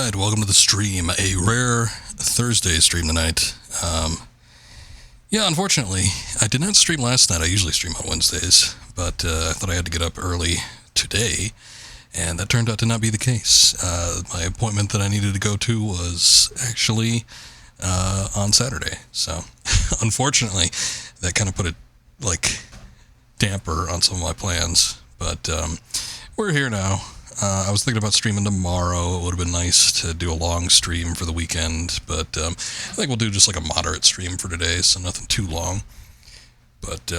Alright, welcome to the stream. A rare Thursday stream tonight. Yeah, unfortunately, I did not stream last night. I usually stream on Wednesdays, but I thought I had to get up early today, and that turned out to not be the case. My appointment that I needed to go to was actually on Saturday, so unfortunately, that kind of put a, damper on some of my plans, but we're here now. I was thinking about streaming tomorrow. It would have been nice to do a long stream for the weekend, but I think we'll do just like a moderate stream for today, so nothing too long, but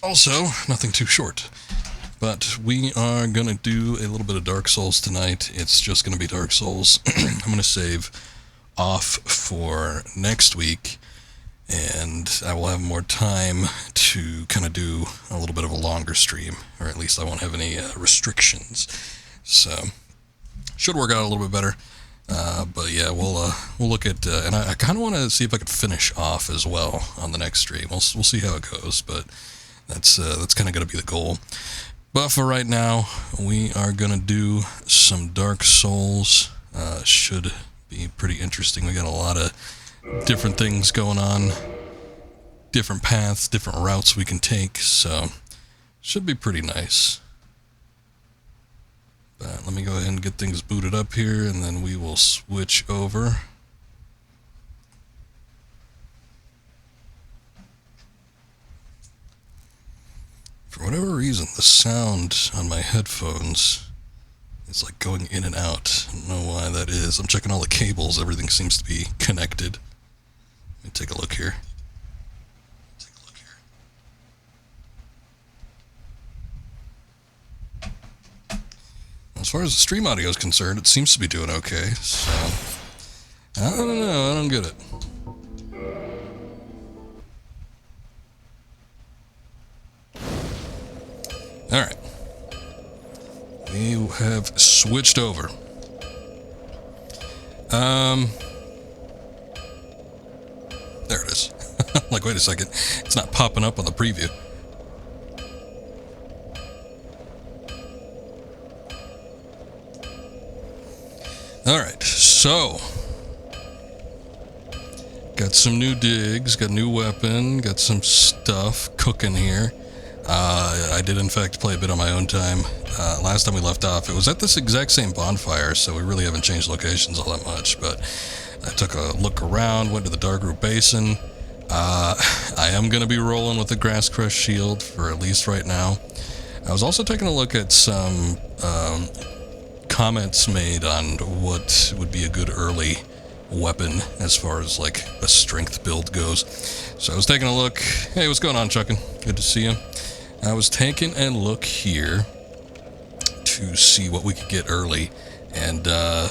also nothing too short. But we are going to do a little bit of Dark Souls tonight. It's just going to be Dark Souls. I'm going to save off for next week, and I will have more time to kind of do a little bit of a longer stream, or at least I won't have any restrictions. So should work out a little bit better. But yeah, we'll look at, and I kind of want to see if I could finish off as well on the next stream. We'll see how it goes, but that's kind of going to be the goal. But for right now, we are going to do some Dark Souls. Should be pretty interesting. We got a lot of different things going on, different paths, different routes we can take, so should be pretty nice. But let me go ahead and get things booted up here, and then we will switch over. For whatever reason, the sound on my headphones is like going in and out. I don't know why that is. I'm checking all the cables. Everything seems to be connected. Let me take a look here. As far as the stream audio is concerned, it seems to be doing okay, so I don't know, I don't get it. Alright. We have switched over. There it is. Like, wait a second. It's not popping up on the preview. Alright, so got some new digs, got a new weapon, got some stuff cooking here. I did in fact play a bit on my own time. Last time we left off, it was at this exact same bonfire, so we really haven't changed locations all that much, but I took a look around, went to the Darkroot Basin. I am going to be rolling with the Grass Crest Shield for at least right now. I was also taking a look at some comments made on what would be a good early weapon as far as like a strength build goes. So I was taking a look. Hey, what's going on, Chuckin? Good to see you. I was taking a look here to see what we could get early, and I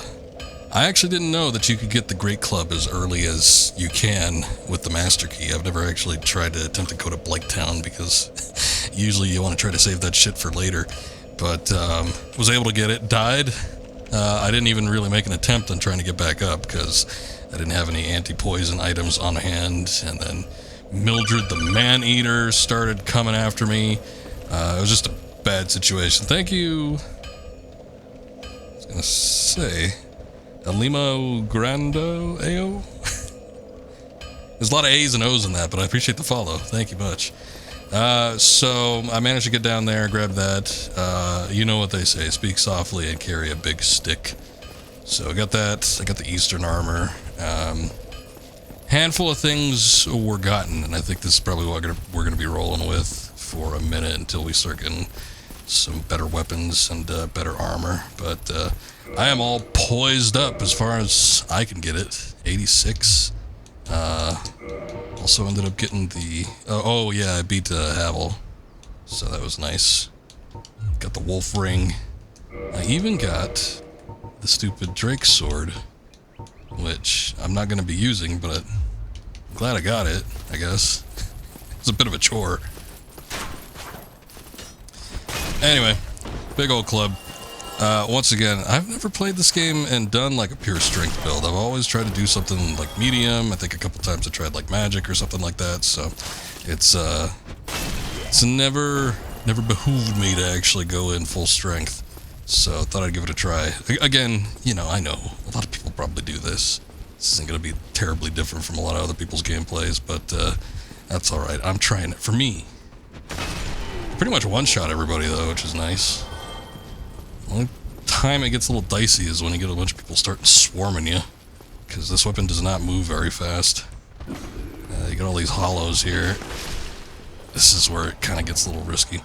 actually didn't know that you could get the Great Club as early as you can with the Master Key. I've never actually tried to attempt to go to Blighttown because usually you want to try to save that shit for later. But was able to get it. Died. I didn't even really make an attempt on trying to get back up because I didn't have any anti-poison items on hand. And then Mildred the Man-Eater started coming after me. It was just a bad situation. Thank you. I was gonna say Alimo Grando Ao. There's a lot of A's and O's in that, but I appreciate the follow. Thank you much. So I managed to get down there, grab that. You know what they say, speak softly and carry a big stick. So I got that. I got the Eastern armor. Handful of things were gotten, and I think this is probably what we're gonna be rolling with for a minute until we start getting some better weapons and better armor. But I am all poised up as far as I can get it. 86. Also ended up getting the... oh yeah, I beat Havel. So that was nice. Got the wolf ring. I even got the stupid Drake sword, which I'm not going to be using, but I'm glad I got it, I guess. It's a bit of a chore. Anyway, big old club. Once again, I've never played this game and done like a pure strength build. I've always tried to do something like medium. I think a couple times I tried like magic or something like that. So it's never behooved me to actually go in full strength. So I thought I'd give it a try. Again, you know, I know a lot of people probably do this. This isn't going to be terribly different from a lot of other people's gameplays, but that's alright. I'm trying it for me. Pretty much one-shot everybody, though, which is nice. The only time it gets a little dicey is when you get a bunch of people starting swarming you, because this weapon does not move very fast. You got all these hollows here. This is where it kind of gets a little risky.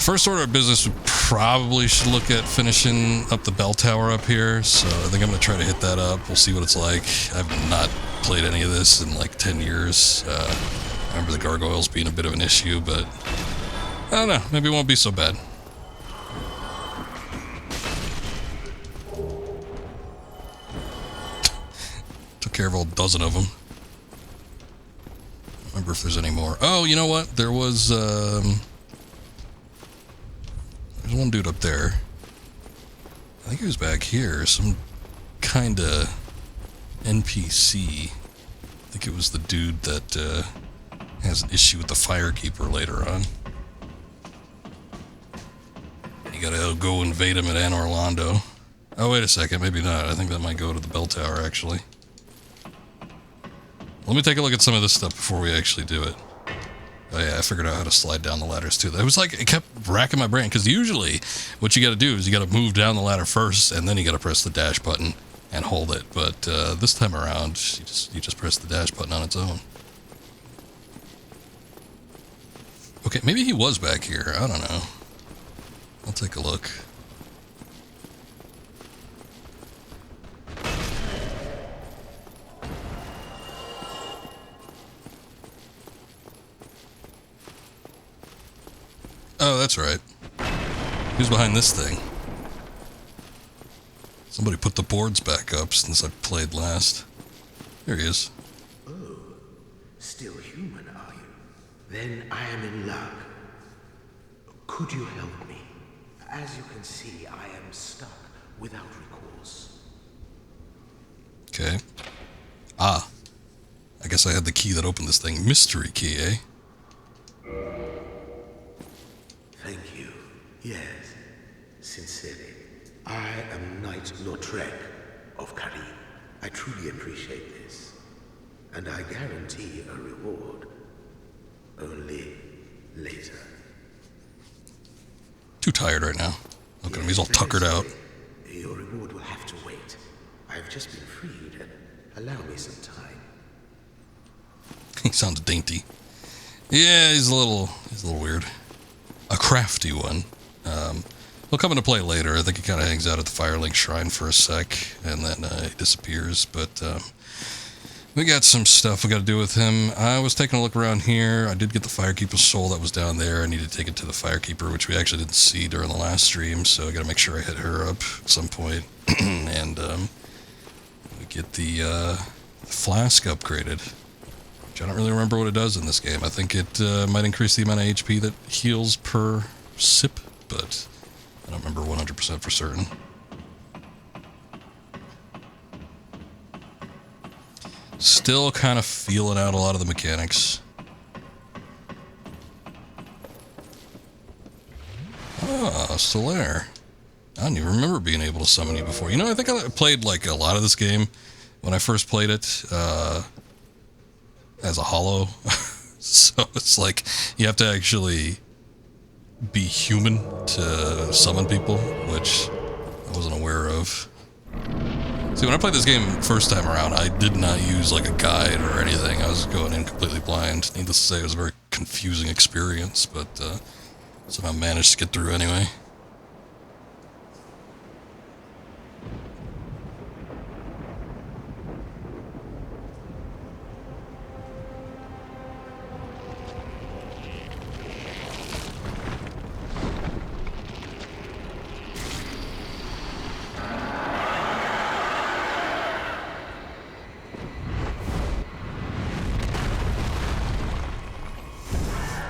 First order of business, we probably should look at finishing up the bell tower up here, so I think I'm going to try to hit that up. We'll see what it's like. I've not played any of this in like 10 years. I remember the gargoyles being a bit of an issue, but I don't know, maybe it won't be so bad. Took care of a dozen of them. I don't remember if there's any more. Oh, you know what? There was, there's one dude up there. I think he was back here. Some kind of NPC. I think it was the dude that has an issue with the Firekeeper later on. You gotta go invade him at Anne Orlando. Oh, wait a second. Maybe not. I think that might go to the bell tower, actually. Let me take a look at some of this stuff before we actually do it. Oh yeah, I figured out how to slide down the ladders too. It was like, it kept racking my brain, because usually what you gotta do is you gotta move down the ladder first, and then you gotta press the dash button and hold it. But this time around, you just press the dash button on its own. Okay, maybe he was back here. I don't know. I'll take a look. Oh, that's right. Who's behind this thing? Somebody put the boards back up since I played last. There he is. Oh, still human, are you? Then I am in luck. Could you help me? As you can see, I am stuck without recourse. Okay. Ah. I guess I had the key that opened this thing. Mystery key, eh? Thank you. Yes, sincerely. I am Knight Lautrec of Karim. I truly appreciate this. And I guarantee a reward. Only later. Too tired right now. Look at him, he's all tuckered out. Your reward will have to wait. I've just been freed. Allow me some time. He sounds dainty. Yeah, he's a little weird. A crafty one. He'll come into play later. I think he kind of hangs out at the Firelink Shrine for a sec, and then he disappears. But we got some stuff we got to do with him. I was taking a look around here. I did get the Firekeeper's soul that was down there. I need to take it to the Firekeeper, which we actually didn't see during the last stream, so I got to make sure I hit her up at some point. And we get the flask upgraded, which I don't really remember what it does in this game. I think it might increase the amount of HP that heals per sip, but I don't remember 100% for certain. Still kind of feeling out a lot of the mechanics. Ah, still there. I don't even remember being able to summon you before. You know, I think I played like a lot of this game when I first played it as a hollow. So it's like you have to actually be human to summon people, which I wasn't aware of. See, when I played this game first time around, I did not use like a guide or anything. I was going in completely blind. Needless to say, it was a very confusing experience, but somehow managed to get through anyway.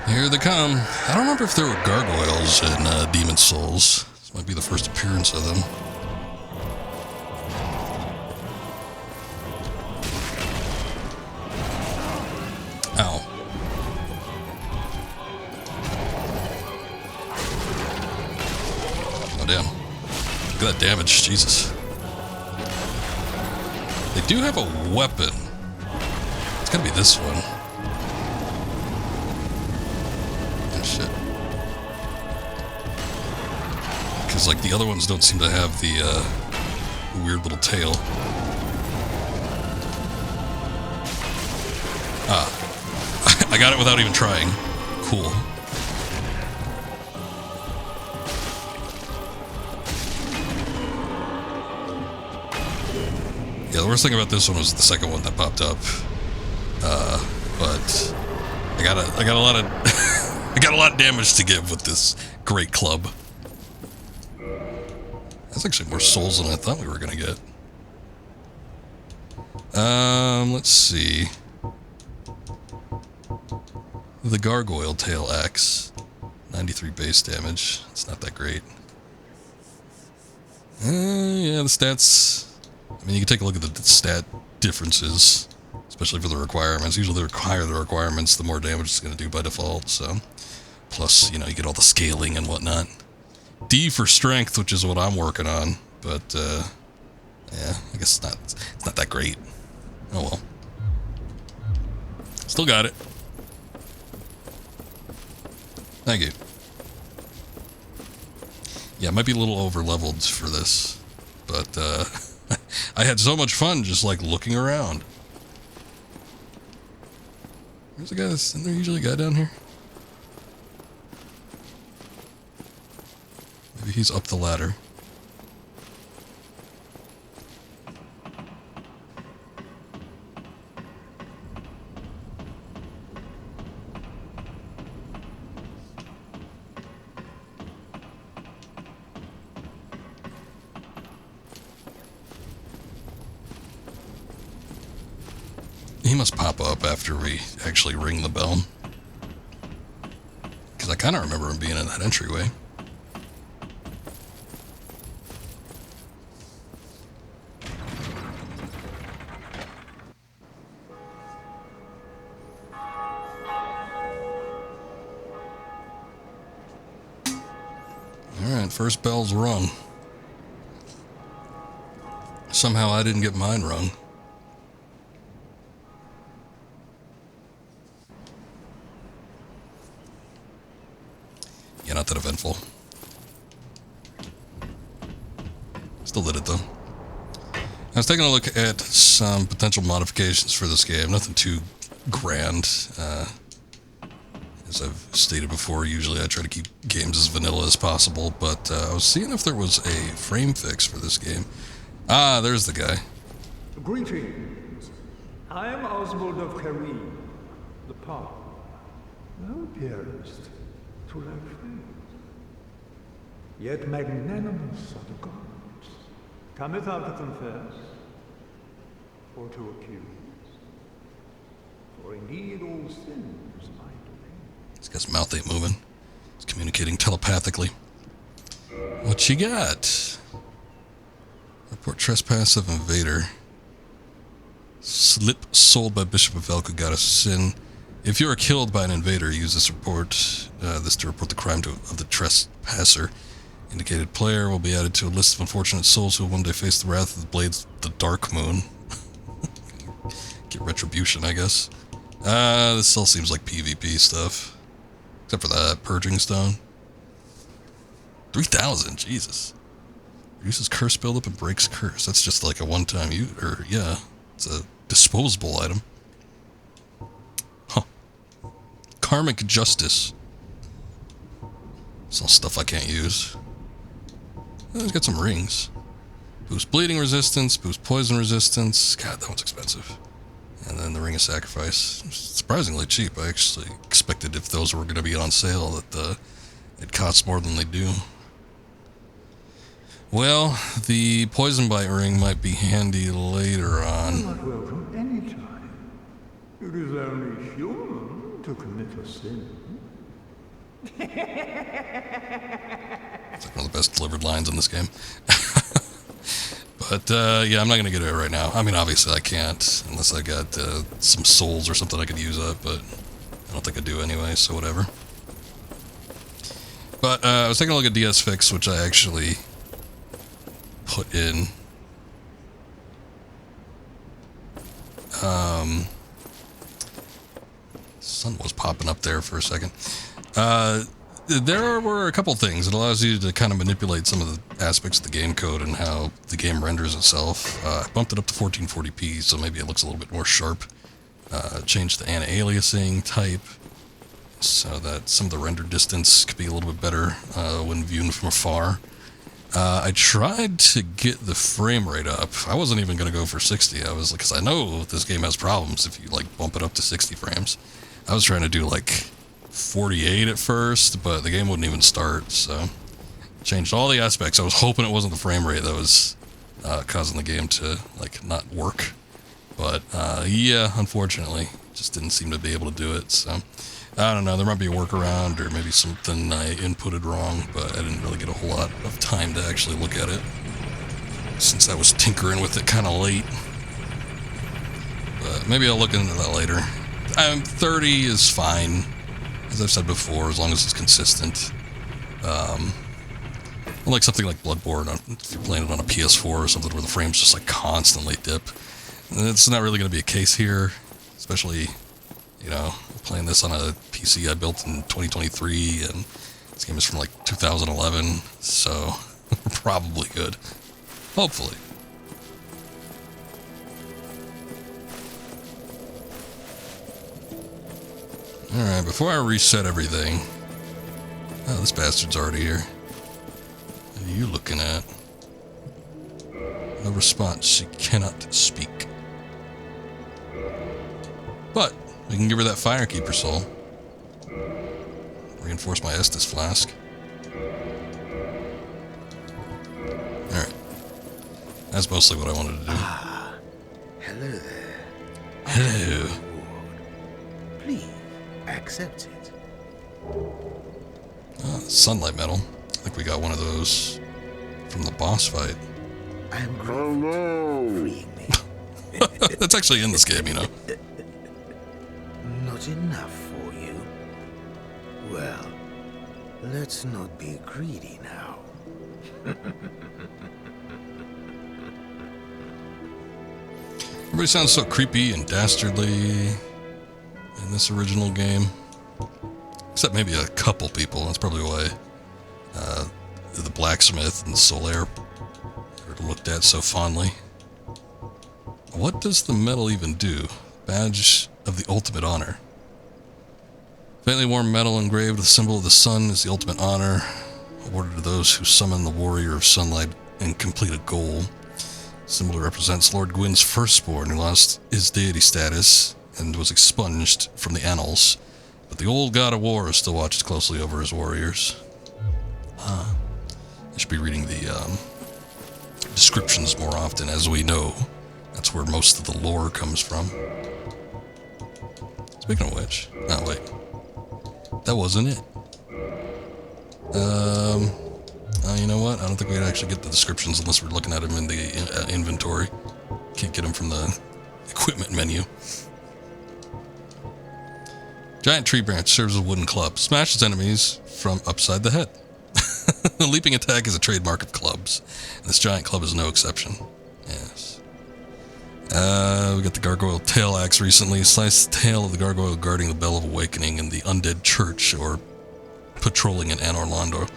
Here they come. I don't remember if there were gargoyles in Demon Souls. This might be the first appearance of them. Ow. damn. Look at that damage, Jesus. They do have a weapon. It's gotta be this one. Oh, shit. Because, like, the other ones don't seem to have the weird little tail. Ah. I got it without even trying. Cool. Yeah, the worst thing about this one was the second one that popped up. But I got a lot of I got a lot of damage to give with this great club. That's actually more souls than I thought we were gonna get. Let's see. The Gargoyle Tail Axe. 93 base damage. It's not that great. Yeah, the stats. I mean, you can take a look at the stat differences, especially for the requirements. Usually the higher the requirements, the more damage it's going to do by default, so. Plus, you know, you get all the scaling and whatnot. D for strength, which is what I'm working on, but, yeah, I guess it's not that great. Oh well. Still got it. Thank you. Yeah, it might be a little over-leveled for this, but, I had so much fun just, like, looking around. There's a guy that's... Isn't there usually a guy down here? Maybe he's up the ladder. He must pop up after we actually ring the bell. Because I kind of remember him being in that entryway. Alright, first bell's rung. Somehow I didn't get mine rung. Yeah, not that eventful. Still did it, though. I was taking a look at some potential modifications for this game. Nothing too grand. As I've stated before, usually I try to keep games as vanilla as possible, but I was seeing if there was a frame fix for this game. Ah, there's the guy. Greetings. I am Oswald of Kareem, the Power. Thou appearest to lack faith. Yet magnanimous are the gods. Cometh out to confess, or to accuse. For indeed all sins my domain. This guy's mouth ain't moving. He's communicating telepathically. What you got? Report trespass of invader. Slip sold by Bishop of Elka, sin. If you are killed by an invader, use this report. This to report the crime of the trespasser. Indicated player will be added to a list of unfortunate souls who will one day face the wrath of the blades of the Dark Moon. Get retribution, I guess. This still seems like PvP stuff. Except for that purging stone. 3,000, Jesus. Reduces curse buildup and breaks curse. That's just like a one-time use, or yeah, it's a disposable item. Huh. Karmic justice. It's all stuff I can't use. Oh, he's got some rings. Boost bleeding resistance, boost poison resistance. God, that one's expensive. And then the ring of sacrifice. Surprisingly cheap. I actually expected if those were going to be on sale that it costs more than they do. Well, the poison bite ring might be handy later on. Not welcome any time. It is only human to commit a sin. It's like one of the best delivered lines in this game. But, yeah, I'm not going to get it right now. I mean, obviously I can't, unless I got some souls or something I could use up, but I don't think I do anyway, so whatever. But I was taking a look at DS Fix, which I actually put in. Sun was popping up there for a second. There were a couple things. It allows you to kind of manipulate some of the aspects of the game code and how the game renders itself. I bumped it up to 1440p, so maybe it looks a little bit more sharp. Changed the anti-aliasing type so that some of the render distance could be a little bit better when viewed from afar. I tried to get the frame rate up. I wasn't even going to go for 60. I was like, because I know this game has problems if you like bump it up to 60 frames. I was trying to do like 48 at first, but the game wouldn't even start, so changed all the aspects. I was hoping it wasn't the frame rate that was causing the game to like not work, but yeah, unfortunately, just didn't seem to be able to do it. So I don't know, there might be a workaround or maybe something I inputted wrong, but I didn't really get a whole lot of time to actually look at it since I was tinkering with it kind of late. But maybe I'll look into that later. 30 is fine, as I've said before, as long as it's consistent. Like something like Bloodborne, if you're playing it on a PS4 or something where the frames just like constantly dip. And it's not really going to be a case here, especially, you know, playing this on a PC I built in 2023, and this game is from like 2011, so probably good. Hopefully. Alright, before I reset everything... Oh, this bastard's already here. What are you looking at? No response. She cannot speak. But, we can give her that Firekeeper soul. Reinforce my Estus flask. Alright. That's mostly what I wanted to do. Ah, hello there. Hello. Please, accept it. Sunlight metal. I think we got one of those from the boss fight. I am grateful for freeing me. That's actually in this game, you know. Not enough for you? Well, let's not be greedy now. Everybody sounds so creepy and dastardly in this original game. Except maybe a couple people. That's probably why the blacksmith and Solaire are looked at so fondly. What does the medal even do? Badge of the ultimate honor. Faintly worn metal engraved with the symbol of the sun is the ultimate honor, awarded to those who summon the warrior of sunlight and complete a goal. The symbol represents Lord Gwyn's firstborn, who lost his deity status and was expunged from the annals. But the old god of war still watches closely over his warriors. I should be reading the descriptions more often, as we know. That's where most of the lore comes from. Speaking of which... Oh, wait. That wasn't it. You know what? I don't think we can actually get the descriptions unless we're looking at them in the inventory. Can't get them from the equipment menu. Giant tree branch serves as a wooden club. Smashes enemies from upside the head. The leaping attack is a trademark of clubs, and this giant club is no exception. Yes. We got the gargoyle tail axe recently. Slice the tail of the gargoyle guarding the Bell of Awakening in the Undead Church, or patrolling in Anor Londo.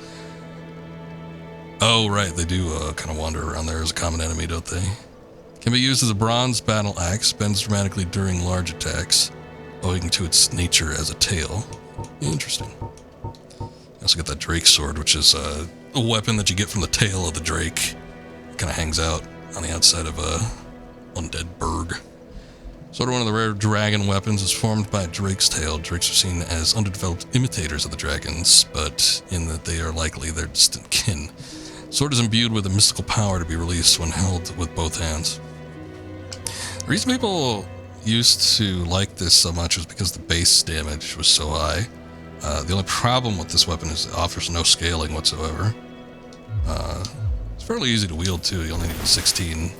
Oh, right, they do kind of wander around there as a common enemy, don't they? Can be used as a bronze battle axe, bends dramatically during large attacks, owing to its nature as a tail. Interesting. You also got that Drake sword, which is a weapon that you get from the tail of the Drake. It kind of hangs out on the outside of a undead berg. Sort of one of the rare dragon weapons is formed by a drake's tail. Drakes are seen as underdeveloped imitators of the dragons, but in that they are likely their distant kin. Sword is imbued with a mystical power to be released when held with both hands. The reason people used to like this so much was because the base damage was so high. The only problem with this weapon is it offers no scaling whatsoever. It's fairly easy to wield too. You only need 16.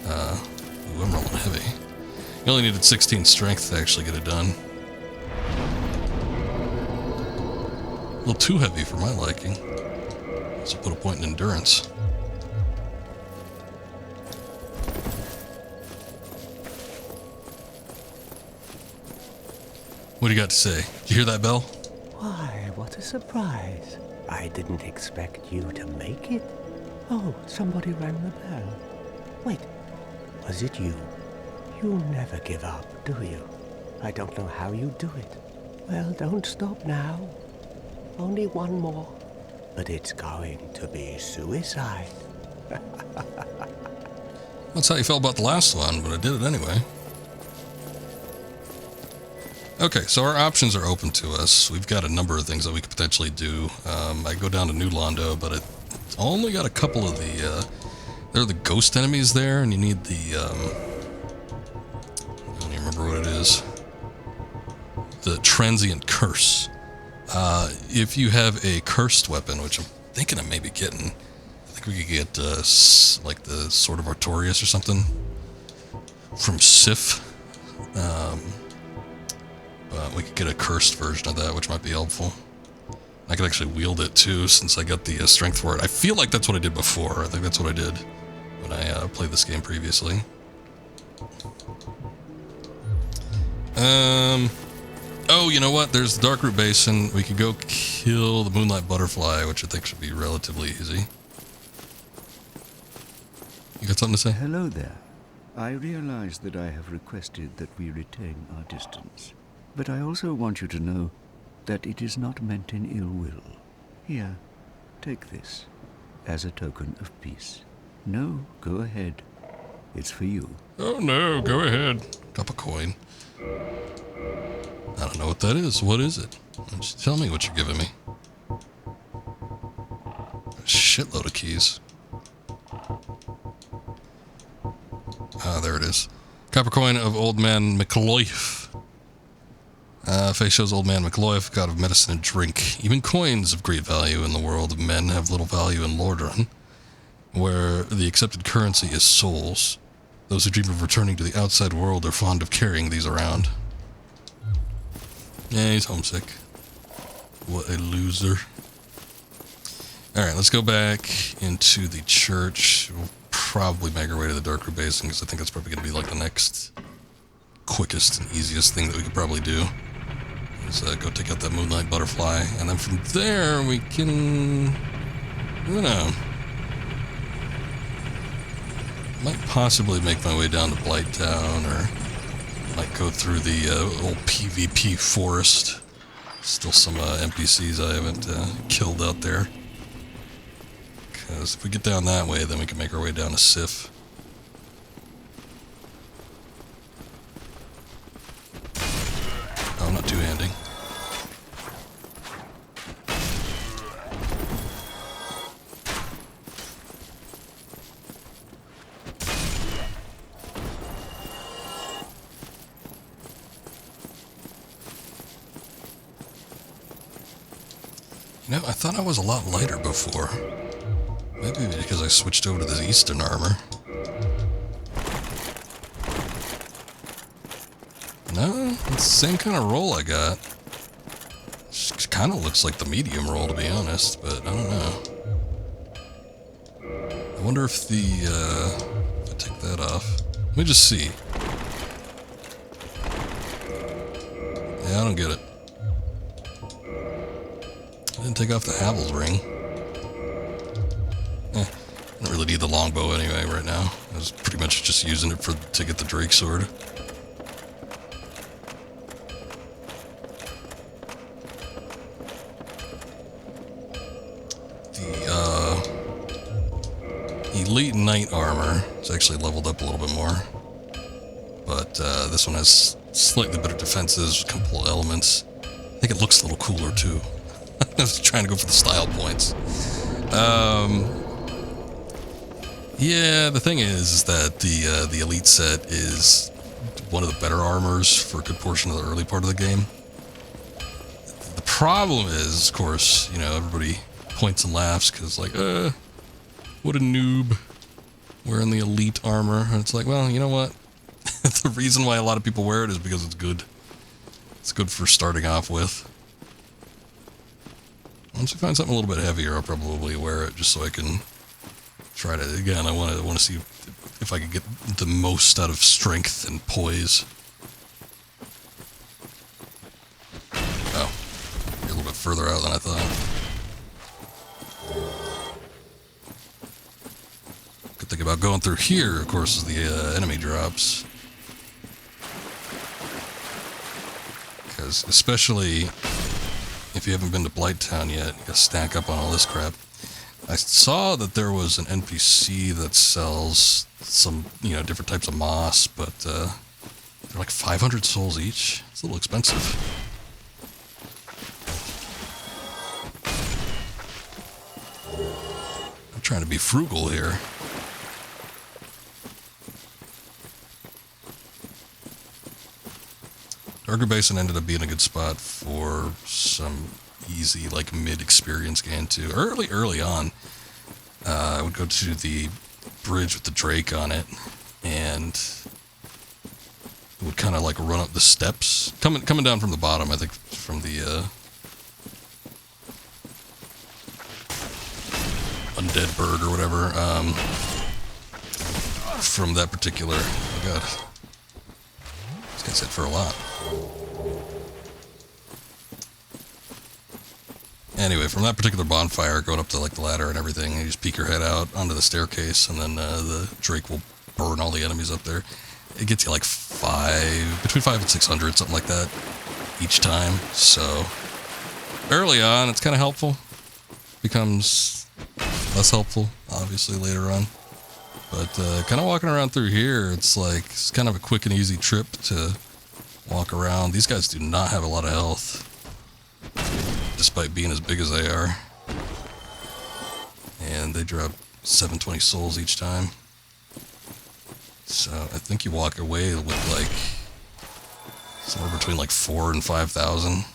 I'm rolling heavy. You only needed 16 strength to actually get it done. little too heavy for my liking. So put a point in endurance. What do you got to say? Did you hear that bell? Why, what a surprise. I didn't expect you to make it. Oh, somebody rang the bell. Wait, was it you? You never give up, do you? I don't know how you do it. Well, don't stop now. Only one more. But it's going to be suicide. That's how you felt about the last one, but I did it anyway. Okay, so our options are open to us. We've got a number of things that we could potentially do. I go down to New Londo, but it's only got a couple of the... there are the ghost enemies there, and you need the... I don't even remember what it is. The transient curse. If you have a cursed weapon, which I'm thinking of maybe getting... I think we could get, like, the Sword of Artorias or something from Sif. But we could get a cursed version of that, which might be helpful. I could actually wield it too, since I got the strength for it. I feel like that's what I did before. I think that's what I did when I played this game previously. Oh, you know what? There's the Darkroot Basin. We could go kill the Moonlight Butterfly, which I think should be relatively easy. You got something to say? Hello there. I realize that I have requested that we retain our distance. But I also want you to know that it is not meant in ill will. Here, take this as a token of peace. No, go ahead. It's for you. Oh no, go ahead. Drop a coin. I don't know what that is. What is it? Just tell me what you're giving me. A shitload of keys. Ah, there it is. Copper coin of Old Man McLoif. Face shows Old Man McLoif, god of medicine and drink. Even coins of great value in the world of men have little value in Lordran, where the accepted currency is souls. Those who dream of returning to the outside world are fond of carrying these around. Yeah, he's homesick. What a loser. Alright, let's go back into the church. We'll probably make our way to the Darkroot Basin, because I think that's probably going to be like the next quickest and easiest thing that we could probably do. Is go take out that Moonlight Butterfly, and then from there we can... I don't know. Might possibly make my way down to Blighttown, or might go through the old PvP forest. Still some NPCs I haven't killed out there. Because if we get down that way, then we can make our way down to Sif. Oh, I'm not two-handing. You know, I thought I was a lot lighter before. Maybe because I switched over to the Eastern armor. No, it's the same kind of roll I got. It kind of looks like the medium roll, to be honest, but I don't know. I wonder if the, if I take that off. Let me just see. Yeah, I don't get it. I didn't take off the Havel's ring. I don't really need the longbow anyway right now. I was pretty much just using it to get the Drake sword. The Elite Knight armor is actually leveled up a little bit more. But this one has slightly better defenses, a couple of elements. I think it looks a little cooler too. I was trying to go for the style points. Yeah, the thing is that the Elite set is one of the better armors for a good portion of the early part of the game. The problem is, of course, you know, everybody points and laughs because, like, what a noob wearing the Elite armor. And it's like, well, you know what? The reason why a lot of people wear it is because it's good. It's good for starting off with. Once we find something a little bit heavier, I'll probably wear it just so I can try to, again, I want to see if I can get the most out of strength and poise. Oh, you're a little bit further out than I thought. Good thing about going through here, of course, is the enemy drops. Because especially if you haven't been to Blighttown yet, you gotta stack up on all this crap. I saw that there was an NPC that sells some, different types of moss, but they're like 500 souls each. It's a little expensive. I'm trying to be frugal here. Darker Basin ended up being a good spot for some easy, like, mid-experience gain, too. Early on, I would go to the bridge with the Drake on it, and it would kind of, like, run up the steps. Coming down from the bottom, I think, from the, undead bird or whatever, from that particular... Oh, God. This guy's hit for a lot. Anyway, from that particular bonfire, going up to like the ladder and everything, you just peek your head out onto the staircase, and then the Drake will burn all the enemies up there. It gets you like between 500 and 600, something like that, each time. So early on, it's kind of helpful. Becomes less helpful, obviously, later on. But kind of walking around through here, it's kind of a quick and easy trip to walk around. These guys do not have a lot of health, despite being as big as they are. And they drop 720 souls each time. So I think you walk away with like somewhere between like 4,000 and 5,000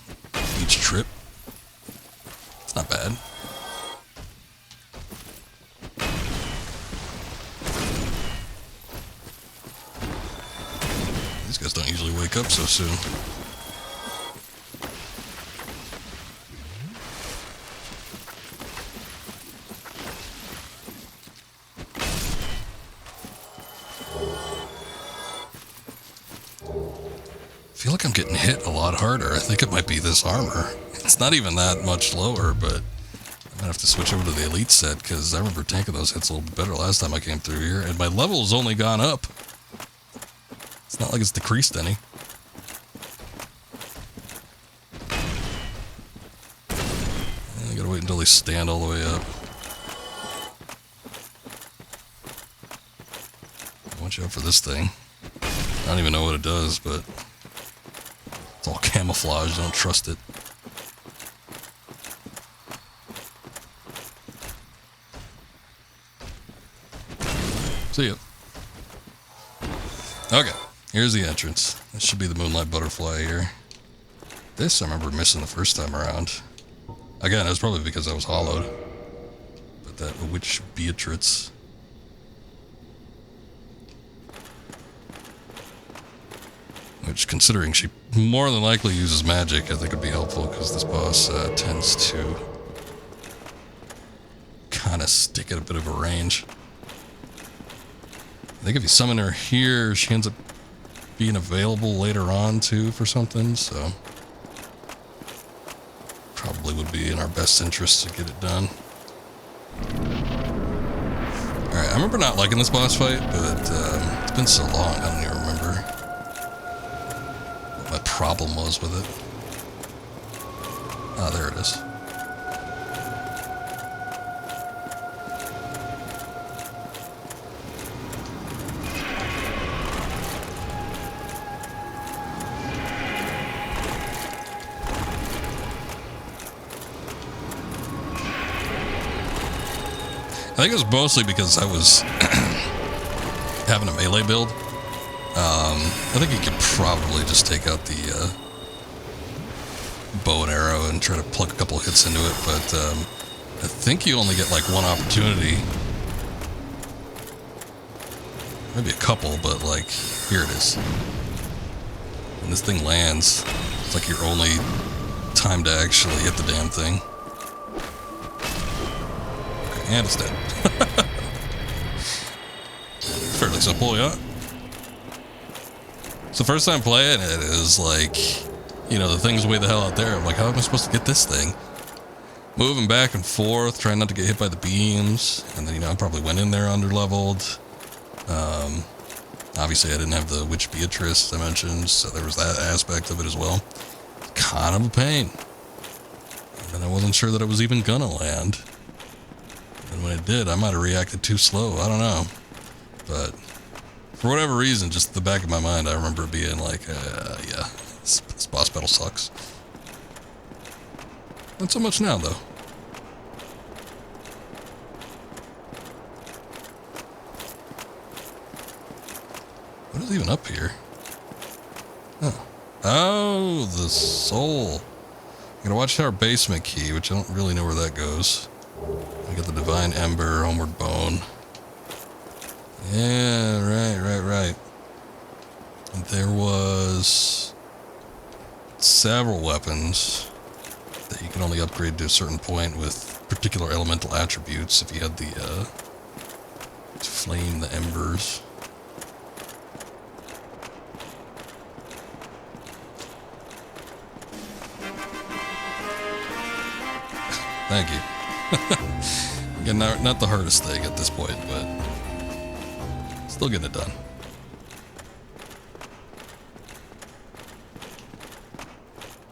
each trip. It's not bad. These guys don't usually wake up so soon. I feel like I'm getting hit a lot harder. I think it might be this armor. It's not even that much lower, but I might have to switch over to the elite set, because I remember tanking those hits a little bit better last time I came through here, and my level's only gone up. It's not like it's decreased any. I gotta wait until they stand all the way up. Watch out for this thing. I don't even know what it does, but it's all camouflage. Don't trust it. See ya. Okay, here's the entrance. This should be the Moonlight Butterfly here. This I remember missing the first time around. Again, it was probably because I was hollowed. But that Witch Beatrice. Which, considering she more than likely uses magic, I think would be helpful, because this boss tends to kind of stick at a bit of a range. I think if you summon her here, she ends up being available later on, too, for something, so probably would be in our best interest to get it done. Alright, I remember not liking this boss fight, but it's been so long, I don't even remember what my problem was with it. Ah, there it is. I think it was mostly because I was having a melee build. I think you could probably just take out the bow and arrow and try to plug a couple hits into it, but I think you only get like one opportunity. Maybe a couple, but like, here it is. When this thing lands, it's like your only time to actually hit the damn thing. And it's dead. Fairly simple, yeah. It's the first time playing it. Is like, you know, the thing's way the hell out there. I'm like, how am I supposed to get this thing? Moving back and forth, trying not to get hit by the beams. And then, you know, I probably went in there under-leveled. Obviously, I didn't have the Witch Beatrice, as I mentioned, so there was that aspect of it as well. Kind of a pain. And then I wasn't sure that it was even gonna land. And when it did, I might have reacted too slow. I don't know. But for whatever reason, just the back of my mind, I remember being like, yeah, this boss battle sucks. Not so much now, though. What is even up here? Oh, the soul. I'm gonna watch our basement key, which I don't really know where that goes. I got the Divine Ember, Homeward Bone. Yeah, right. And there was several weapons that you can only upgrade to a certain point with particular elemental attributes if you had the, flame the embers. Thank you. Again, not the hardest thing at this point, but still getting it done.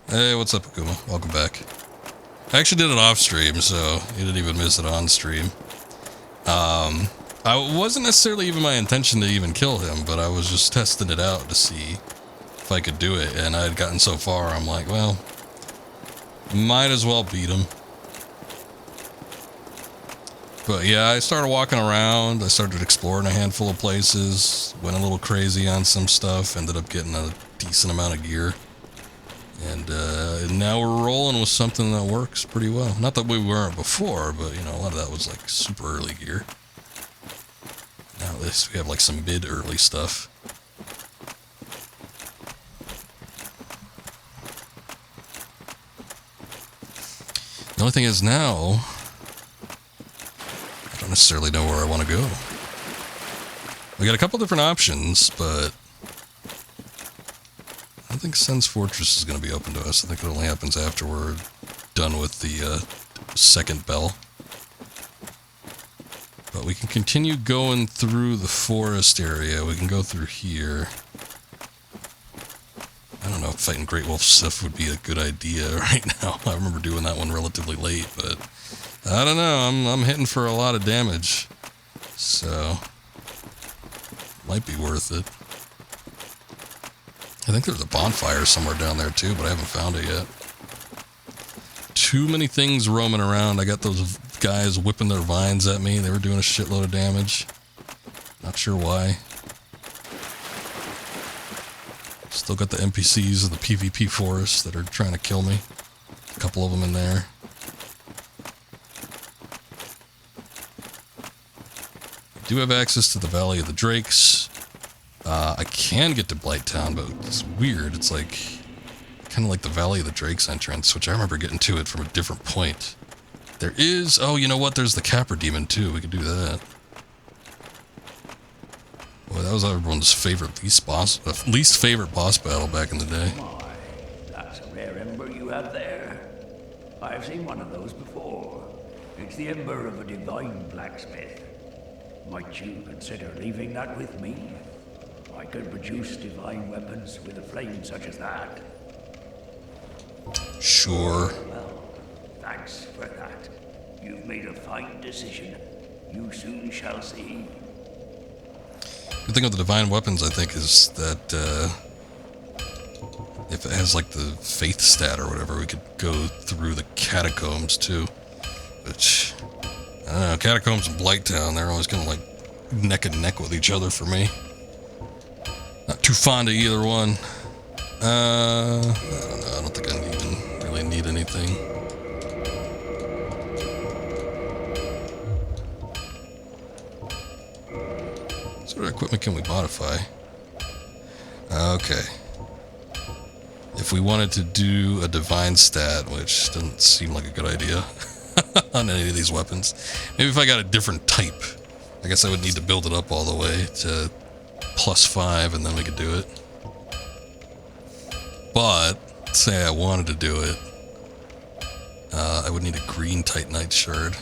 Hey, what's up, Akuma? Welcome back. I actually did it off stream, so you didn't even miss it on stream. I wasn't necessarily even my intention to even kill him, but I was just testing it out to see if I could do it, and I had gotten so far, I'm like, well, might as well beat him. But yeah, I started walking around, I started exploring a handful of places, went a little crazy on some stuff, ended up getting a decent amount of gear. And now we're rolling with something that works pretty well. Not that we weren't before, but you know, a lot of that was like super early gear. Now at least we have like some mid-early stuff. The only thing is now, I don't necessarily know where I want to go. We got a couple different options, but I don't think Sen's Fortress is going to be open to us. I think it only happens after we're done with the second bell. But we can continue going through the forest area. We can go through here. I don't know if fighting Great Wolf Sif would be a good idea right now. I remember doing that one relatively late, but I don't know. I'm hitting for a lot of damage, so might be worth it. I think there's a bonfire somewhere down there too, but I haven't found it yet. Too many things roaming around. I got those guys whipping their vines at me. They were doing a shitload of damage. Not sure why. Still got the NPCs of the PvP forest that are trying to kill me. A couple of them in there. I do have access to the Valley of the Drakes. I can get to Blighttown, but it's weird. It's like kind of like the Valley of the Drakes entrance, which I remember getting to it from a different point. There is, oh, you know what? There's the Capra Demon too. We could do that. Boy, that was everyone's favorite least favorite boss battle back in the day. My, that's a rare ember you have there. I've seen one of those before. It's the ember of a divine blacksmith. Might you consider leaving that with me? I could produce divine weapons with a flame such as that. Sure. Well, thanks for that. You've made a fine decision. You soon shall see. The thing with the divine weapons, I think, is that if it has like the faith stat or whatever, we could go through the catacombs too. Which, I don't know, catacombs and Blighttown, they're always kind of like neck and neck with each other for me. Not too fond of either one. I don't know, I don't think I even really need anything. What sort of equipment can we modify? Okay. If we wanted to do a divine stat, which doesn't seem like a good idea. on any of these weapons. Maybe if I got a different type, I guess I would need to build it up all the way to +5 and then we could do it. But, say I wanted to do it, I would need a green Titanite shard.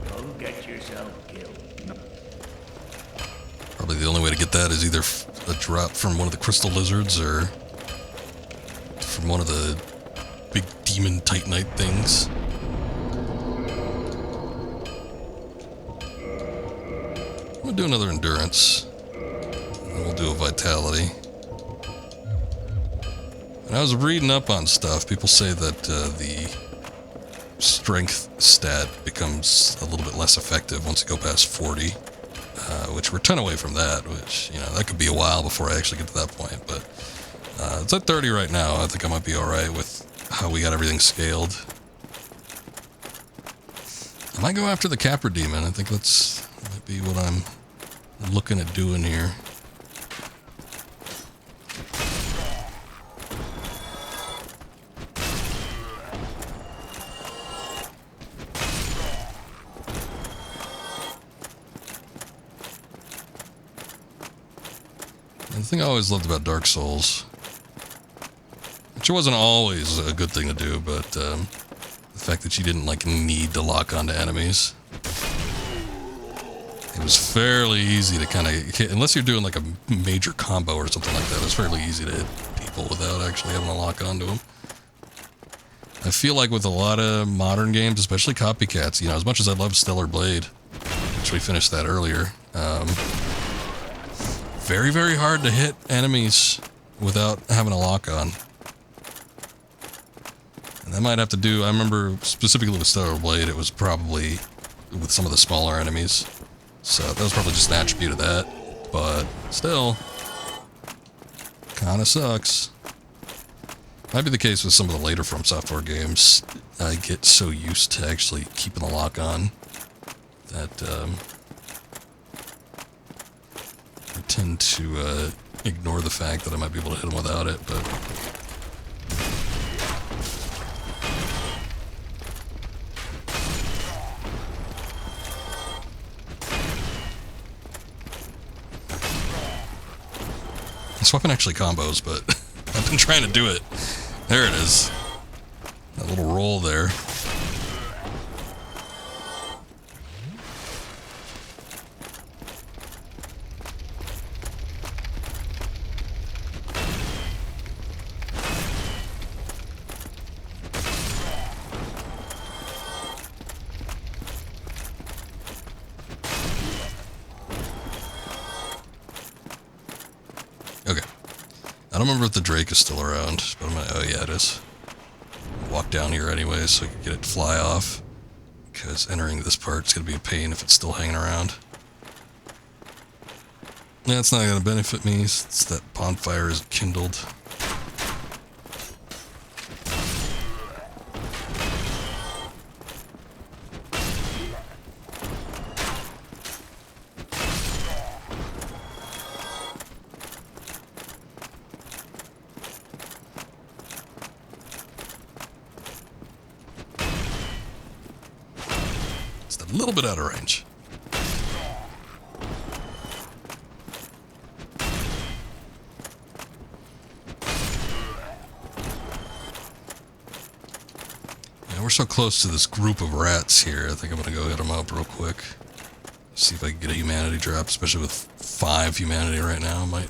Don't get yourself killed. Probably the only way to get that is either a drop from one of the crystal lizards or from one of the big demon Titanite things. We'll do another endurance. And we'll do a vitality. And I was reading up on stuff. People say that the strength stat becomes a little bit less effective once you go past 40. Which we're a ton away from that, which, you know, that could be a while before I actually get to that point. But it's at 30 right now. I think I might be alright with how we got everything scaled. I might go after the Capra Demon. I think that might be what I'm looking at doing here. The thing I always loved about Dark Souls, which wasn't always a good thing to do, but the fact that you didn't like need to lock onto enemies. It was fairly easy to kind of hit, unless you're doing like a major combo or something like that, it was fairly easy to hit people without actually having to lock onto them. I feel like with a lot of modern games, especially copycats, you know, as much as I love Stellar Blade, which we finished that earlier, very, very hard to hit enemies without having a lock on. And that might have to do, I remember specifically with Stellar Blade, it was probably with some of the smaller enemies. So that was probably just an attribute of that. But still, kinda sucks. Might be the case with some of the later From Software games. I get so used to actually keeping the lock on that I tend to ignore the fact that I might be able to hit them without it, but... This weapon actually combos, but I've been trying to do it. There it is. That little roll there. Okay. I don't remember if the Drake is still around, but I'm gonna, oh yeah, it is. Walk down here anyway so I can get it to fly off, because entering this part's gonna be a pain if it's still hanging around. That's not gonna benefit me since that bonfire is kindled. A little bit out of range. Yeah, we're so close to this group of rats here. I think I'm gonna go hit them up real quick. See if I can get a humanity drop, especially with 5 humanity right now. I might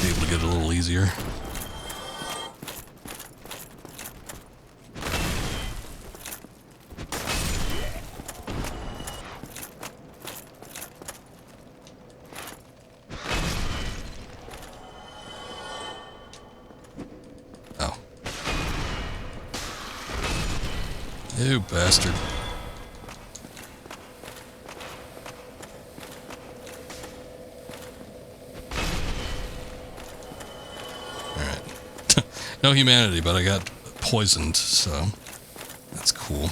be able to get it a little easier. You bastard. Alright. No humanity, but I got poisoned, so that's cool.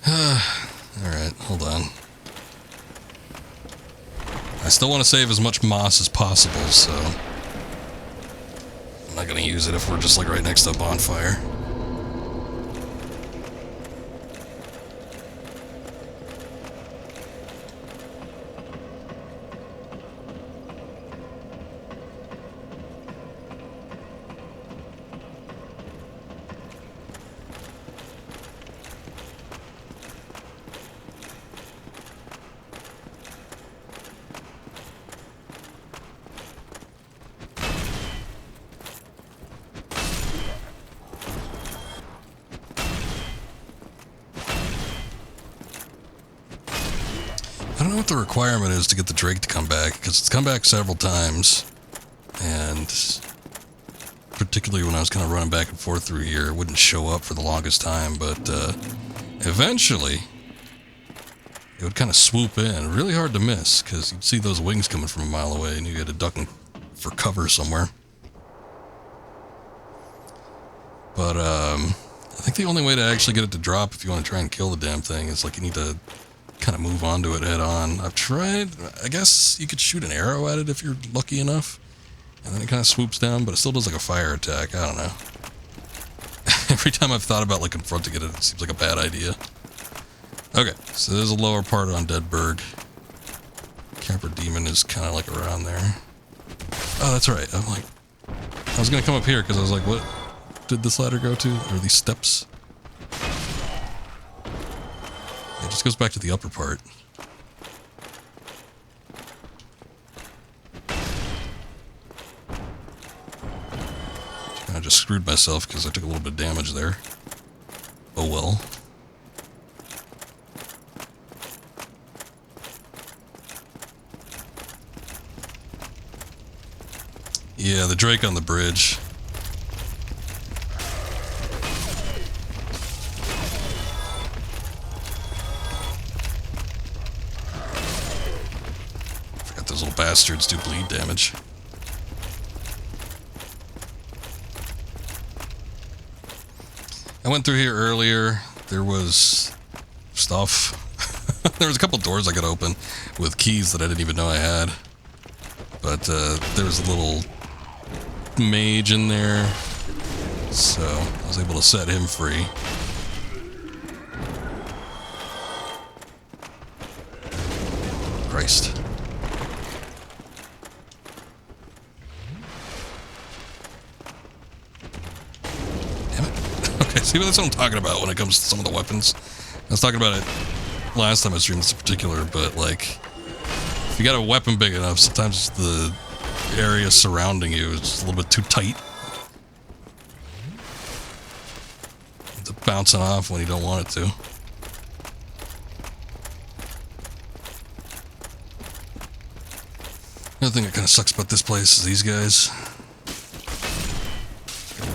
Alright, hold on. I still want to save as much moss as possible, so I'm not going to use it if we're just like right next to a bonfire. I don't know what the requirement is to get the Drake to come back, because it's come back several times, and particularly when I was kind of running back and forth through here, it wouldn't show up for the longest time, but eventually it would kind of swoop in. Really hard to miss, because you'd see those wings coming from a mile away, and you had to duck for cover somewhere. But I think the only way to actually get it to drop, if you want to try and kill the damn thing, is like you need to kind of move onto it head on. I've tried. I guess you could shoot an arrow at it if you're lucky enough, and then it kind of swoops down, but it still does like a fire attack. I don't know. Every time I've thought about like confronting it, it seems like a bad idea. Okay, so there's a lower part on Deadberg. Camper Demon is kind of like around there. Oh, that's right. I'm like, I was gonna come up here because I was like, what did this ladder go to? Or these steps? It just goes back to the upper part. I just screwed myself because I took a little bit of damage there. Oh well. Yeah, the Drake on the bridge. Forgot those little bastards do bleed damage. I went through here earlier. There was stuff. There was a couple doors I could open with keys that I didn't even know I had. But there was a little mage in there, so I was able to set him free. Christ. Damn it. Okay, see, that's what I'm talking about when it comes to some of the weapons. I was talking about it last time I streamed this in particular, but like, if you got a weapon big enough, sometimes the area surrounding you is just a little bit too tight. It's bouncing off when you don't want it to. Another thing that kind of sucks about this place is these guys.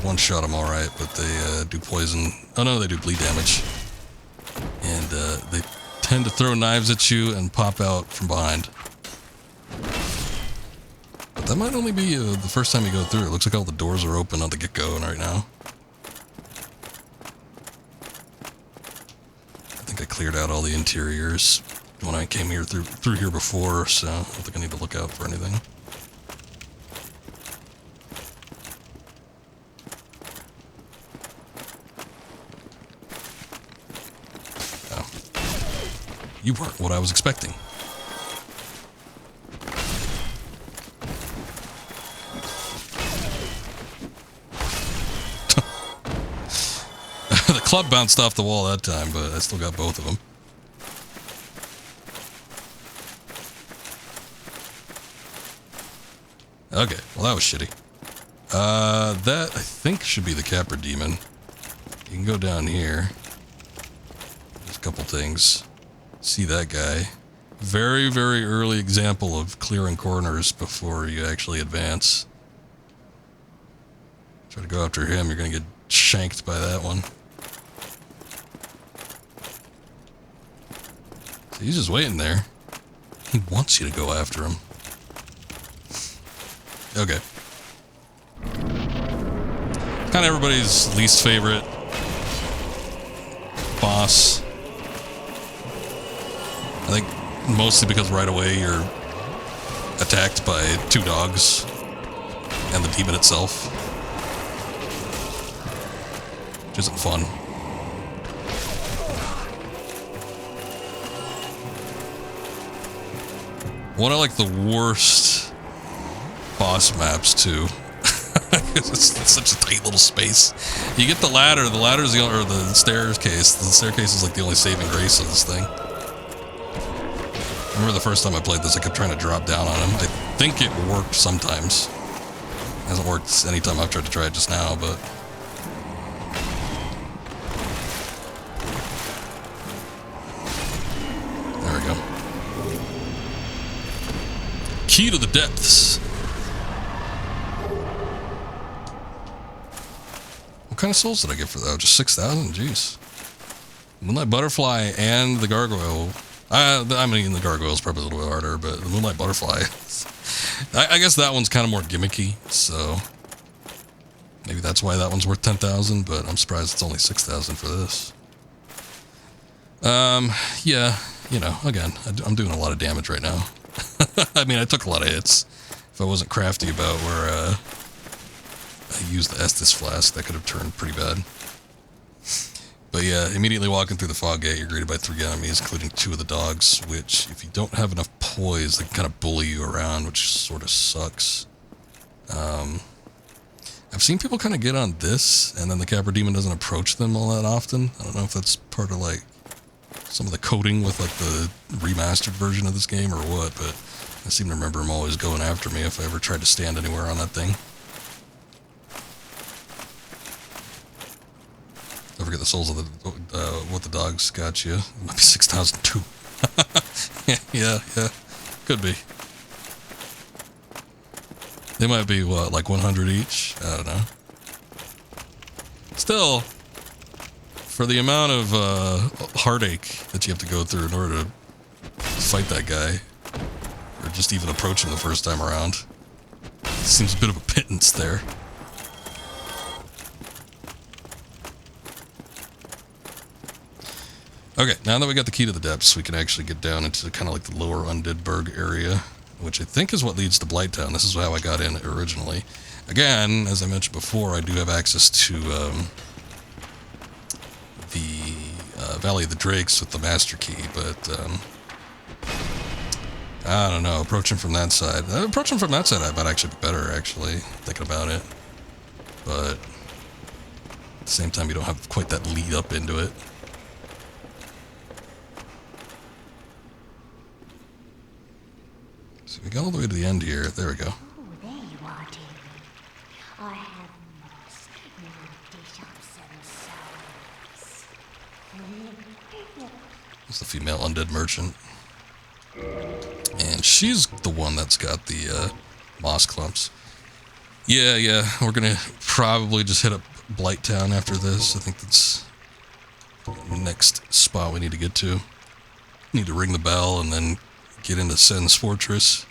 One shot them alright, but they do poison. Oh no, they do bleed damage. And they tend to throw knives at you and pop out from behind. But that might only be the first time you go through. It looks like all the doors are open on the get-go right now. I think I cleared out all the interiors when I came here through here before, so I don't think I need to look out for anything. Oh. You weren't what I was expecting. The club bounced off the wall that time, but I still got both of them. Okay, well that was shitty. That I think should be the Capra Demon. You can go down here. There's a couple things. See that guy. Very, very early example of clearing corners before you actually advance. Try to go after him, you're gonna get shanked by that one. So he's just waiting there. He wants you to go after him. Okay. Kind of everybody's least favorite boss. I think mostly because right away you're attacked by 2 dogs and the demon itself. Which isn't fun. One of like the worst boss maps too. It's such a tight little space. You get the ladder. The ladder's the or the staircase. The staircase is like the only saving grace of this thing. I remember the first time I played this, I kept trying to drop down on him. I think it worked sometimes. It hasn't worked any time I've tried to try it just now, but. There we go. Key to the depths. What kind of souls did I get for that? Just 6,000? Jeez. Moonlight Butterfly and the Gargoyle. I mean, the Gargoyle is probably a little bit harder, but the Moonlight Butterfly. I guess that one's kind of more gimmicky, so maybe that's why that one's worth 10,000, but I'm surprised it's only 6,000 for this. Yeah, you know, again, I'm doing a lot of damage right now. I mean, I took a lot of hits. If I wasn't crafty about where, I used the Estus Flask, that could have turned pretty bad. But yeah, immediately walking through the fog gate, you're greeted by 3 enemies, including 2 of the dogs, which, if you don't have enough poise, they can kind of bully you around, which sort of sucks. I've seen people kind of get on this, and then the Capra Demon doesn't approach them all that often. I don't know if that's part of, like, some of the coding with, like, the remastered version of this game or what, but I seem to remember him always going after me if I ever tried to stand anywhere on that thing. Don't forget the souls of the, what the dogs got you. It might be 6,002. yeah, could be. They might be, what, like 100 each? I don't know. Still, for the amount of heartache that you have to go through in order to fight that guy, or just even approach him the first time around, seems a bit of a pittance there. Okay, now that we got the key to the depths, we can actually get down into kind of like the lower Undeadburg area, which I think is what leads to Blighttown. This is how I got in originally. Again, as I mentioned before, I do have access to the Valley of the Drakes with the Master Key, but I don't know, approaching from that side. Approaching from that side I might actually be better, actually, thinking about it. But at the same time, you don't have quite that lead up into it. So we got all the way to the end here. There we go. Oh, there you are, dear. I have lost your bishops and souls. It's the female undead merchant. And she's the one that's got the moss clumps. Yeah, we're gonna probably just hit up Blighttown after this. I think that's the next spot we need to get to. Need to ring the bell and then get into Sen's Fortress.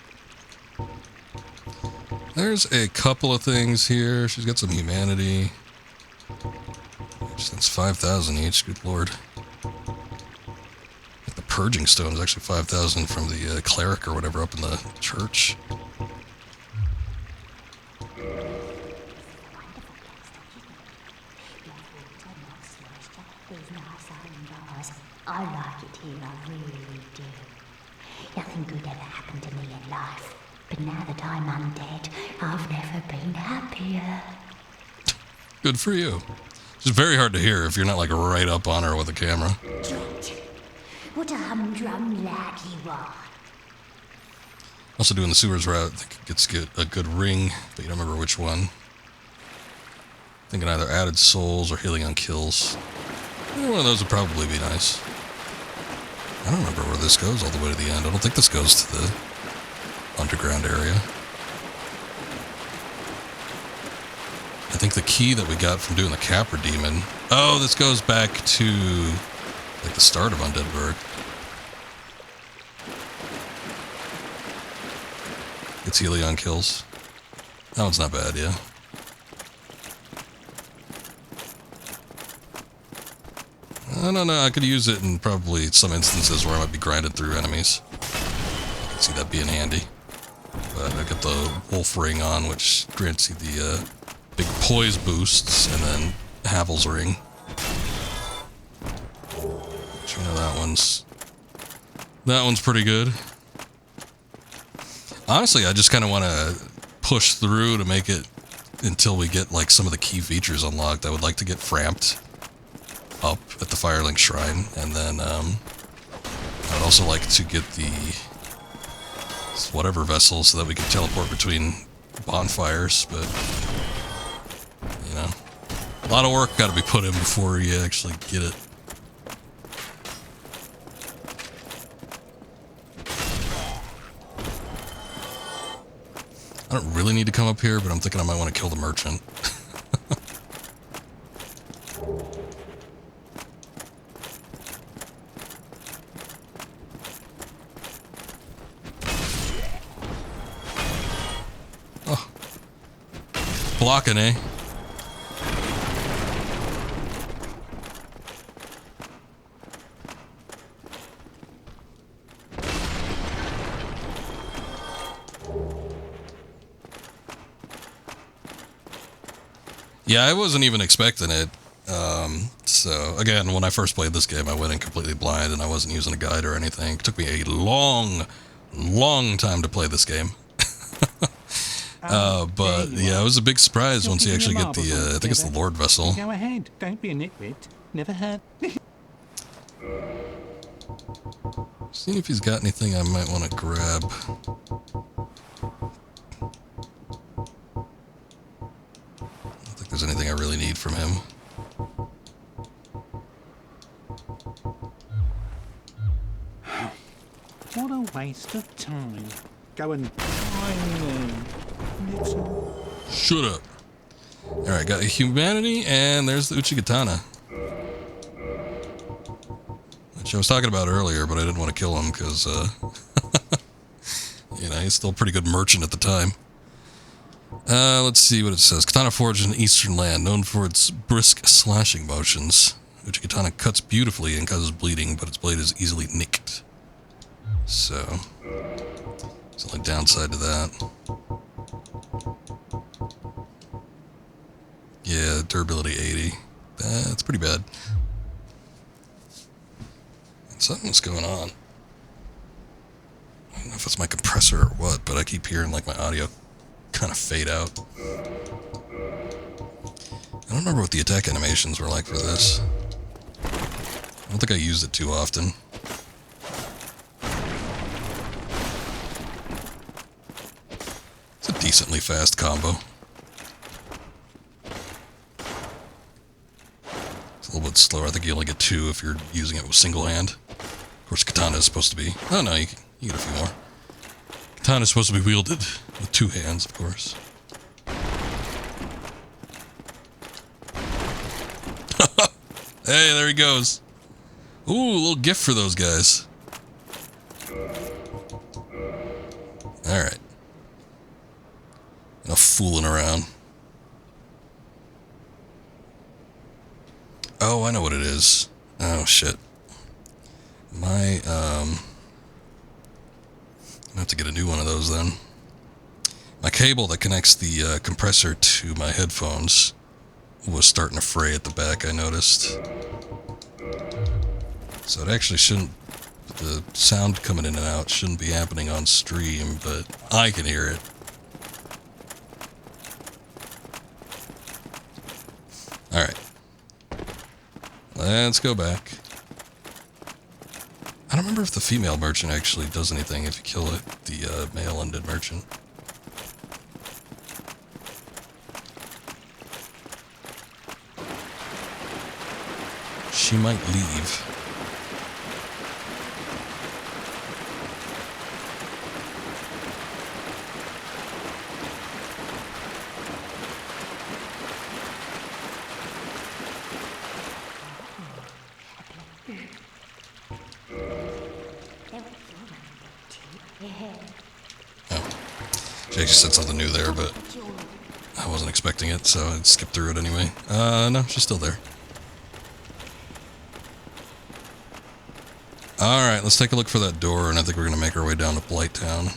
There's a couple of things here. She's got some humanity. That's 5,000 each, good lord. The Purging Stone is actually 5,000 from the cleric or whatever up in the church. I like it here, I really do. Nothing good ever happened to me in life, but now that I'm undead, I've never been happier. Good for you. It's very hard to hear if you're not like right up on her with a camera. Drat. What a humdrum lad you are. Also doing the sewers route, I think it gets a good ring, but you don't remember which one. Thinking either added souls or healing on kills. One of those would probably be nice. I don't remember where this goes all the way to the end. I don't think this goes to the underground area. I think the key that we got from doing the Capra Demon... Oh, this goes back to like the start of Undeadburg. It's healing on kills. That one's not bad, yeah. I don't know, I could use it in probably some instances where I might be grinded through enemies. I can see that being handy. But I got the wolf ring on, which grants you the big poise boosts, and then Havel's ring. Which, you know, that one's pretty good. Honestly, I just kind of want to push through to make it until we get like some of the key features unlocked. I would like to get Framped up at the Firelink Shrine, and then I'd also like to get the whatever vessel so that we can teleport between bonfires, but you know, a lot of work got to be put in before you actually get it. I don't really need to come up here, but I'm thinking I might want to kill the merchant. Oh. Blocking, eh? Yeah, I wasn't even expecting it. So, again, when I first played this game, I went in completely blind and I wasn't using a guide or anything. It took me a long time to play this game. But, yeah, it was a big surprise once you actually get the, I think it's the Lord Vessel. Go ahead, don't be a nitwit. Never had. Seeing if he's got anything I might want to grab. I don't think there's anything I really need from him. What a waste of time. Go and find me. Shut up. Alright, got a humanity, and there's the Uchigatana. Which I was talking about earlier, but I didn't want to kill him because, you know, he's still a pretty good merchant at the time. Let's see what it says. Katana forged in eastern land, known for its brisk slashing motions. Uchigatana cuts beautifully and causes bleeding, but its blade is easily nicked. So, it's the only downside to that. Yeah, durability 80. That's pretty bad. Something's going on. I don't know if it's my compressor or what, but I keep hearing like my audio kind of fade out. I don't remember what the attack animations were like for this. I don't think I used it too often. It's a decently fast combo. It's a little bit slower. I think you only get 2 if you're using it with single hand. Of course, katana is supposed to be... Oh no, you get a few more. Katana is supposed to be wielded with 2 hands, of course. Hey, there he goes. Ooh, a little gift for those guys. Alright. Enough fooling around. Oh, I know what it is. Oh, shit. My, I'm gonna have to get a new one of those then. My cable that connects the compressor to my headphones was starting to fray at the back, I noticed. So it actually shouldn't, the sound coming in and out shouldn't be happening on stream, but I can hear it. Alright. Let's go back. I don't remember if the female merchant actually does anything if you kill it, the male-ended merchant. She might leave. She actually said something new there, but I wasn't expecting it, so I skipped through it anyway. No, she's still there. Alright, let's take a look for that door, and I think we're going to make our way down to Blighttown.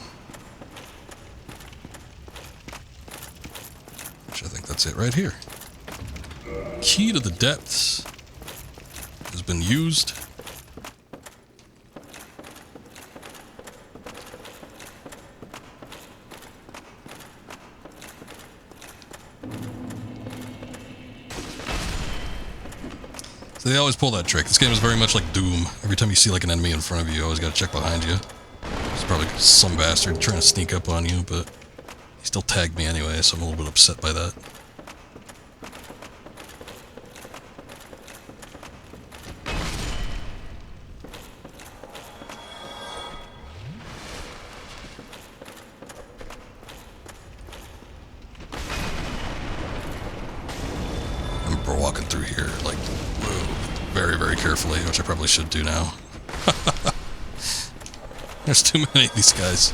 That's it right here. Key to the depths has been used. So they always pull that trick. This game is very much like Doom. Every time you see like an enemy in front of you, you always gotta check behind you. It's probably some bastard trying to sneak up on you, but he still tagged me anyway, so I'm a little bit upset by that. I remember walking through here, like, whoa, very, very carefully, which I probably should do now. There's too many of these guys.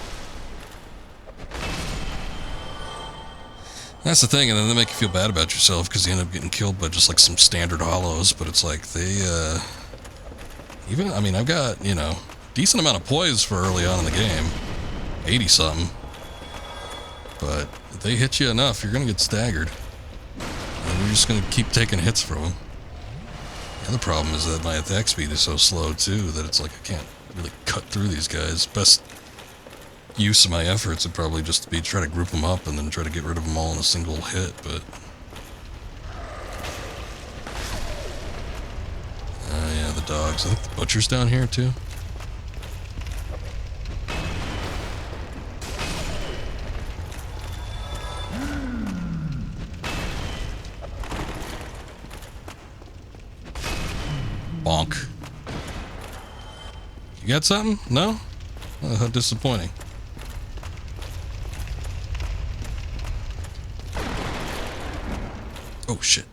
That's the thing, and then they make you feel bad about yourself because you end up getting killed by just like some standard hollows, but it's like they, even, I mean, I've got, you know, decent amount of poise for early on in the game. 80 something. But if they hit you enough, you're gonna get staggered. And you're just gonna keep taking hits from them. The other problem is that my attack speed is so slow too that it's like I can't really cut through these guys. Best use of my efforts would probably just be try to group them up and then try to get rid of them all in a single hit, but yeah, the dogs. I think the butcher's down here too. Bonk. You got something? No? How disappointing. Oh shit.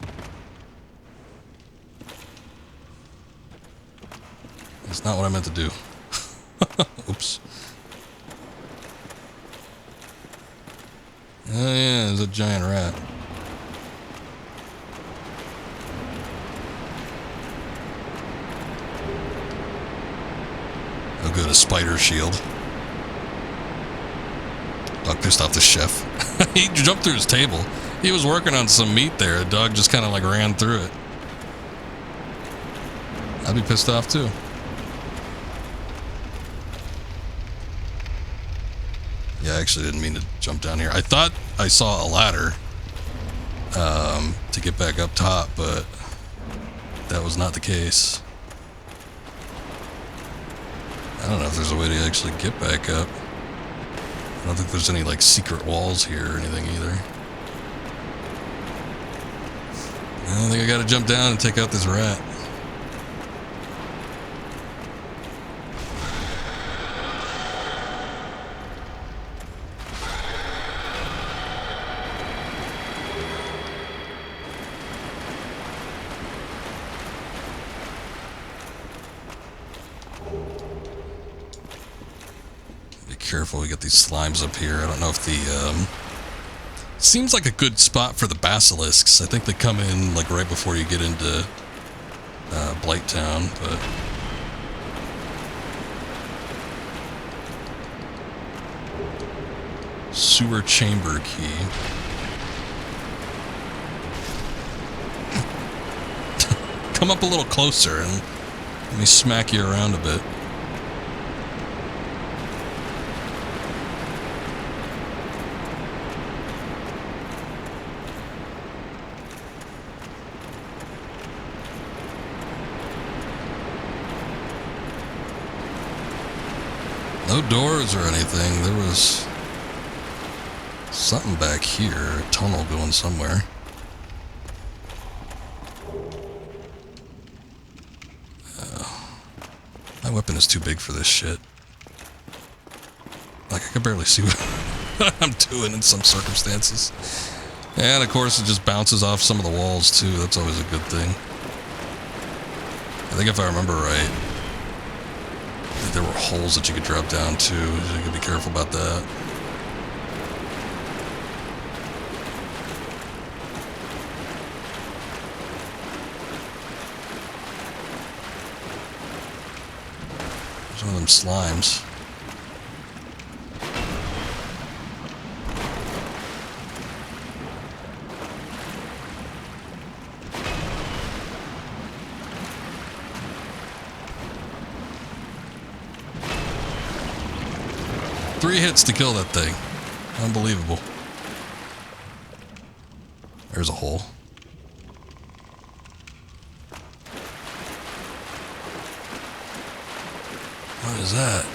That's not what I meant to do. Oops. Oh yeah, there's a giant rat. Oh good, a spider shield. Dog pissed off the chef. He jumped through his table. He was working on some meat there. A dog just kind of like ran through it. I'd be pissed off too. Yeah, I actually didn't mean to jump down here. I thought I saw a ladder to get back up top, but that was not the case. I don't know if there's a way to actually get back up. I don't think there's any like secret walls here or anything either. I think I gotta jump down and take out this rat. Be careful, we get these slimes up here. I don't know if the seems like a good spot for the basilisks. I think they come in like right before you get into Blight Town, but sewer chamber key. Come up a little closer and let me smack you around a bit. No doors or anything. There was something back here, a tunnel going somewhere. My weapon is too big for this shit. Like, I can barely see what I'm doing in some circumstances. And of course it just bounces off some of the walls too. That's always a good thing. I think if I remember right, there were holes that you could drop down to, so you could be careful about that. There's one of them slimes. 3 hits to kill that thing. Unbelievable. There's a hole. What is that?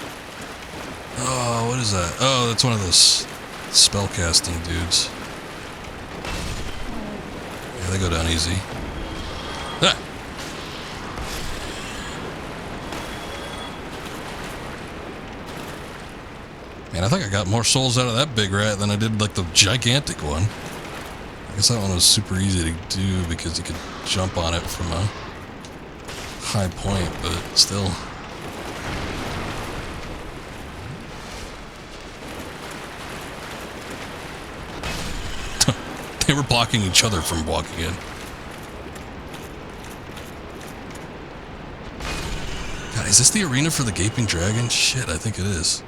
Oh, what is that? Oh, that's one of those spellcasting dudes. Yeah, they go down easy. Ah! Man, I think I got more souls out of that big rat than I did like the gigantic one. I guess that one was super easy to do because you could jump on it from a high point, but still. They were blocking each other from walking in. God, is this the arena for the Gaping Dragon? Shit, I think it is.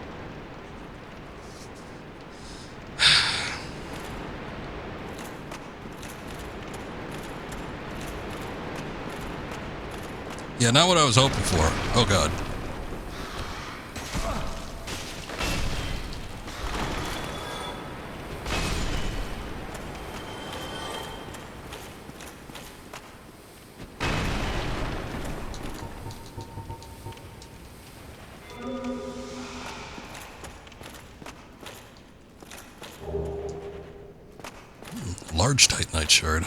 Yeah, not what I was hoping for. Oh, God. Large Titanite shard.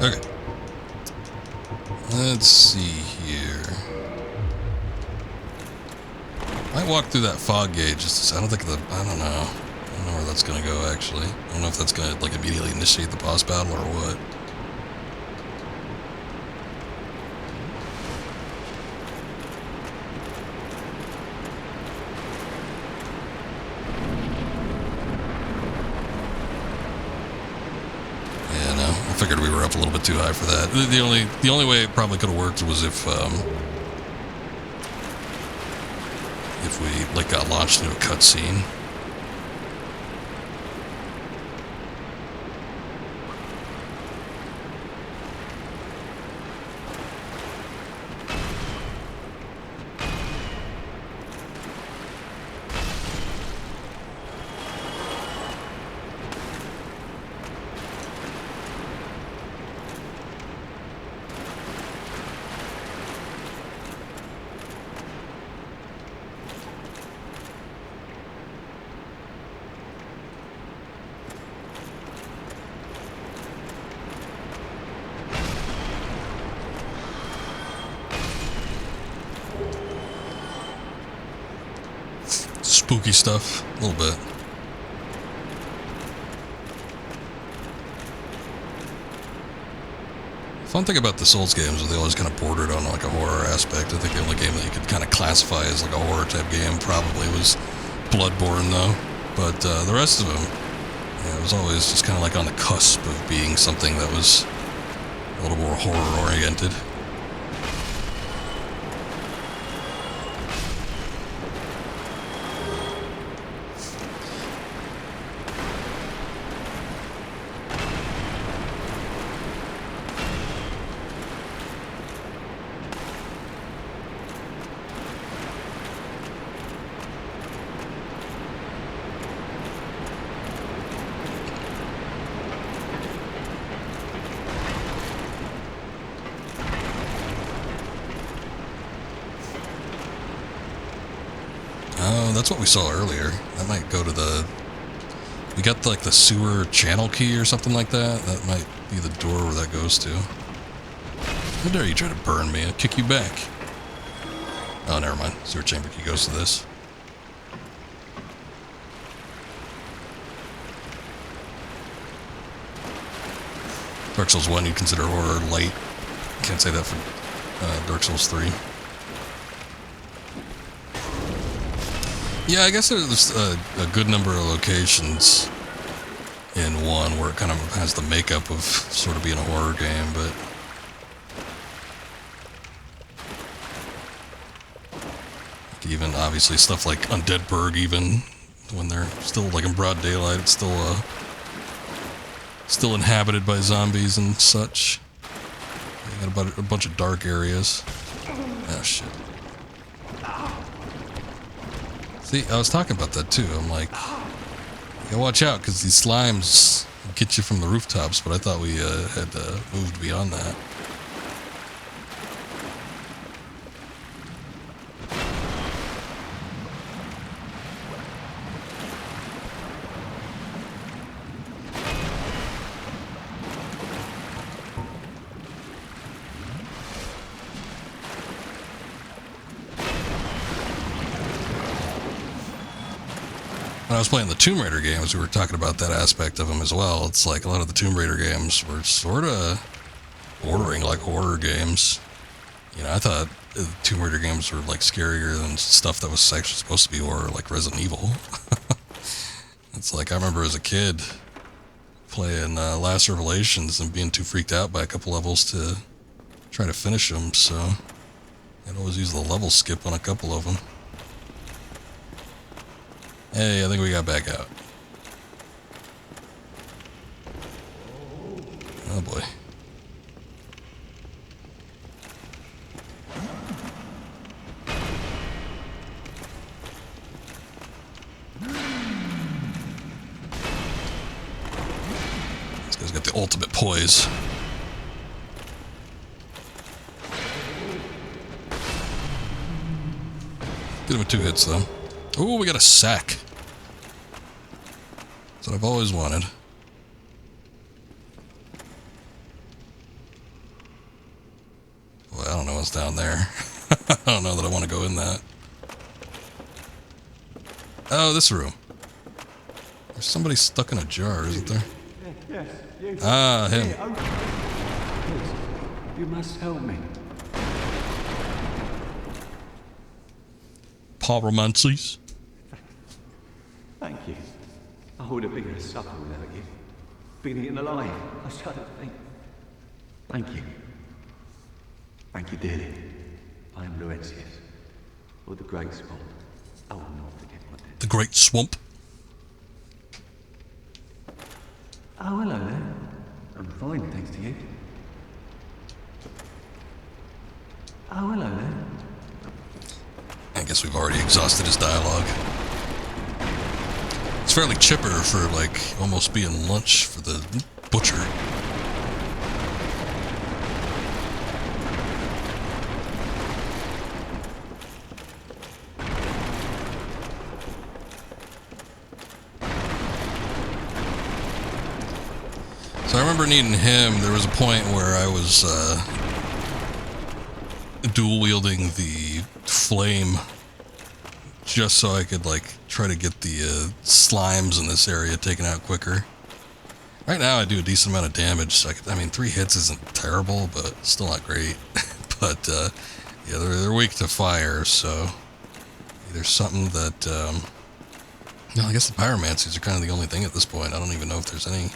Okay. Let's see here. Might walk through that fog gate just to, I don't know. I don't know where that's gonna go actually. I don't know if that's gonna like immediately initiate the boss battle or what. I figured we were up a little bit too high for that. The only way it probably could have worked was if we like got launched into a cutscene. Spooky stuff, a little bit. Fun thing about the Souls games is they always kind of bordered on like a horror aspect. I think the only game that you could kind of classify as like a horror type game probably was Bloodborne though. But the rest of them, yeah, it was always just kind of like on the cusp of being something that was a little more horror oriented. Oh, that's what we saw earlier. That might go to the... We got like the sewer channel key or something like that. That might be the door where that goes to. How dare you try to burn me? I'll kick you back. Oh, never mind. Sewer chamber key goes to this. Dark Souls 1 you'd consider horror light. Can't say that for Dark Souls 3. Yeah, I guess there's a good number of locations in 1 where it kind of has the makeup of sort of being a horror game, but... Even, obviously, stuff like Undeadburg, even when they're still, like, in broad daylight, it's still still inhabited by zombies and such. You got a bunch of dark areas. Oh shit. See, I was talking about that too. I'm like, you gotta watch out because these slimes get you from the rooftops, but I thought we had moved beyond that. When I was playing the Tomb Raider games, we were talking about that aspect of them as well. It's like a lot of the Tomb Raider games were sort of bordering like horror games. You know, I thought the Tomb Raider games were like scarier than stuff that was actually supposed to be horror, like Resident Evil. It's like I remember as a kid playing Last Revelations and being too freaked out by a couple levels to try to finish them, so I'd always use the level skip on a couple of them. Hey, I think we got back out. Oh boy. This guy's got the ultimate poise. Get him with 2 hits though. Oh, we got a sack. That's what I've always wanted. Boy, I don't know what's down there. I don't know that I want to go in that. Oh, this room. There's somebody stuck in a jar, isn't there? Yes, you. Ah, him. Please, you must help me. Pyromancies. Thank you. I would have been a supper without you. Been eaten alive. I shudder to think. Thank you. Thank you dearly. I am Laurentius, or the Great Swamp. I will not forget my death. The Great Swamp. Oh, hello there. I'm fine, thanks to you. Oh, hello there. I guess we've already exhausted his dialogue. It's fairly chipper for, like, almost being lunch for the butcher. So I remember needing him. There was a point where I was dual wielding the flame just so I could like try to get the slimes in this area taken out quicker. Right now I do a decent amount of damage, so I mean 3 hits isn't terrible, but still not great. But yeah, they're weak to fire, so there's something that no, I guess the pyromancies are kind of the only thing at this point. I don't even know if there's any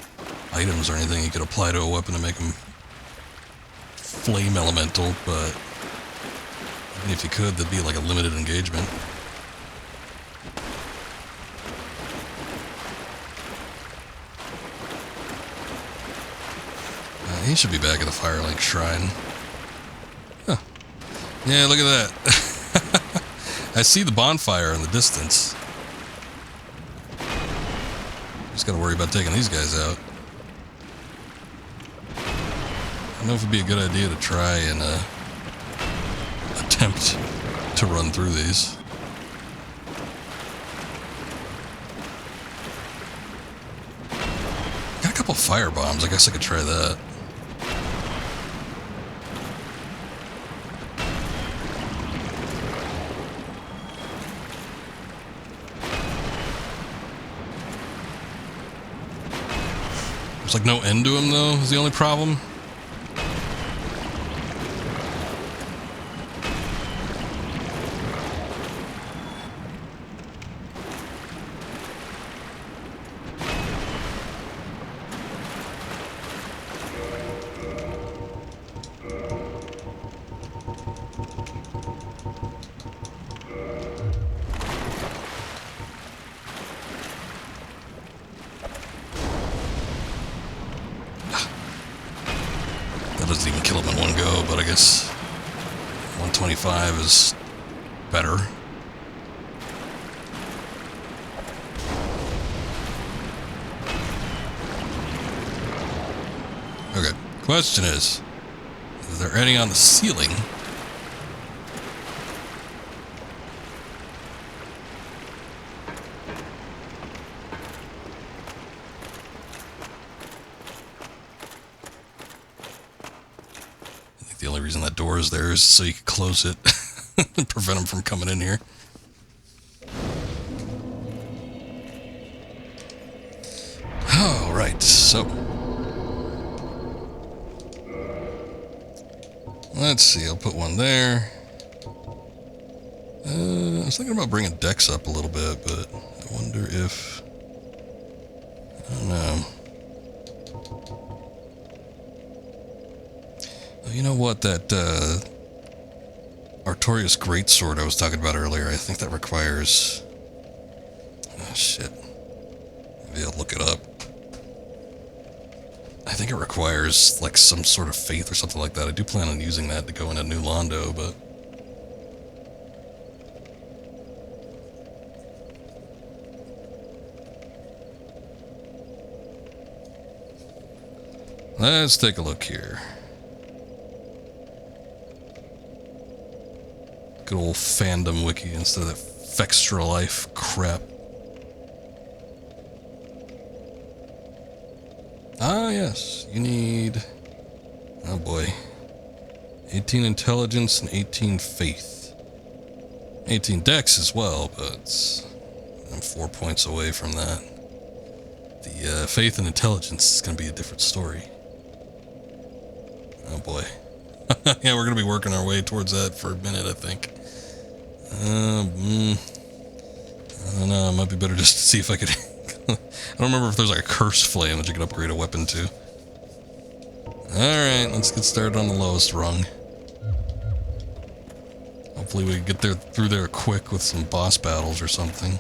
items or anything you could apply to a weapon to make them flame elemental, but even if you could, that'd be like a limited engagement. He should be back at the Firelink Shrine. Huh. Yeah, look at that. I see the bonfire in the distance. Just gotta worry about taking these guys out. I don't know if it'd be a good idea to try and attempt to run through these. Got a couple fire bombs. I guess I could try that. There's like no end to him though, is the only problem. 25 is better. Okay, question is there any on the ceiling? I think the only reason that door is there is so you can close it and prevent them from coming in here. All right, so let's see, I'll put one there. I was thinking about bringing Dex up a little bit, but I wonder if... I don't know. You know what, that Artorias Greatsword I was talking about earlier, I think that requires... Oh, shit. Maybe I'll look it up. I think it requires, like, some sort of faith or something like that. I do plan on using that to go into New Londo, but... Let's take a look here. Good old fandom wiki instead of that Fextra Life crap. Ah, yes. You need... Oh, boy. 18 intelligence and 18 faith. 18 dex as well, but I'm 4 points away from that. The faith and intelligence is going to be a different story. Oh, boy. Yeah, we're going to be working our way towards that for a minute, I think. I don't know. It might be better just to see if I could... I don't remember if there's like a curse flame that you can upgrade a weapon to. Alright, let's get started on the lowest rung. Hopefully we can get there through there quick with some boss battles or something.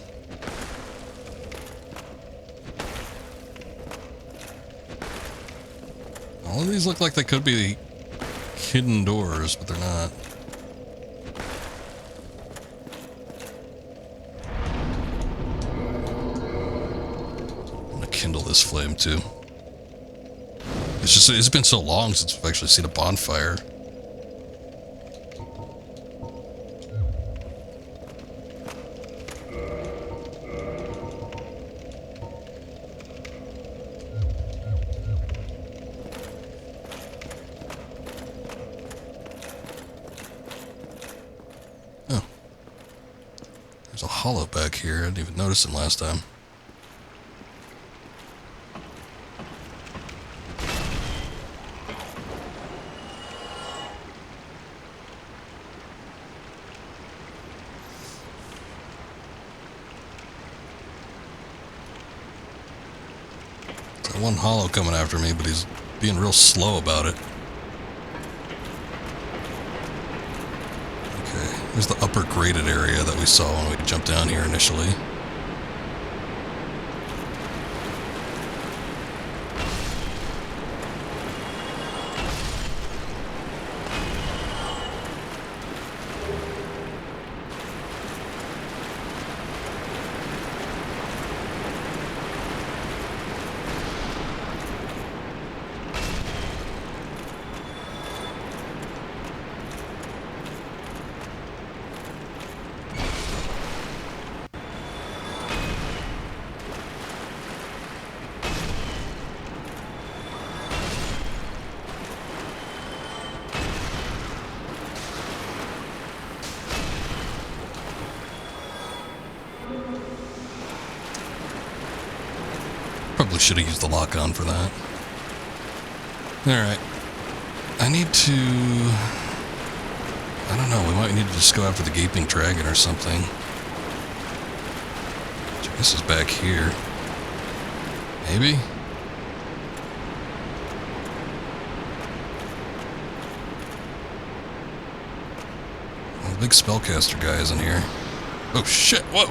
All of these look like they could be hidden doors, but they're not. Kindle this flame too. It's been so long since we've actually seen a bonfire. Oh. There's a hollow back here. I didn't even notice him last time. One hollow coming after me, but he's being real slow about it. Okay, here's the upper graded area that we saw when we jumped down here initially. Probably should have used the lock-on for that. Alright. I need to... I don't know, we might need to just go after the Gaping Dragon or something. Which I guess is back here. Maybe? Well, the big spellcaster guy is in here. Oh shit, whoa!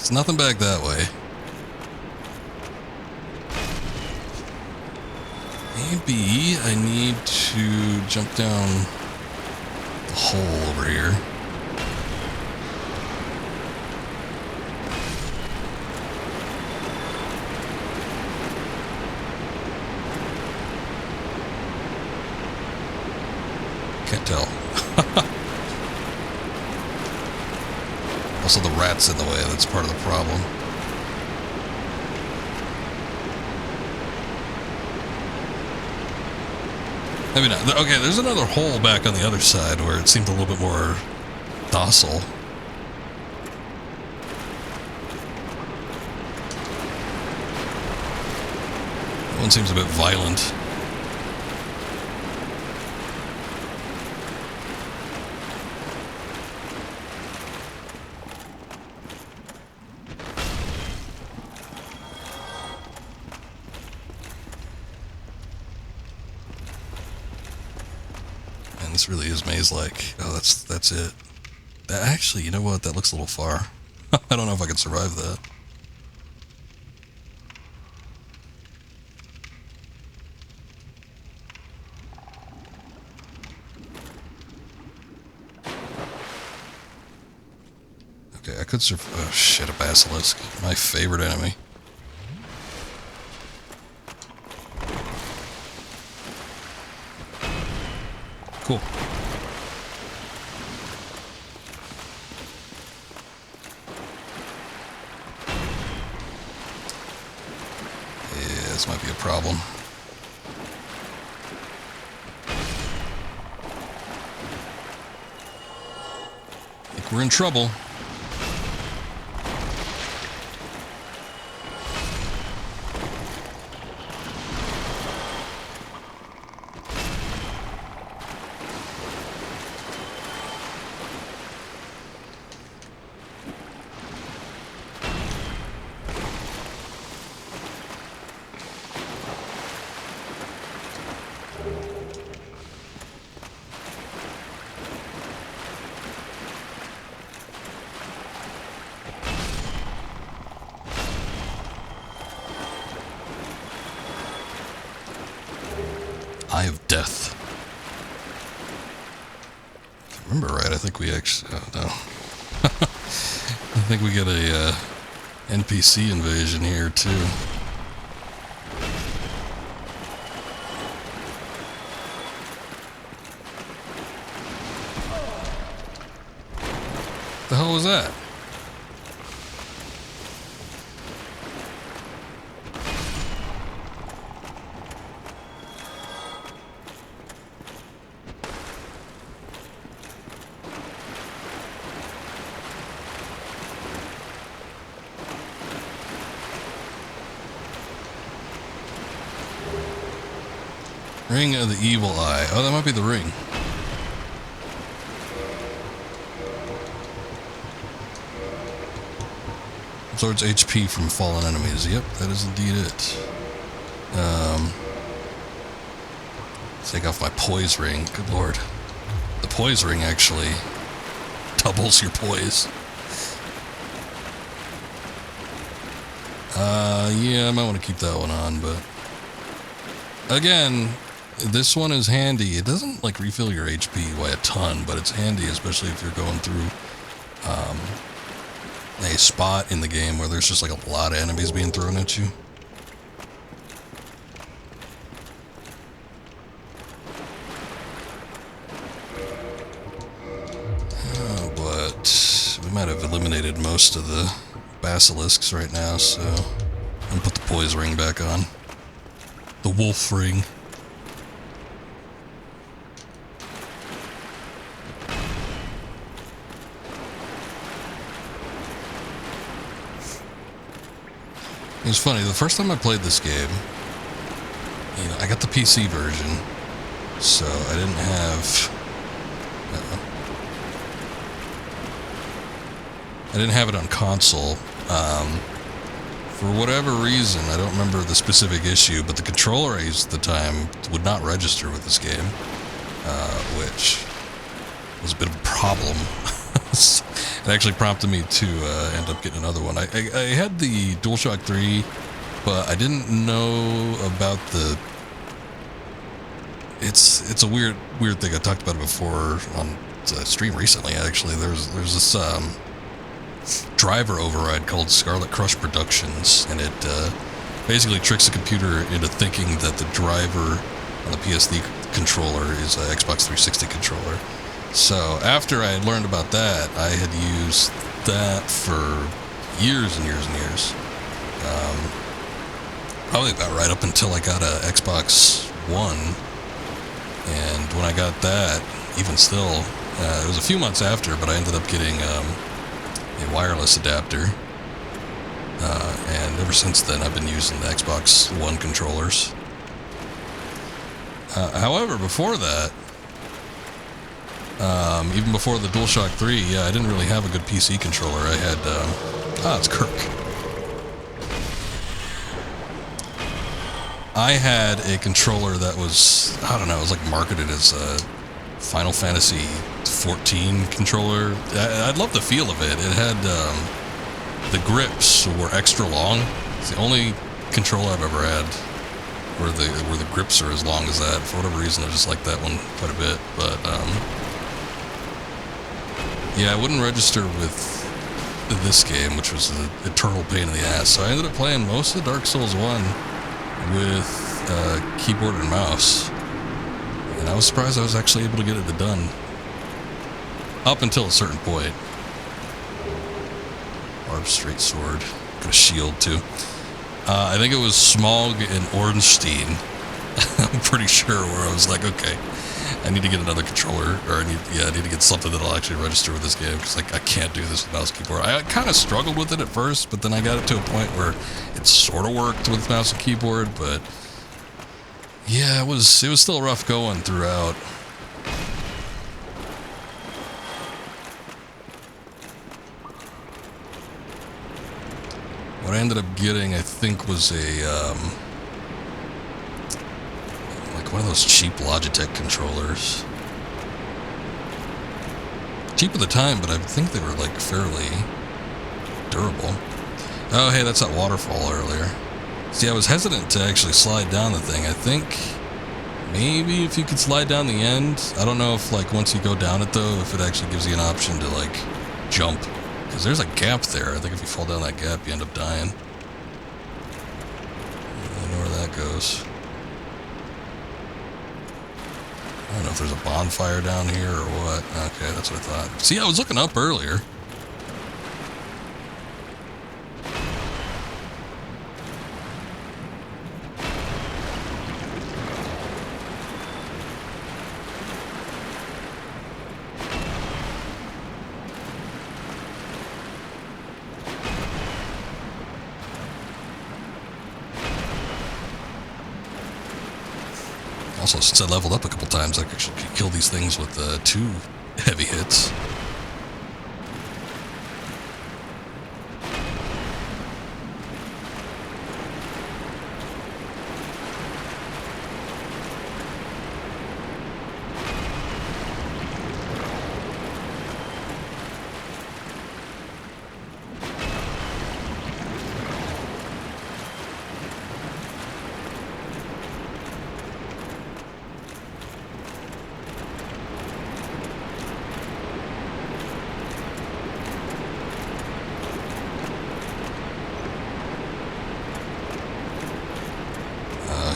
It's nothing back that way. Maybe I need to jump down the hole over here. Can't tell. Also, the rat's in the way. That's part of the problem. Maybe not. Okay, there's another hole back on the other side where it seemed a little bit more docile. That one seems a bit violent. This really is maze-like. Oh, that's it. Actually, you know what? That looks a little far. I don't know if I can survive that. Okay, I could survive. Oh shit, a basilisk. My favorite enemy. Cool. Yeah, this might be a problem. I think we're in trouble. Eye of Death. If I remember right, I think we actually... Oh, no. I think we get a NPC invasion here, too. The hell was that? Ring of the Evil Eye. Oh, that might be the ring. Absorbs HP from fallen enemies. Yep, that is indeed it. Take off my poise ring. Good lord. The poise ring actually doubles your poise. Yeah, I might want to keep that one on, but... Again, this one is handy. It doesn't, like, refill your HP by a ton, but it's handy, especially if you're going through, a spot in the game where there's just, like, a lot of enemies being thrown at you. But we might have eliminated most of the basilisks right now, so I'm gonna put the poise ring back on. The wolf ring. It was funny, the first time I played this game, you know, I got the PC version, so I didn't have... I didn't have it on console. For whatever reason, I don't remember the specific issue, but the controller I used at the time would not register with this game, which was a bit of a problem. it actually prompted me to end up getting another one. I had the DualShock 3, but I didn't know about the... It's a weird thing. I talked about it before on stream recently, actually. There's this driver override called Scarlet Crush Productions, and it basically tricks the computer into thinking that the driver on the PSD controller is an Xbox 360 controller. So after I had learned about that, I had used that for years and years and years. Probably about right up until I got a Xbox One. And when I got that, even still, it was a few months after, but I ended up getting a wireless adapter. And ever since then, I've been using the Xbox One controllers. However, before that, even before the DualShock 3, yeah, I didn't really have a good PC controller. I had, it's Kirk. I had a controller that was, I don't know, it was like marketed as a Final Fantasy 14 controller. I love the feel of it. It had, the grips were extra long. It's the only controller I've ever had where the grips are as long as that. For whatever reason, I just like that one quite a bit. But, yeah, I wouldn't register with this game, which was an eternal pain in the ass. So I ended up playing most of Dark Souls 1 with keyboard and mouse. And I was surprised I was actually able to get it done. Up until a certain point. Barbed straight sword. Got a shield, too. I think it was Smog and Ornstein. I'm pretty sure, where I was like, okay, I need to get another controller, or I need to get something that'll actually register with this game, because like I can't do this with mouse and keyboard. I kind of struggled with it at first, but then I got it to a point where it sort of worked with mouse and keyboard. But yeah, it was still rough going throughout. What I ended up getting, I think, was a like one of those cheap Logitech controllers. Cheap at the time, but I think they were like fairly durable. Oh, hey, that's that waterfall earlier. See, I was hesitant to actually slide down the thing. I think maybe if you could slide down the end. I don't know if, like, once you go down it, though, if it actually gives you an option to, like, jump. Because there's a gap there. I think if you fall down that gap, you end up dying. I don't know where that goes. I don't know if there's a bonfire down here or what. Okay, that's what I thought. See, I was looking up earlier. Also, since I leveled up a couple times, I could kill these things with 2 heavy hits.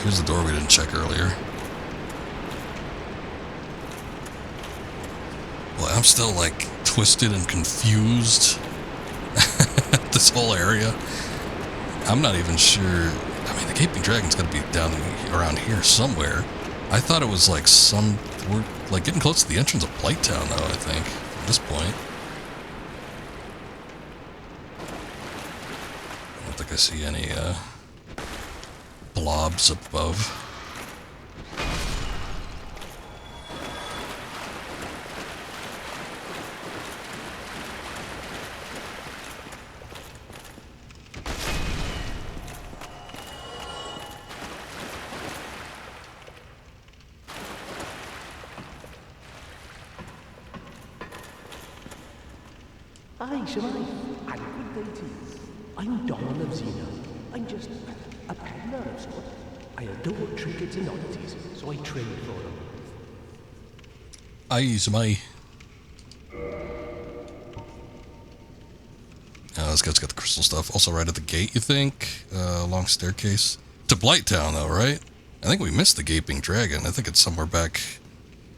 Here's the door we didn't check earlier. Boy, I'm still, like, twisted and confused. This whole area. I'm not even sure. I mean, the Gaping Dragon's got to be down around here somewhere. I thought it was, like, we're, like, getting close to the entrance of Blighttown, though, I think, at this point. I don't think I see any, blobs up above. Aye, Shemai, and good day to you. I'm Donald of Xeno. I'm just a peddler of sorts. I adore trinkets and oddities, so I trade for them. Eyes, my. Oh, this guy's got the crystal stuff. Also right at the gate, you think? Long staircase. To Blighttown, though, right? I think we missed the Gaping Dragon. I think it's somewhere back.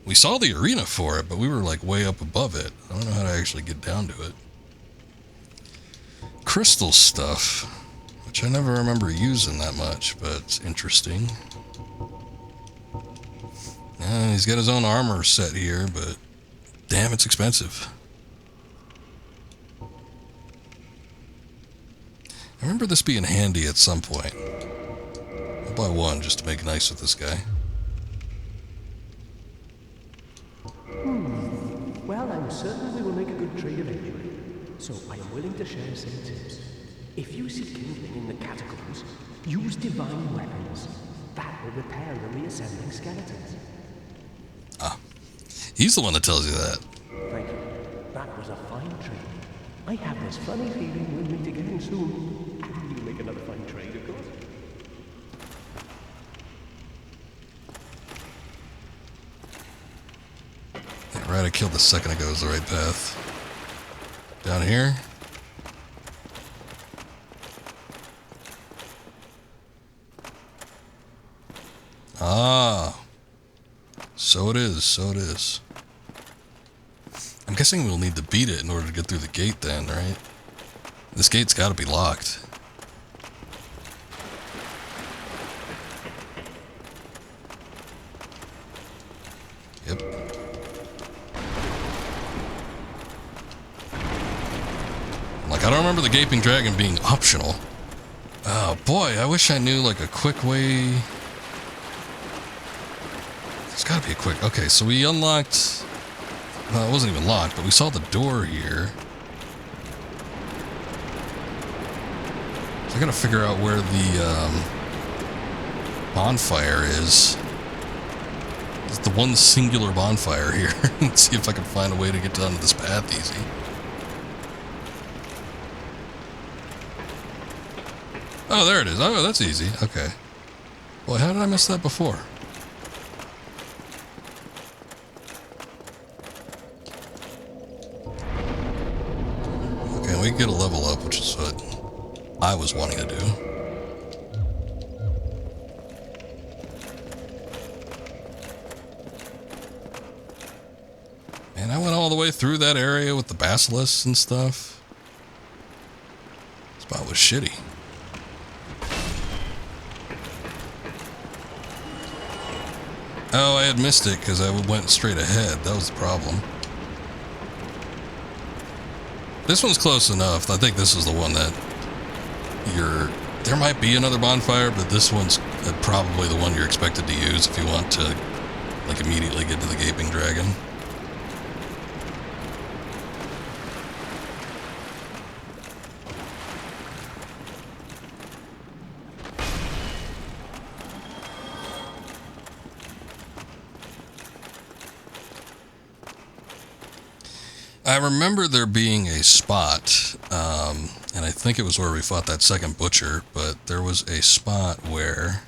We saw the arena for it, but we were like way up above it. I don't know how to actually get down to it. Crystal stuff, which I never remember using that much, but it's interesting. He's got his own armor set here, but damn, it's expensive. I remember this being handy at some point. I'll buy one just to make nice with this guy. Well, I'm certain we will make a good trade eventually, so I am willing to share some tips. If you see kindling in the catacombs, use divine weapons. That will repair the reassembling skeletons. Ah, he's the one that tells you that. Thank you. That was a fine trade. I have this funny feeling we'll meet again soon. And you make another fine trade, of course. Yeah, right, I killed the second ago is the right path. Down here. Ah. So it is, so it is. I'm guessing we'll need to beat it in order to get through the gate then, right? This gate's gotta be locked. Yep. Like, I don't remember the Gaping Dragon being optional. Oh boy, I wish I knew like a quick way. There's gotta be a quick... Okay, so we unlocked... Well, it wasn't even locked, but we saw the door here. So I gotta figure out where the bonfire is. It's the one singular bonfire here. Let's see if I can find a way to get down to this path easy. Oh, there it is. Oh, that's easy. Okay. Well, how did I miss that before? Okay, we can get a level up, which is what I was wanting to do. Man, I went all the way through that area with the basilisks and stuff. This spot was shitty. Oh, I had missed it because I went straight ahead. That was the problem. This one's close enough. I think this is the one that you're... There might be another bonfire, but this one's probably the one you're expected to use if you want to, like, immediately get to the Gaping Dragon. I remember there being a spot, and I think it was where we fought that second butcher, but there was a spot where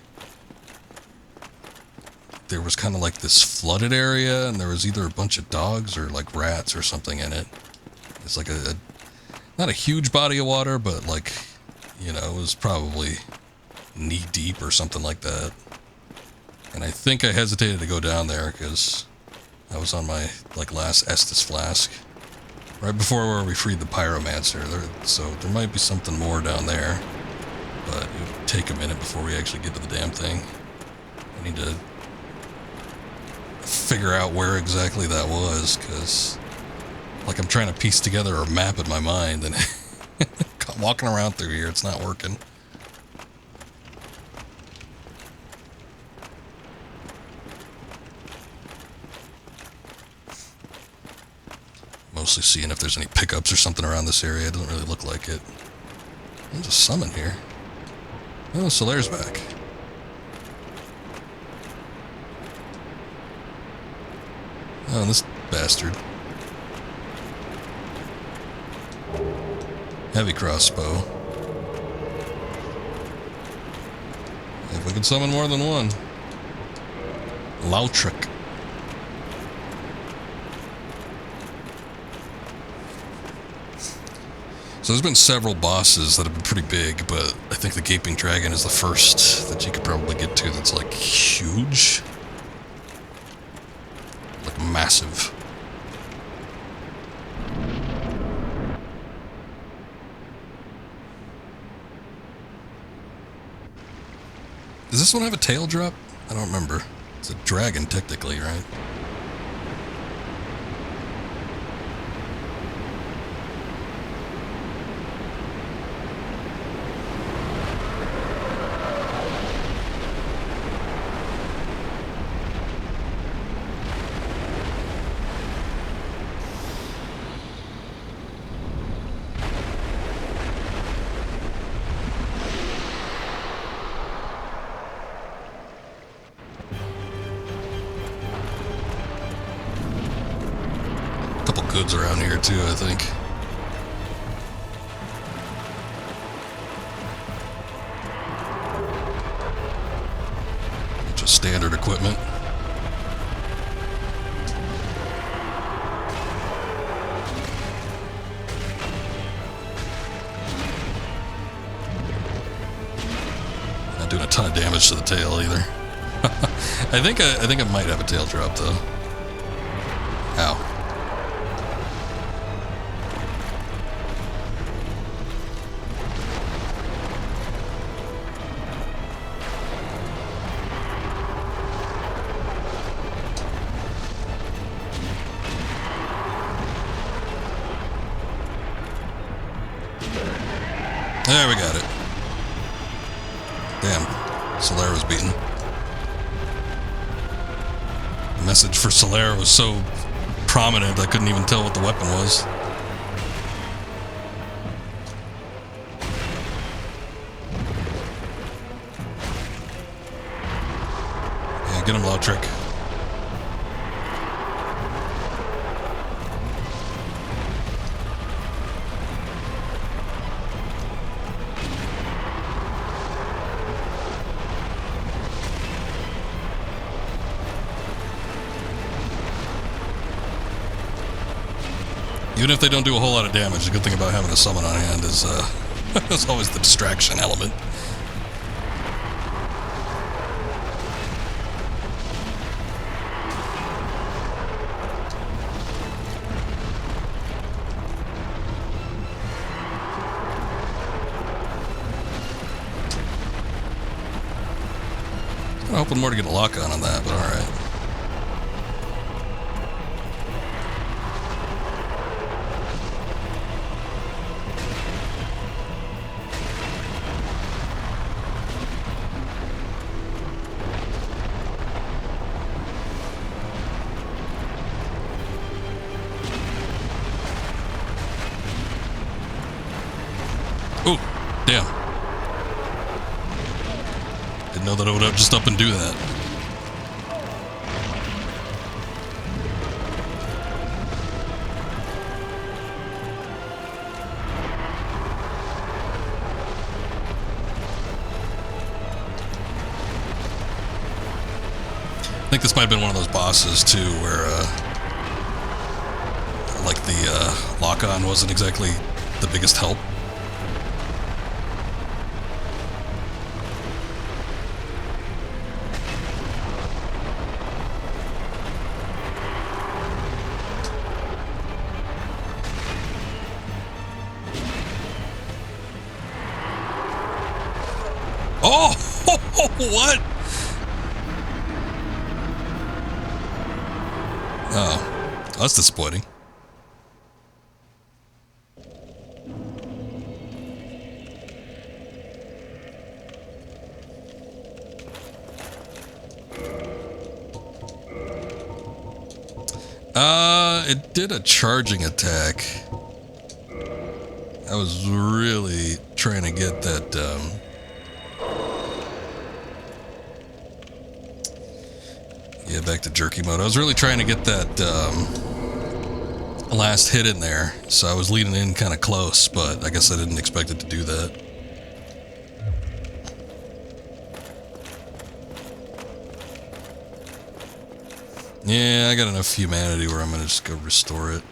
there was kind of like this flooded area, and there was either a bunch of dogs or like rats or something in it. It's like a not a huge body of water, but like, you know, it was probably knee deep or something like that. And I think I hesitated to go down there because I was on my like last Estus flask. Right before where we freed the pyromancer, so there might be something more down there, but it would take a minute before we actually get to the damn thing. I need to figure out where exactly that was, because like I'm trying to piece together a map in my mind, and walking around through here, it's not working. Mostly seeing if there's any pickups or something around this area. It doesn't really look like it. There's a summon here. Oh, Solaire's back. Oh, this bastard. Heavy crossbow. If we can summon more than one. Lautric. So there's been several bosses that have been pretty big, but I think the Gaping Dragon is the first that you could probably get to that's like huge. Like massive. Does this one have a tail drop? I don't remember. It's a dragon technically, right? Goods around here too, I think. Just standard equipment. Not doing a ton of damage to the tail either. I think I might have a tail drop though. Ow. There, we got it. Damn, Solera was beaten. The message for Solera was so prominent I couldn't even tell what the weapon was. Yeah, get him, Lautric. Even if they don't do a whole lot of damage, the good thing about having a summon on hand is there's always the distraction element. I'm hoping more to get a lock on that, but alright. Oh, damn. Didn't know that I would have just up and do that. I think this might have been one of those bosses too where like the lock-on wasn't exactly the biggest help. Oh, what? Oh, that's disappointing. It did a charging attack. I was really trying to get that, yeah, back to jerky mode. I was really trying to get that, last hit in there, so I was leading in kind of close, but I guess I didn't expect it to do that. Yeah, I got enough humanity where I'm gonna just go restore it.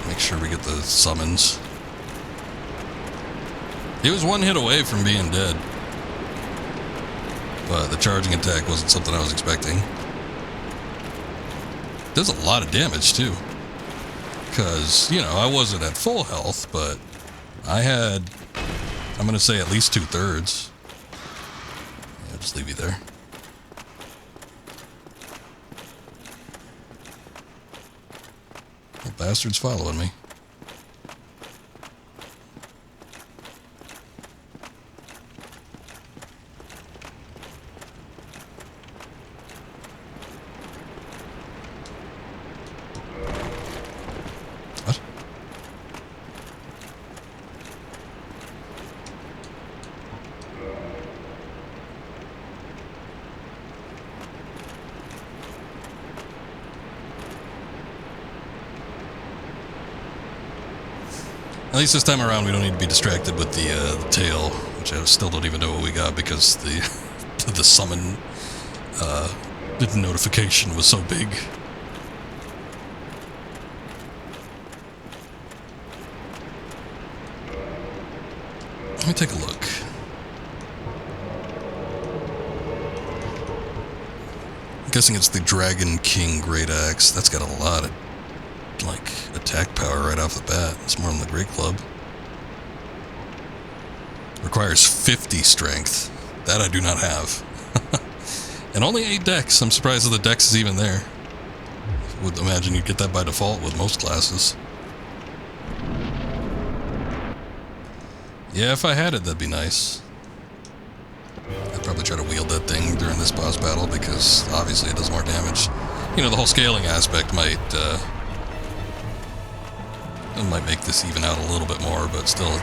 Make sure we get the summons. He was one hit away from being dead, but the charging attack wasn't something I was expecting. Does a lot of damage too, because, you know, I wasn't at full health, but I had, I'm gonna say, at least 2/3. I'll just leave you there. The bastard's following me. What? At least this time around, we don't need to be distracted with the tail, which I still don't even know what we got because the summon notification was so big. Let me take a look. I'm guessing it's the Dragon King Great Axe. That's got a lot of, like, attack power right off the bat. It's more than the Great Club. Requires 50 strength. That I do not have. And only 8 dex. I'm surprised that the dex is even there. I would imagine you'd get that by default with most classes. Yeah, if I had it, that'd be nice. I'd probably try to wield that thing during this boss battle because obviously it does more damage. You know, the whole scaling aspect might make this even out a little bit more, but still.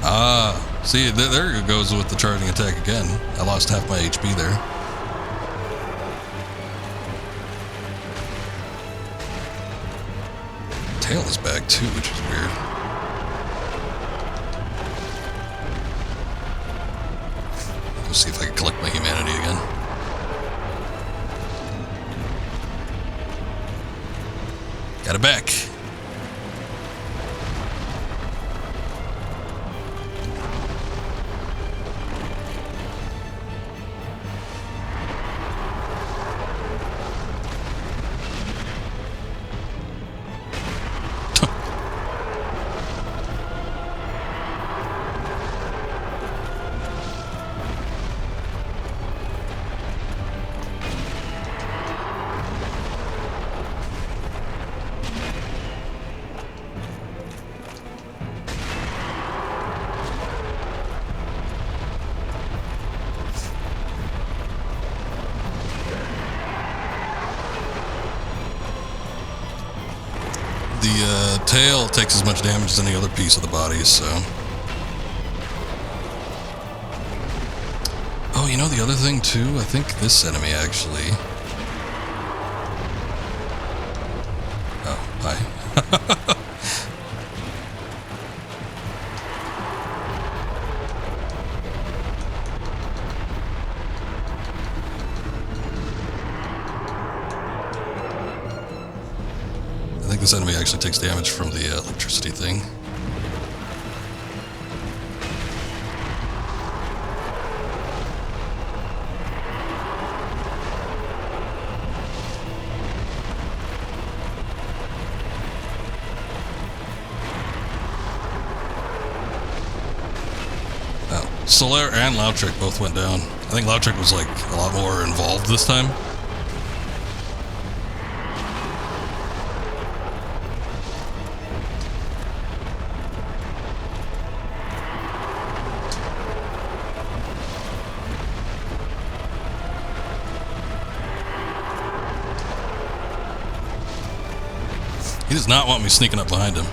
Ah, see, there it goes with the charging attack again. I lost half my HP there. Tail is back too, which is weird. Let's see if I can collect my humanity again. Got it back. The tail takes as much damage as any other piece of the body, so... Oh, you know the other thing too? I think this enemy actually... Oh, hi. I think this enemy actually takes damage from the electricity thing. Oh, Solaire and Lautrec both went down. I think Lautrec was like a lot more involved this time. He does not want me sneaking up behind him.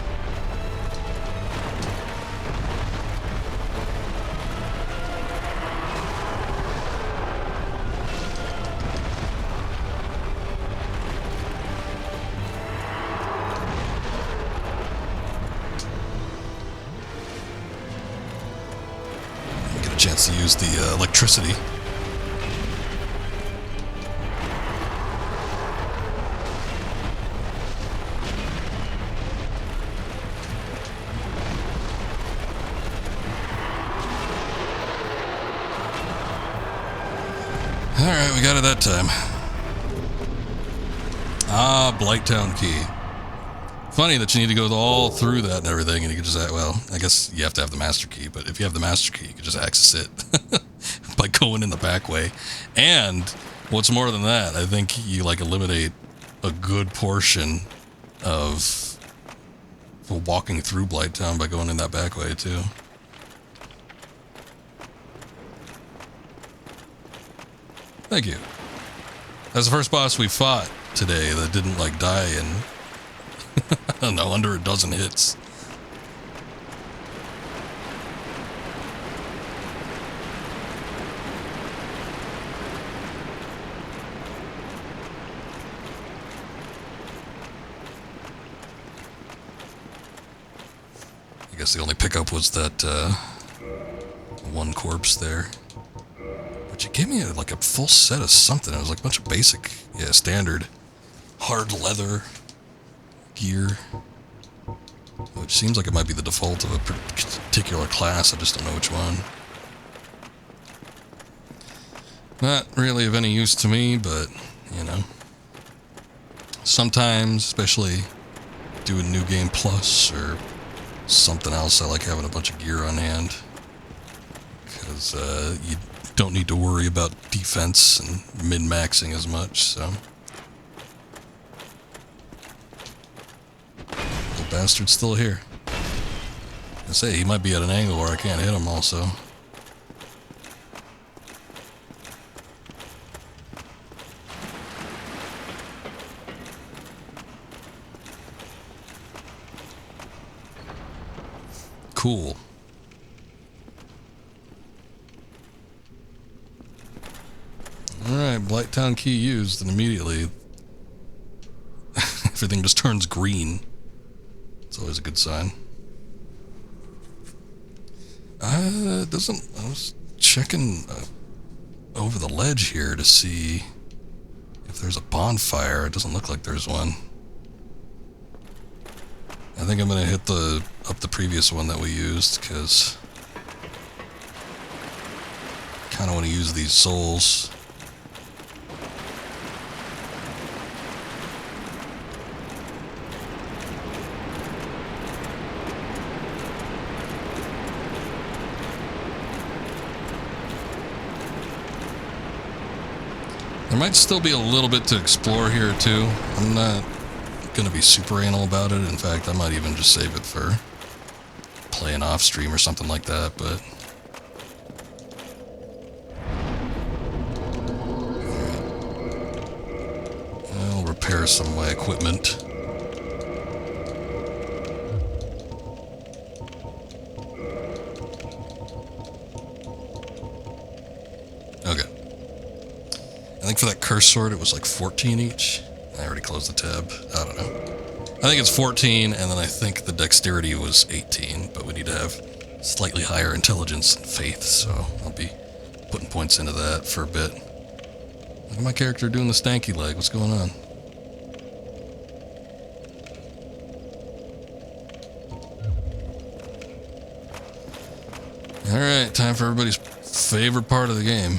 chance to use the electricity. Alright, we got it that time. Ah, Blighttown key. Funny that you need to go all through that and everything, and you can just, well, I guess you have to have the master key, but if you have the master key, you can just access it by going in the back way. And what's more than that, I think you, like, eliminate a good portion of walking through Blighttown by going in that back way, too. Thank you. That's the first boss we fought today that didn't, like, die in, I don't know, under a dozen hits. I guess the only pickup was that, one corpse there. But you gave me like a full set of something. It was like a bunch of basic, yeah, standard hard leather gear. Which seems like it might be the default of a particular class. I just don't know which one. Not really of any use to me, but, you know. Sometimes, especially doing New Game Plus or something else, I like having a bunch of gear on hand. Because you don't need to worry about defense and min-maxing as much, so. The bastard's still here. I say, he might be at an angle where I can't hit him also. Cool. Alright, Blighttown key used, and immediately everything just turns green. It's always a good sign. It doesn't... I was checking over the ledge here to see if there's a bonfire. It doesn't look like there's one. I think I'm gonna hit up the previous one that we used, because I kinda wanna use these souls. There might still be a little bit to explore here too. I'm not gonna be super anal about it. In fact, I might even just save it for playing off stream or something like that, but I'll repair some of my equipment. Okay. I think for that curse sword it was like 14 each. I already closed the tab. I don't know. I think it's 14, and then I think the dexterity was 18, but we need to have slightly higher intelligence and faith, so I'll be putting points into that for a bit. Look at my character doing the stanky leg. What's going on? Alright, time for everybody's favorite part of the game.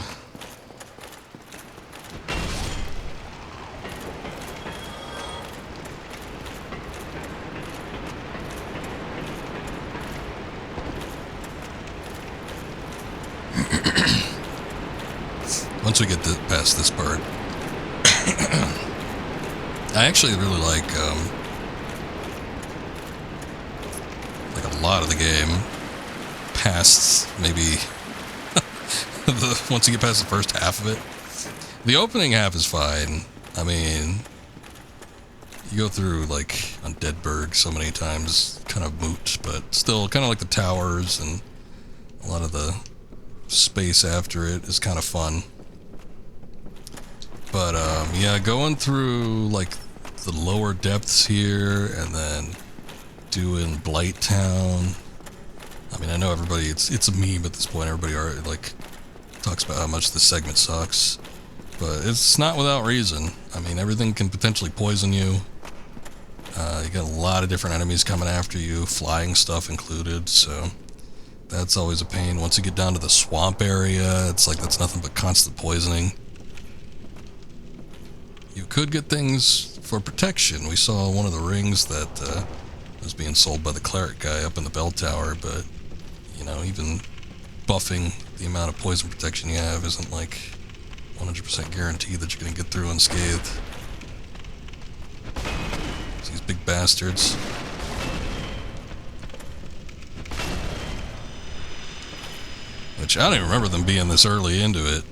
Once we get past this part, I actually really like a lot of the game past maybe once you get past the first half of it. The opening half is fine. I mean, you go through like Undeadburg so many times, kind of moot, but still kind of like the towers, and a lot of the space after it is kind of fun. But yeah, going through like the lower depths here and then doing Blighttown, I mean, I know everybody, it's a meme at this point. Everybody already, like, talks about how much this segment sucks. But it's not without reason. I mean, everything can potentially poison you. You got a lot of different enemies coming after you, flying stuff included, so that's always a pain. Once you get down to the swamp area, it's like that's nothing but constant poisoning. You could get things for protection. We saw one of the rings that was being sold by the cleric guy up in the bell tower, but, you know, even buffing the amount of poison protection you have isn't like 100% guaranteed that you're going to get through unscathed. These big bastards. Which I don't even remember them being this early into it.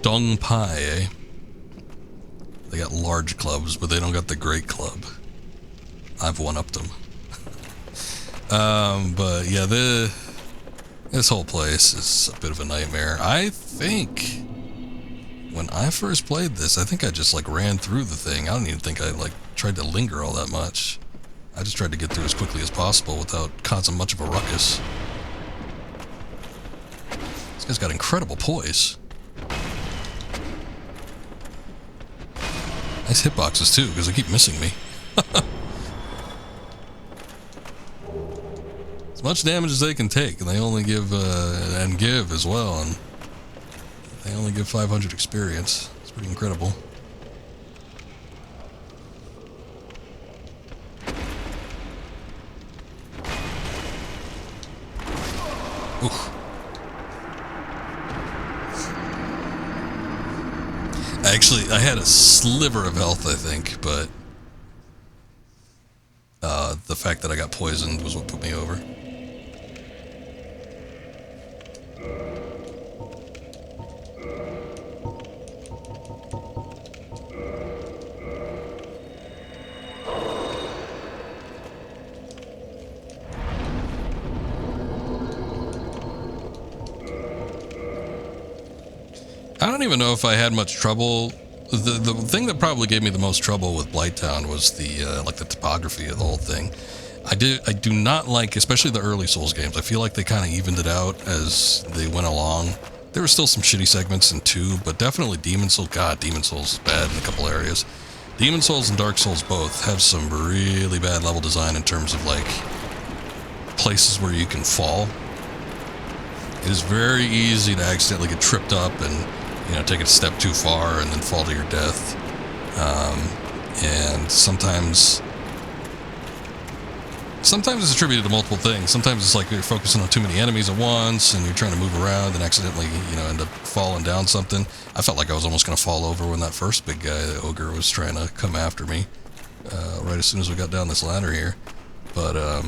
Dung Pai, eh? They got large clubs, but they don't got the great club. I've one-upped them. But yeah, this whole place is a bit of a nightmare. I think when I first played this, I think I just like ran through the thing. I don't even think I like tried to linger all that much. I just tried to get through as quickly as possible without causing much of a ruckus. This guy's got incredible poise. Nice hitboxes too, because they keep missing me. As much damage as they can take, and they only give, and give as well, and they only give 500 experience. It's pretty incredible. Oof. Actually, I had a sliver of health, I think, but the fact that I got poisoned was what put me over. I don't even know if I had much trouble. The thing that probably gave me the most trouble with Blighttown was the like the topography of the whole thing. I do not like, especially the early Souls games. I feel like they kind of evened it out as they went along. There were still some shitty segments in 2, but definitely Demon Souls. God, Demon Souls is bad in a couple areas. Demon Souls and Dark Souls both have some really bad level design in terms of like places where you can fall. It is very easy to accidentally get tripped up and, you know, take it a step too far and then fall to your death. And sometimes it's attributed to multiple things. Sometimes it's like you're focusing on too many enemies at once and you're trying to move around and accidentally, you know, end up falling down something. I felt like I was almost going to fall over when that first big guy, the ogre, was trying to come after me right as soon as we got down this ladder here. But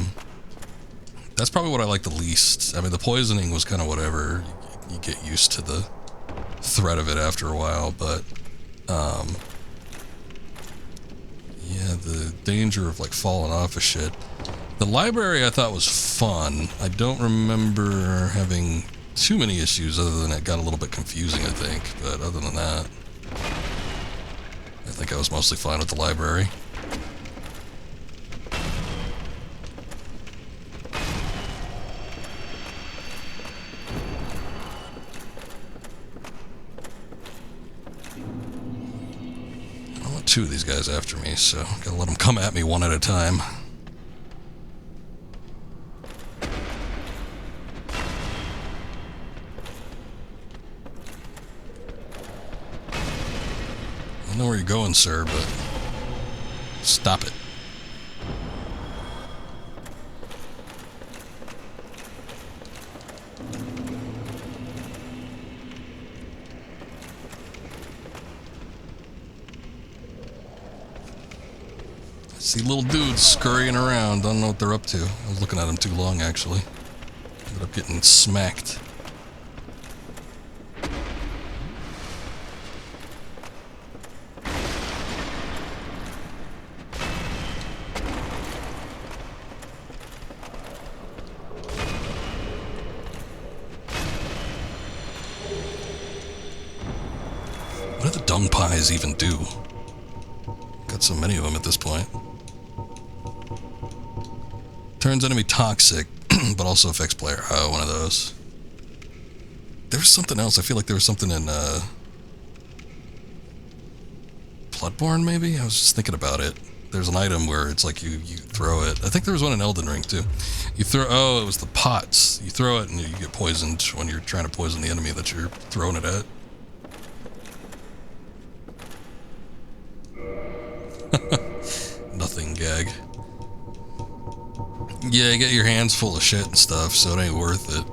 that's probably what I like the least. I mean, the poisoning was kind of whatever. You get used to the threat of it after a while, but yeah, the danger of like falling off of shit. The library I thought was fun. I don't remember having too many issues other than it got a little bit confusing, I think, but other than that, I think I was mostly fine with the library. I want 2 of these guys after me, so gotta let them come at me one at a time. I know where you're going, sir, but stop it. I see little dudes scurrying around. Don't know what they're up to. I was looking at them too long, actually. Ended up getting smacked. What do the dung pies even do? Got so many of them at this point. Turns enemy toxic. but also affects player. Oh, one of those. There was something else. I feel like there was something in Bloodborne, maybe? I was just thinking about it. There's an item where it's like you throw it. I think there was one in Elden Ring, too. You throw... Oh, it was the pots. You throw it and you get poisoned when you're trying to poison the enemy that you're throwing it at. Nothing gag. Yeah, you get your hands full of shit and stuff, so it ain't worth it.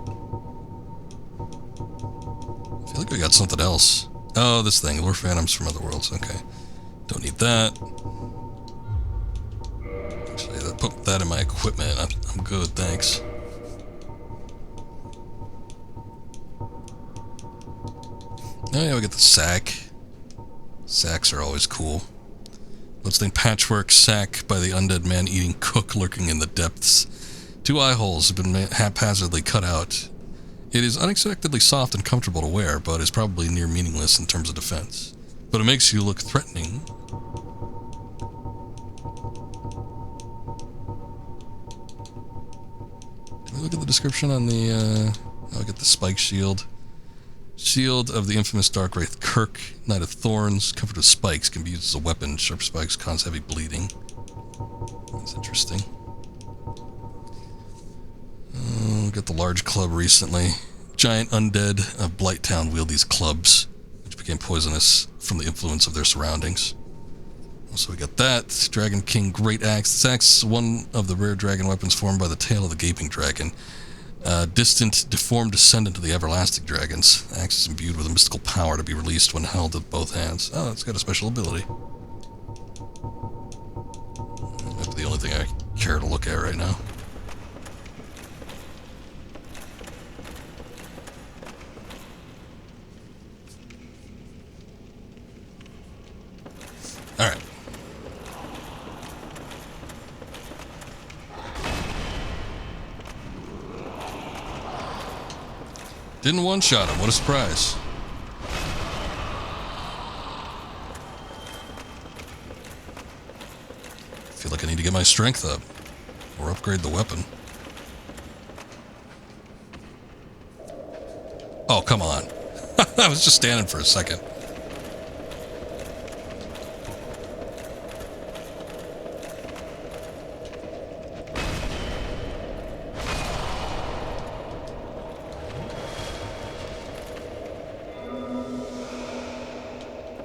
I feel like we got something else. Oh, this thing. Lure phantoms from other worlds. Okay. Don't need that. Actually, put that in my equipment. I'm good, thanks. Oh yeah, we got the sack. Sacks are always cool. Bloodstained patchwork sack by the undead man-eating cook lurking in the depths. 2 eye holes have been haphazardly cut out. It is unexpectedly soft and comfortable to wear, but is probably near meaningless in terms of defense. But it makes you look threatening. Can we look at the description on the, I'll get the spike shield. Shield of the infamous Dark Wraith Kirk, Knight of Thorns, covered with spikes, can be used as a weapon. Sharp spikes cause heavy bleeding. That's interesting. Got the large club recently. Giant undead of Blighttown wield these clubs, which became poisonous from the influence of their surroundings. So we got that. Dragon King Great Axe. This axe is one of the rare dragon weapons formed by the tail of the Gaping Dragon. Distant, deformed descendant of the everlasting dragons. The axe is imbued with a mystical power to be released when held with both hands. Oh, it's got a special ability. That's the only thing I care to look at right now. Alright. Didn't one-shot him. What a surprise. Feel like I need to get my strength up. Or upgrade the weapon. Oh, come on. I was just standing for a second.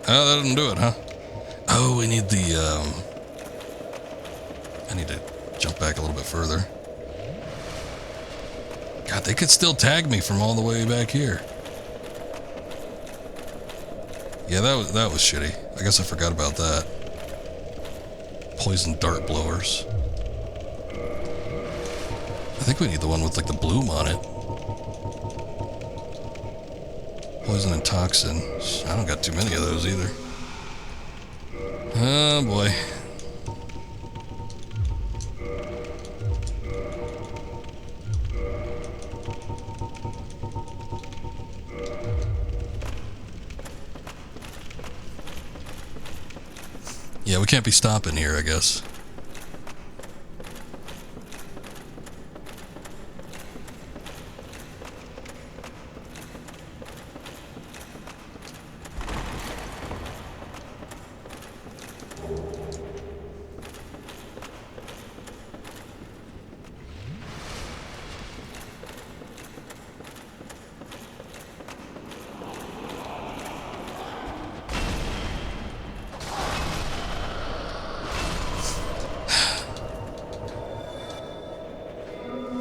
Oh, that didn't do it, huh? Oh, we need the, I need to jump back a little bit further. God, they could still tag me from all the way back here. Yeah, that was shitty. I guess I forgot about that. Poison dart blowers. I think we need the one with, like, the bloom on it. Poison and toxin. I don't got too many of those either. Oh boy. Yeah, we can't be stopping here, I guess.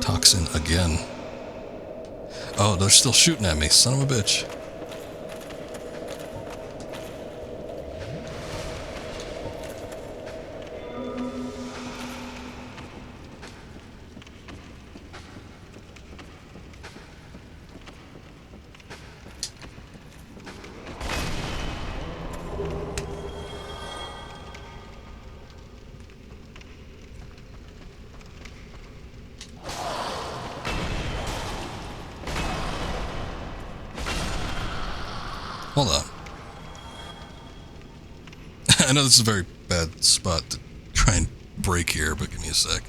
Toxin again. Oh, they're still shooting at me, son of a bitch. Hold on. I know this is a very bad spot to try and break here, but give me a sec.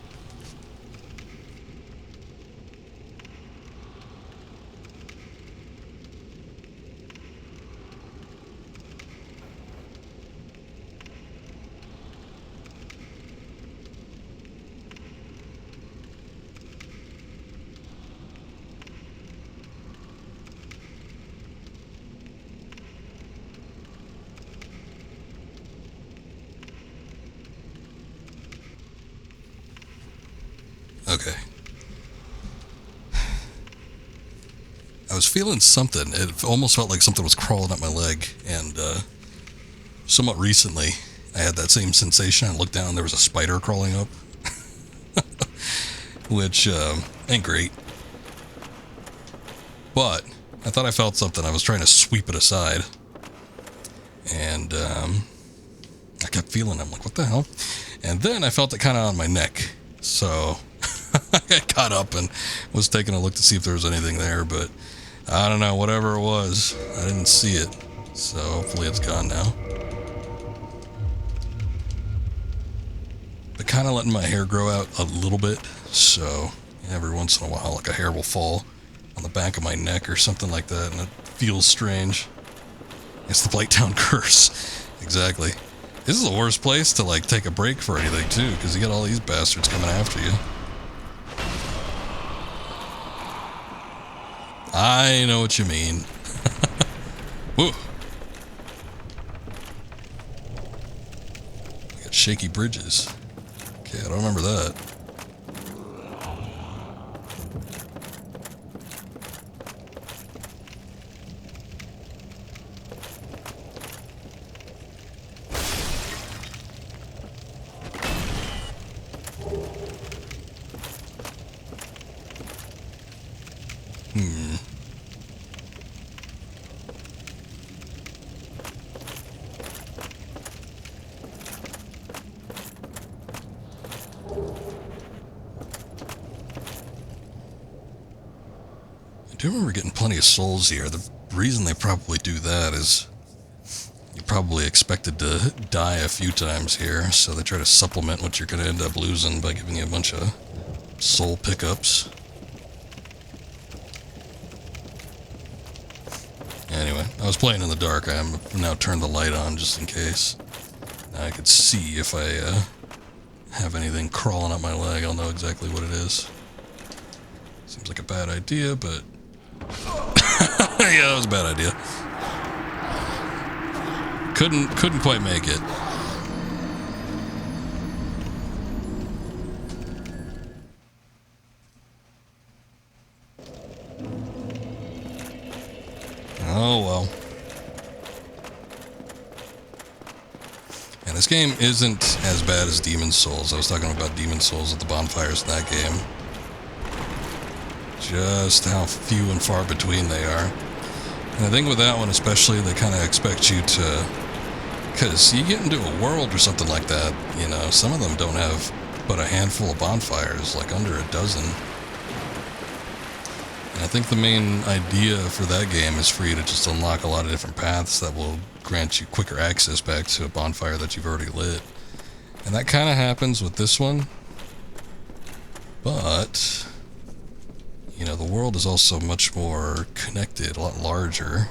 Okay. I was feeling something. It almost felt like something was crawling up my leg, and somewhat recently I had that same sensation. I looked down, there was a spider crawling up, which ain't great. But I thought I felt something. I was trying to sweep it aside, and I kept feeling it. I'm like, what the hell? And then I felt it kind of on my neck, so I got up and was taking a look to see if there was anything there, but I don't know, whatever it was, I didn't see it, so hopefully it's gone now. But kind of letting my hair grow out a little bit, so every once in a while, like a hair will fall on the back of my neck or something like that, and it feels strange. It's the Blighttown curse. Exactly. This is the worst place to, like, take a break for anything, too, because you got all these bastards coming after you. I know what you mean. Whoa. I got shaky bridges. Okay, I don't remember that. I do remember getting plenty of souls here. The reason they probably do that is you're probably expected to die a few times here, so they try to supplement what you're going to end up losing by giving you a bunch of soul pickups. Anyway, I was playing in the dark. I have now turned the light on just in case. Now I could see if I have anything crawling up my leg. I'll know exactly what it is. Seems like a bad idea, but yeah, that was a bad idea. Couldn't quite make it. Oh well. And this game isn't as bad as Demon's Souls. I was talking about Demon's Souls at the bonfires in that game. Just how few and far between they are. And I think with that one especially, they kind of expect you to... Because you get into a world or something like that, you know, some of them don't have but a handful of bonfires, like under a dozen. And I think the main idea for that game is for you to just unlock a lot of different paths that will grant you quicker access back to a bonfire that you've already lit. And that kind of happens with this one. But... you know, the world is also much more connected, a lot larger,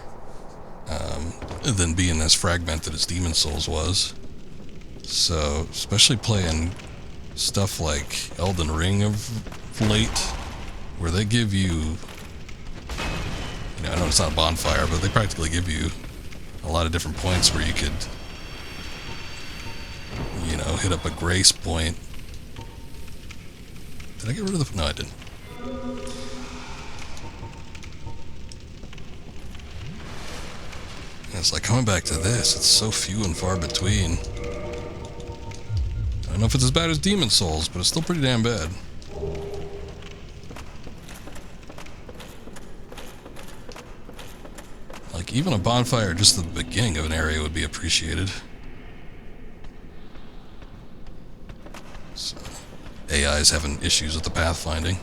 than being as fragmented as Demon's Souls was. So, especially playing stuff like Elden Ring of late, where they give you, you know, I know it's not a bonfire, but they practically give you a lot of different points where you could, you know, hit up a grace point. Did I get rid of the... no, I didn't. It's like coming back to this, it's so few and far between. I don't know if it's as bad as Demon's Souls, but it's still pretty damn bad. Like, even a bonfire just at the beginning of an area would be appreciated. So, AI's having issues with the pathfinding.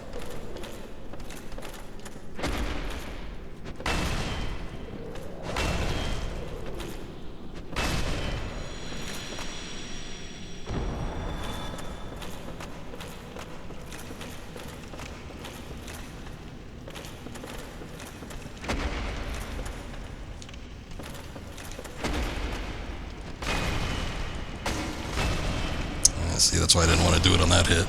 See, that's why I didn't want to do it on that hit.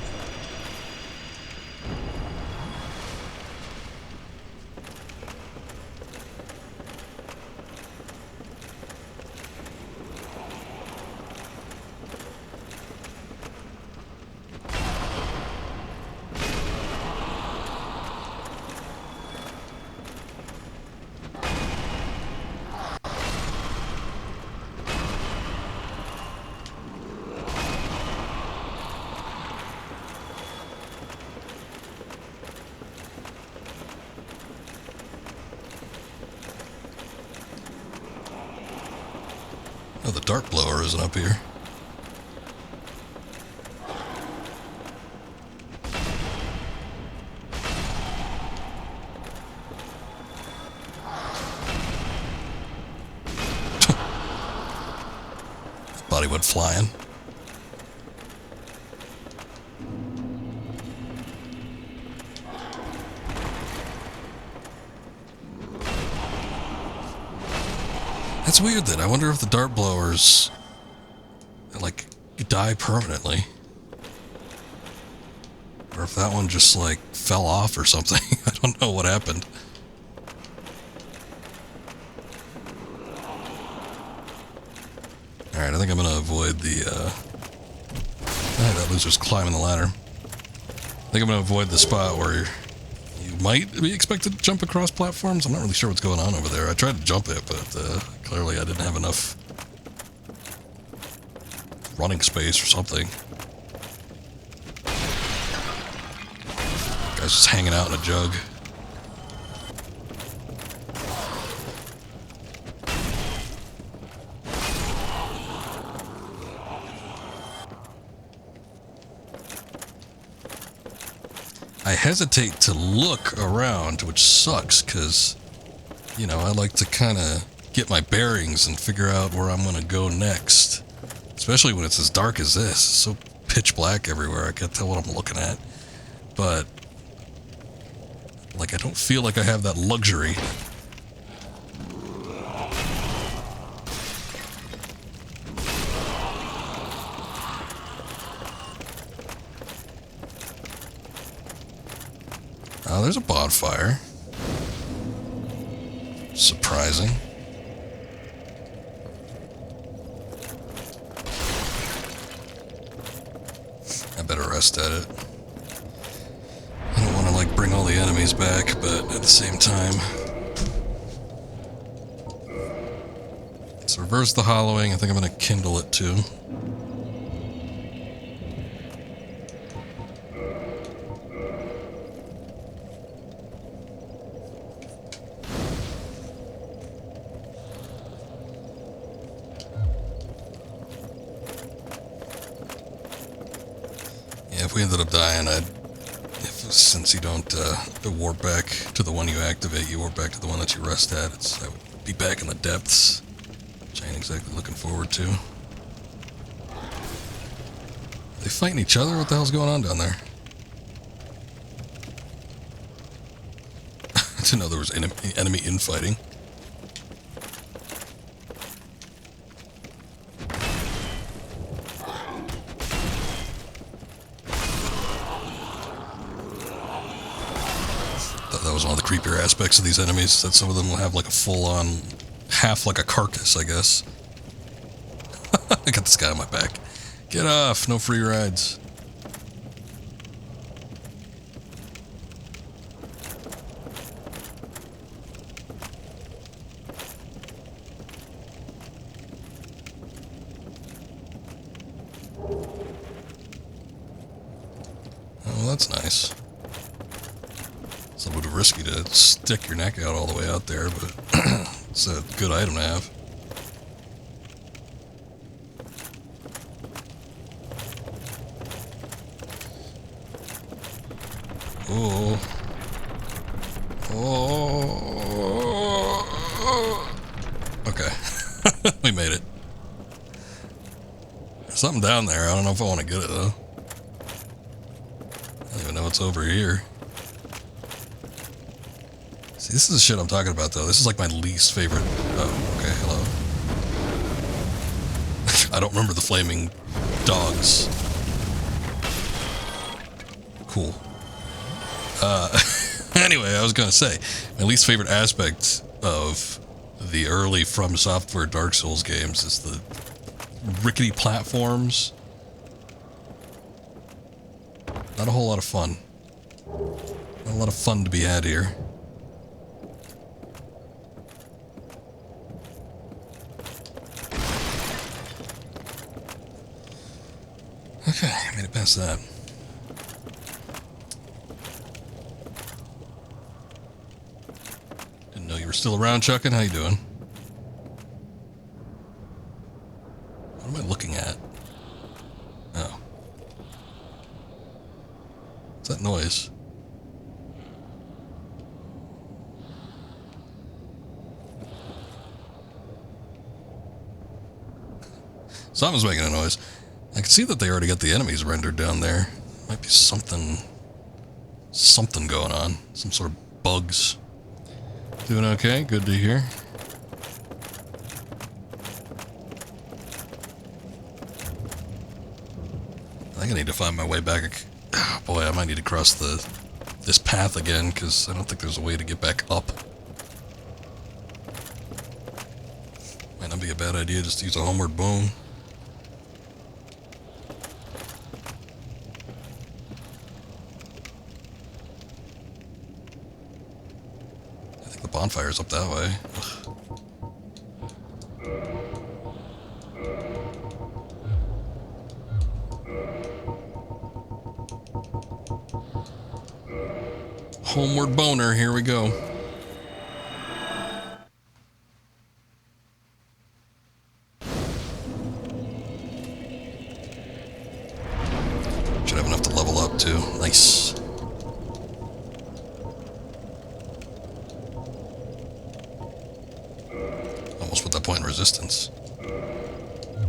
the dart blower isn't up here. Body went flying. That's weird then. I wonder if the dart blowers, like, die permanently. Or if that one just, like, fell off or something. I don't know what happened. Alright, I think I'm gonna avoid the, that loser's climbing the ladder. I think I'm gonna avoid the spot where you might be expected to jump across platforms. I'm not really sure what's going on over there. I tried to jump it, but, clearly I didn't have enough running space or something. Guy's just hanging out in a jug. I hesitate to look around, which sucks, because, you know, I like to kind of get my bearings and figure out where I'm going to go next. Especially when it's as dark as this. It's so pitch black everywhere, I can't tell what I'm looking at. But, like, I don't feel like I have that luxury. Oh, there's a bonfire. Surprising. I better rest at it. I don't want to, like, bring all the enemies back, but at the same time... Let's reverse the hollowing. I think I'm going to kindle it, too. If we ended up dying, since you don't warp back to the one you activate, you warp back to the one that you rest at. I would be back in the depths, which I ain't exactly looking forward to. They fighting each other? What the hell's going on down there? I didn't know there was enemy infighting. That was one of the creepier aspects of these enemies, that some of them will have like a full-on, half like a carcass, I guess. I got this guy on my back. Get off, no free rides. Oh, that's nice. It's a little bit risky to stick your neck out all the way out there, but it's a good item to have. Oh. Oh. Okay. We made it. There's something down there. I don't know if I want to get it, though. I don't even know what's over here. See, this is the shit I'm talking about, though. This is like my least favorite. Oh, okay, hello. I don't remember the flaming dogs. Cool. Anyway, I was gonna say, my least favorite aspect of the early From Software Dark Souls games is the rickety platforms. Not a whole lot of fun. Not a lot of fun to be had here. Okay, I made it past that. Didn't know you were still around, Chuckin'. How you doing? Something's making a noise. I can see that they already got the enemies rendered down there. Might be something going on. Some sort of bugs. Doing okay? Good to hear. I think I need to find my way back. Oh boy, I might need to cross this path again, because I don't think there's a way to get back up. Might not be a bad idea just to use a homeward bone. I think the bonfire's up that way. Ugh. Homeward boner, here we go. Should have enough to level up too. Nice. Almost with that point in resistance.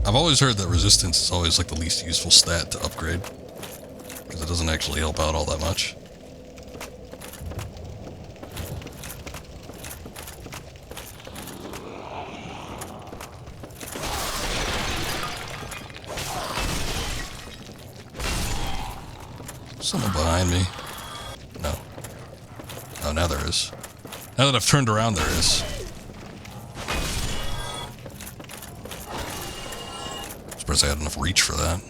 I've always heard that resistance is always like the least useful stat to upgrade, because it doesn't actually help out all that much. Someone behind me. No. Oh, now there is. Now that I've turned around, there is. Surprised I had enough reach for that.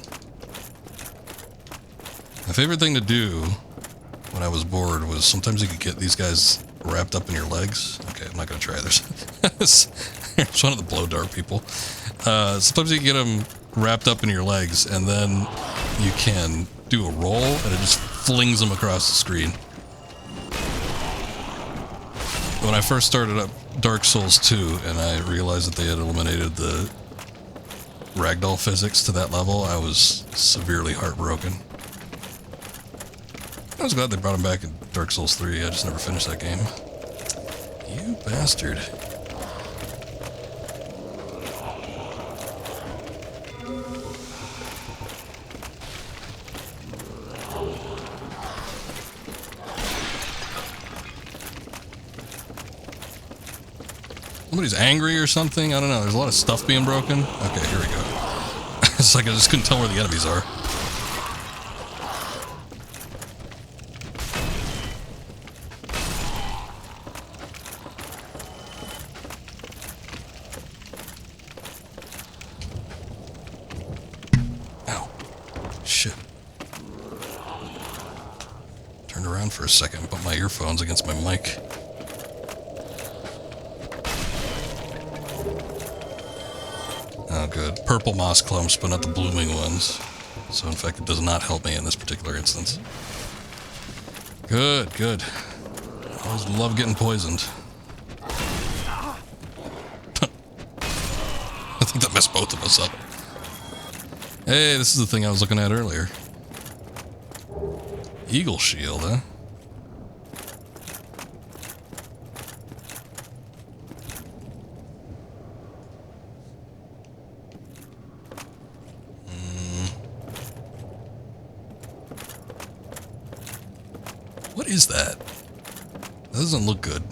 My favorite thing to do when I was bored was sometimes you could get these guys wrapped up in your legs. Okay, I'm not going to try this. It's one of the blow dart people. Sometimes you can get them wrapped up in your legs, and then you can do a roll, and it just flings them across the screen. When I first started up Dark Souls 2, and I realized that they had eliminated the ragdoll physics to that level, I was severely heartbroken. I was glad they brought him back in Dark Souls 3, I just never finished that game. You bastard. Somebody's angry or something? I don't know. There's a lot of stuff being broken. Okay, here we go. It's like I just couldn't tell where the enemies are. Ow. Shit. Turned around for a second, bumped my earphones against my mic. Oh, good. Purple moss clumps, but not the blooming ones. So, in fact, it does not help me in this particular instance. Good, good. I always love getting poisoned. I think that messed both of us up. Hey, this is the thing I was looking at earlier. Eagle shield, huh? What is that? That doesn't look good.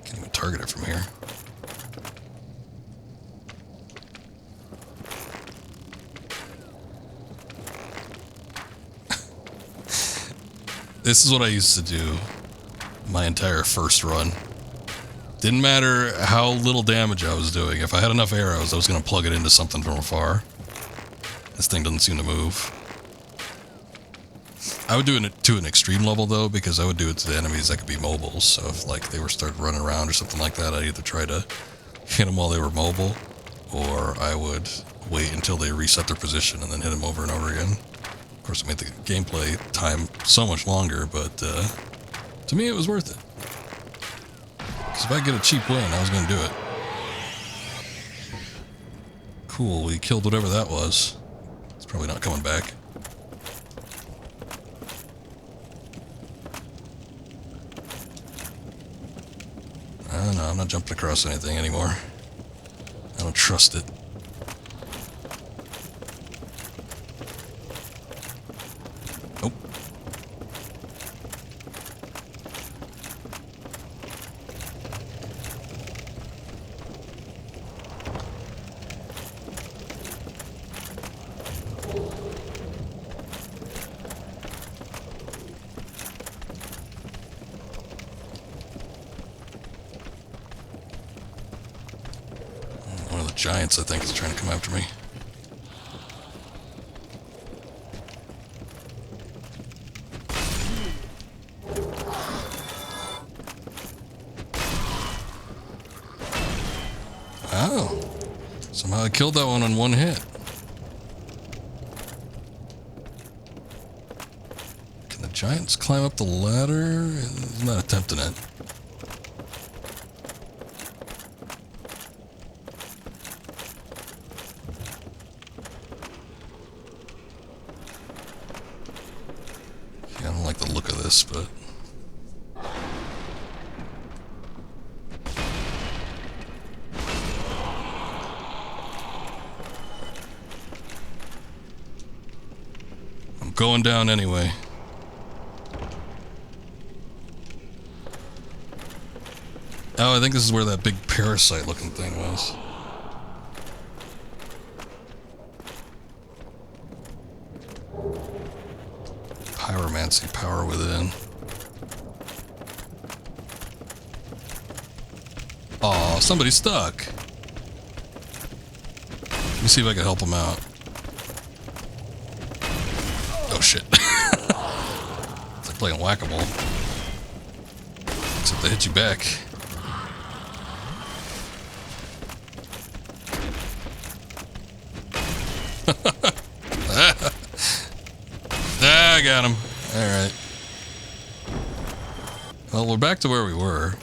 Can't even target it from here. This is what I used to do my entire first run. Didn't matter how little damage I was doing. If I had enough arrows, I was going to plug it into something from afar. This thing doesn't seem to move. I would do it to an extreme level, though, because I would do it to the enemies that could be mobile. So if, like, they were started running around or something like that, I'd either try to hit them while they were mobile, or I would wait until they reset their position and then hit them over and over again. Of course, it made the gameplay time so much longer, but to me, it was worth it. Because if I get a cheap win, I was going to do it. Cool, we killed whatever that was. Probably not coming back. No, I'm not jumping across anything anymore. I don't trust it. Nope. One of the giants, I think, is trying to come after me. Oh, somehow I killed that one on one hit. Can the giants climb up the ladder? He's not attempting it. Yeah, I don't like the look of this, but... going down anyway. Oh, I think this is where that big parasite looking thing was. Pyromancy, power within. Aw, somebody's stuck. Let me see if I can help him out. Oh shit. It's like playing whack-a-mole. Except they hit you back. I got him. Alright. Well, we're back to where we were.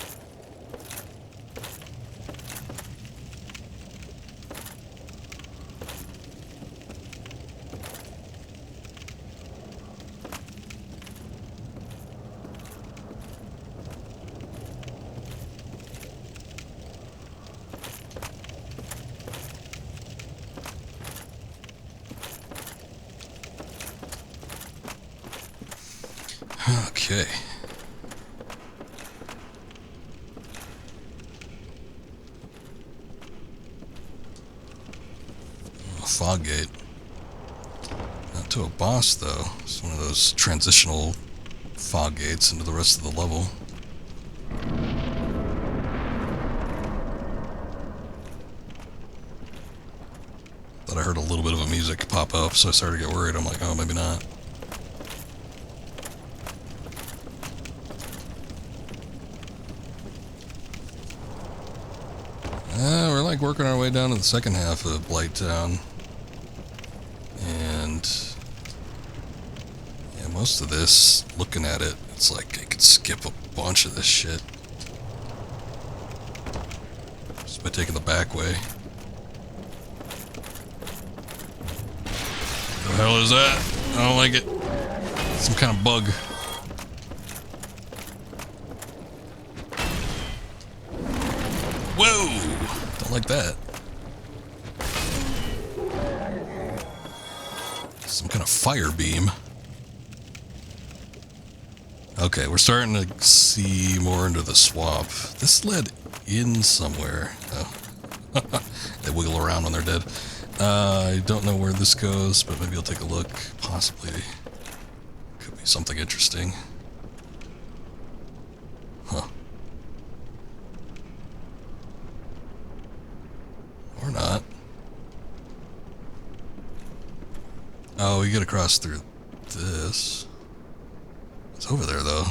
Okay. Oh, fog gate. Not to a boss, though. It's one of those transitional fog gates into the rest of the level. Thought I heard a little bit of a music pop up, so I started to get worried. I'm like, oh, maybe not. We're like working our way down to the second half of Blighttown. And yeah, most of this, looking at it, it's like I could skip a bunch of this shit just by taking the back way. The hell is that? I don't like it. Some kind of bug. Whoa! Don't like that. Some kind of fire beam. Okay, we're starting to see more into the swamp. This led in somewhere. Oh. They wiggle around when they're dead. I don't know where this goes, but maybe I'll take a look. Possibly. Could be something interesting. Huh. Or not. Oh, we get across through this. It's over there, though.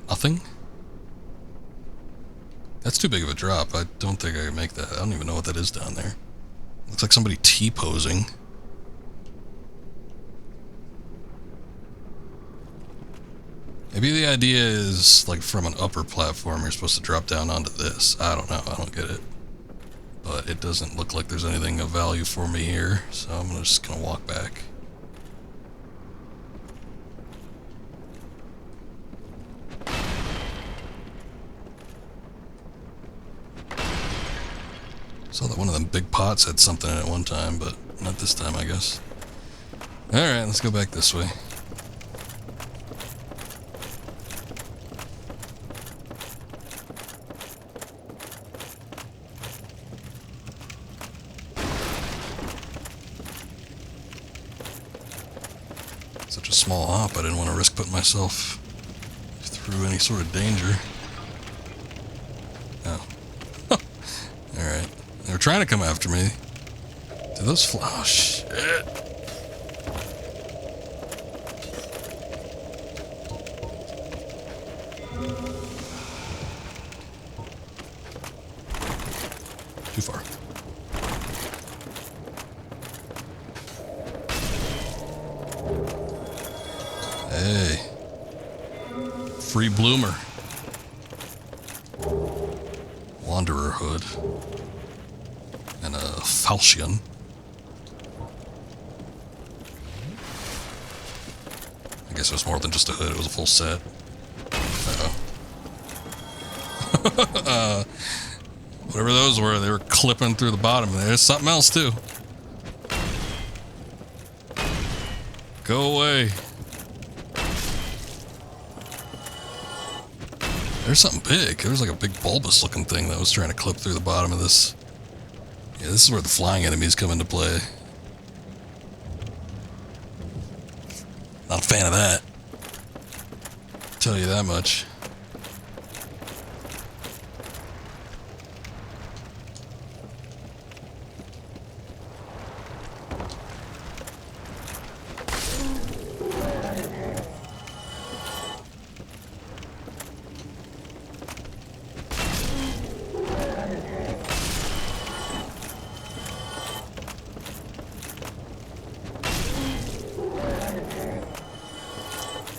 Nothing? That's too big of a drop. I don't think I can make that. I don't even know what that is down there. Looks like somebody T-posing. Maybe the idea is, like, from an upper platform, you're supposed to drop down onto this. I don't know. I don't get it. But it doesn't look like there's anything of value for me here, so I'm just gonna walk back. Saw that one of them big pots had something in it one time, but not this time, I guess. Alright, let's go back this way. Such a small hop, I didn't want to risk putting myself through any sort of danger. Oh. Alright. They were trying to come after me. Did those fly? Oh, shit. Too far. Hey. Free bloomer. Wanderer hood. And a falchion. I guess it was more than just a hood, it was a full set. Uh-oh. Whatever those were, they were clipping through the bottom. There's something else too. Go away. There's something big. There's like a big bulbous looking thing that was trying to clip through the bottom of this. Yeah, this is where the flying enemies come into play. Not a fan of that. Tell you that much.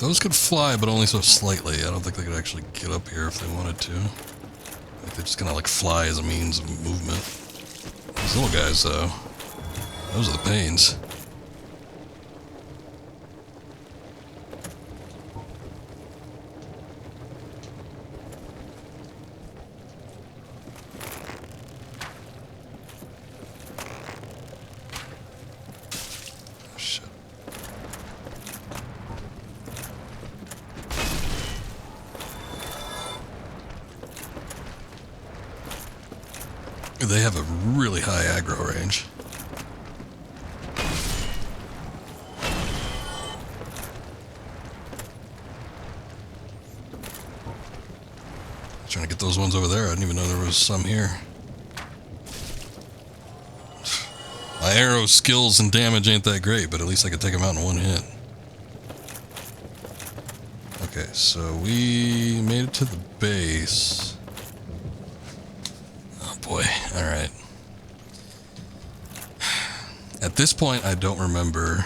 Those could fly, but only so slightly. I don't think they could actually get up here if they wanted to. Like they're just gonna like fly as a means of movement. These little guys, though, those are the pains. They have a really high aggro range. Trying to get those ones over there. I didn't even know there was some here. My arrow skills and damage ain't that great, but at least I could take them out in one hit. Okay, so we made it to the base. Boy, alright. At this point, I don't remember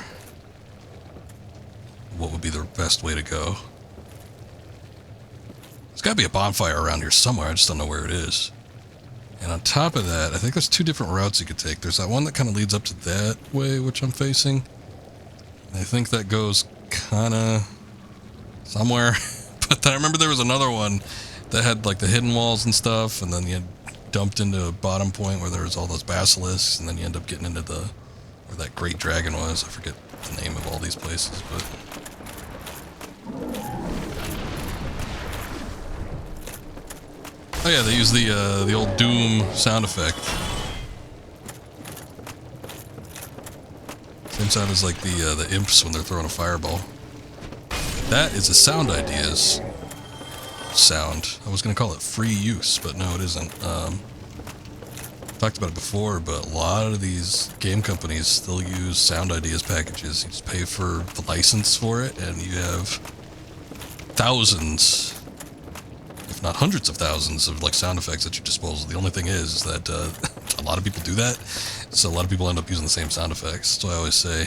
what would be the best way to go. There's gotta be a bonfire around here somewhere, I just don't know where it is. And on top of that, I think there's two different routes you could take. There's that one that kind of leads up to that way, which I'm facing. And I think that goes kind of somewhere. But then I remember there was another one that had like the hidden walls and stuff, and then you had dumped into a bottom point where there was all those basilisks, and then you end up getting into the where that great dragon was. I forget the name of all these places, but oh yeah, they use the old Doom sound effect. Same sound as like the imps when they're throwing a fireball. That is a Sound Ideas sound. I was gonna call it free use, but no, it isn't. Talked about it before, but a lot of these game companies still use Sound Ideas packages. You just pay for the license for it, and you have thousands, if not hundreds of thousands, of like sound effects at your disposal. The only thing is that a lot of people do that, so a lot of people end up using the same sound effects. So I always say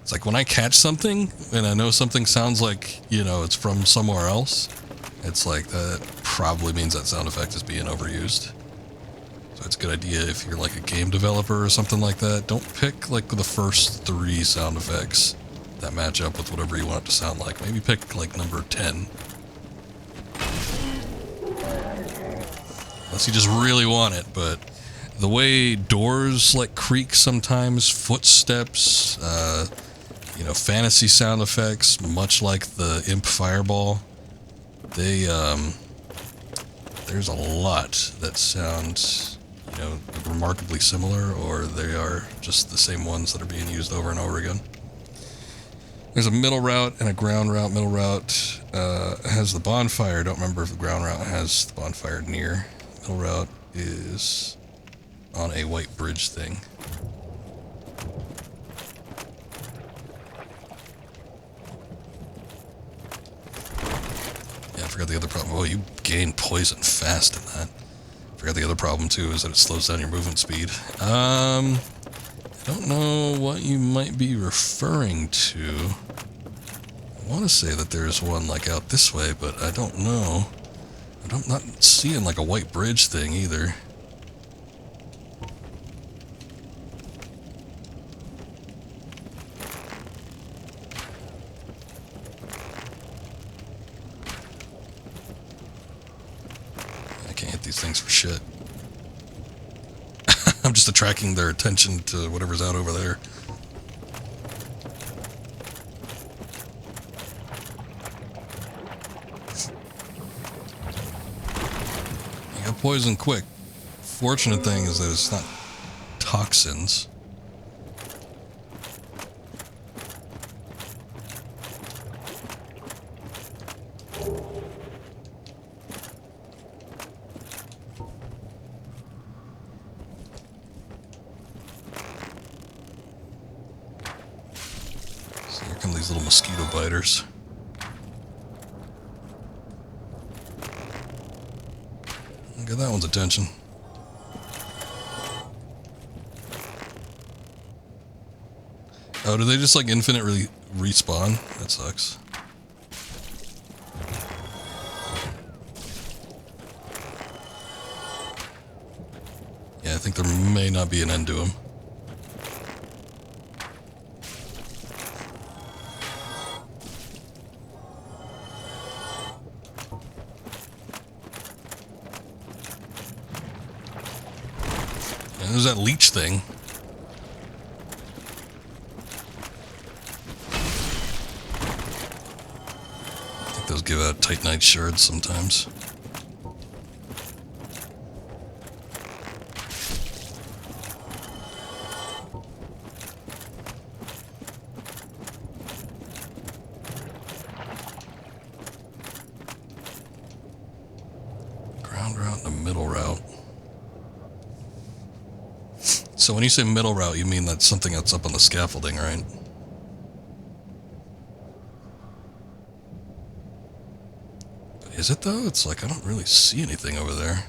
It's like when I catch something and I know something sounds like, you know, it's from somewhere else, it's like that probably means that sound effect is being overused. So it's a good idea if you're like a game developer or something like that. Don't pick like the first 3 sound effects that match up with whatever you want it to sound like. Maybe pick like number 10. Unless you just really want it, but the way doors like creak sometimes, footsteps, you know, fantasy sound effects, much like the Imp Fireball, they, there's a lot that sound, you know, remarkably similar, or they are just the same ones that are being used over and over again. There's a middle route and a ground route. Middle route has the bonfire. Don't remember if the ground route has the bonfire near. Middle route is on a white bridge thing. Yeah, I forgot the other problem. Oh, you gain poison fast in that. Forgot the other problem too is that it slows down your movement speed. I don't know what you might be referring to. I want to say that there's one like out this way, but I don't know. I'm not seeing like a white bridge thing either. I can't hit these things for shit. I'm just attracting their attention to whatever's out over there. You got poison quick. Fortunate thing is that it's not toxins. So here come these little mosquito biters. Get that one's attention. Oh, do they just like infinitely respawn? That sucks. Yeah, I think there may not be an end to them. And there's that leech thing. I think those give out Titanite shards sometimes. Ground route and a middle route. So when you say middle route, you mean that's something that's up on the scaffolding, right? But is it though? It's like I don't really see anything over there.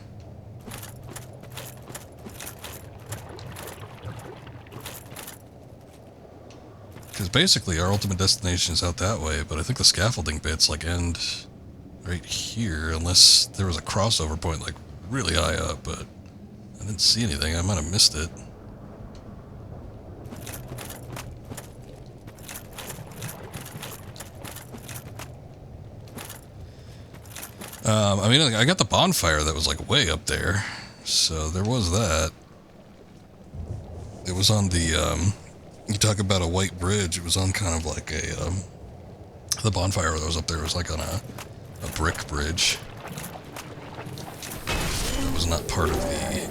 Because basically our ultimate destination is out that way, but I think the scaffolding bits like end right here, unless there was a crossover point like really high up, but I didn't see anything. I might have missed it. I mean, I got the bonfire that was like way up there, so there was that. It was on the, you talk about a white bridge, it was on kind of like a, the bonfire that was up there was like on a brick bridge. That was not part of the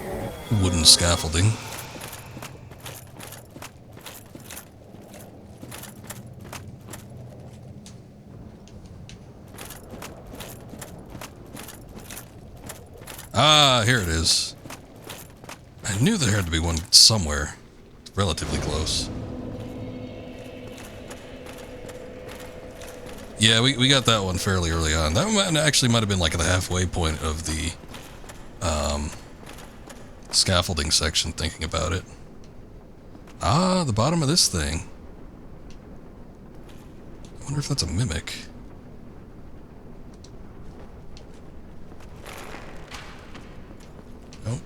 wooden scaffolding. Ah, here it is. I knew there had to be one somewhere. Relatively close. Yeah, we got that one fairly early on. That one actually might have been like at the halfway point of the scaffolding section, thinking about it. Ah, the bottom of this thing. wonder if that's a mimic. Nope.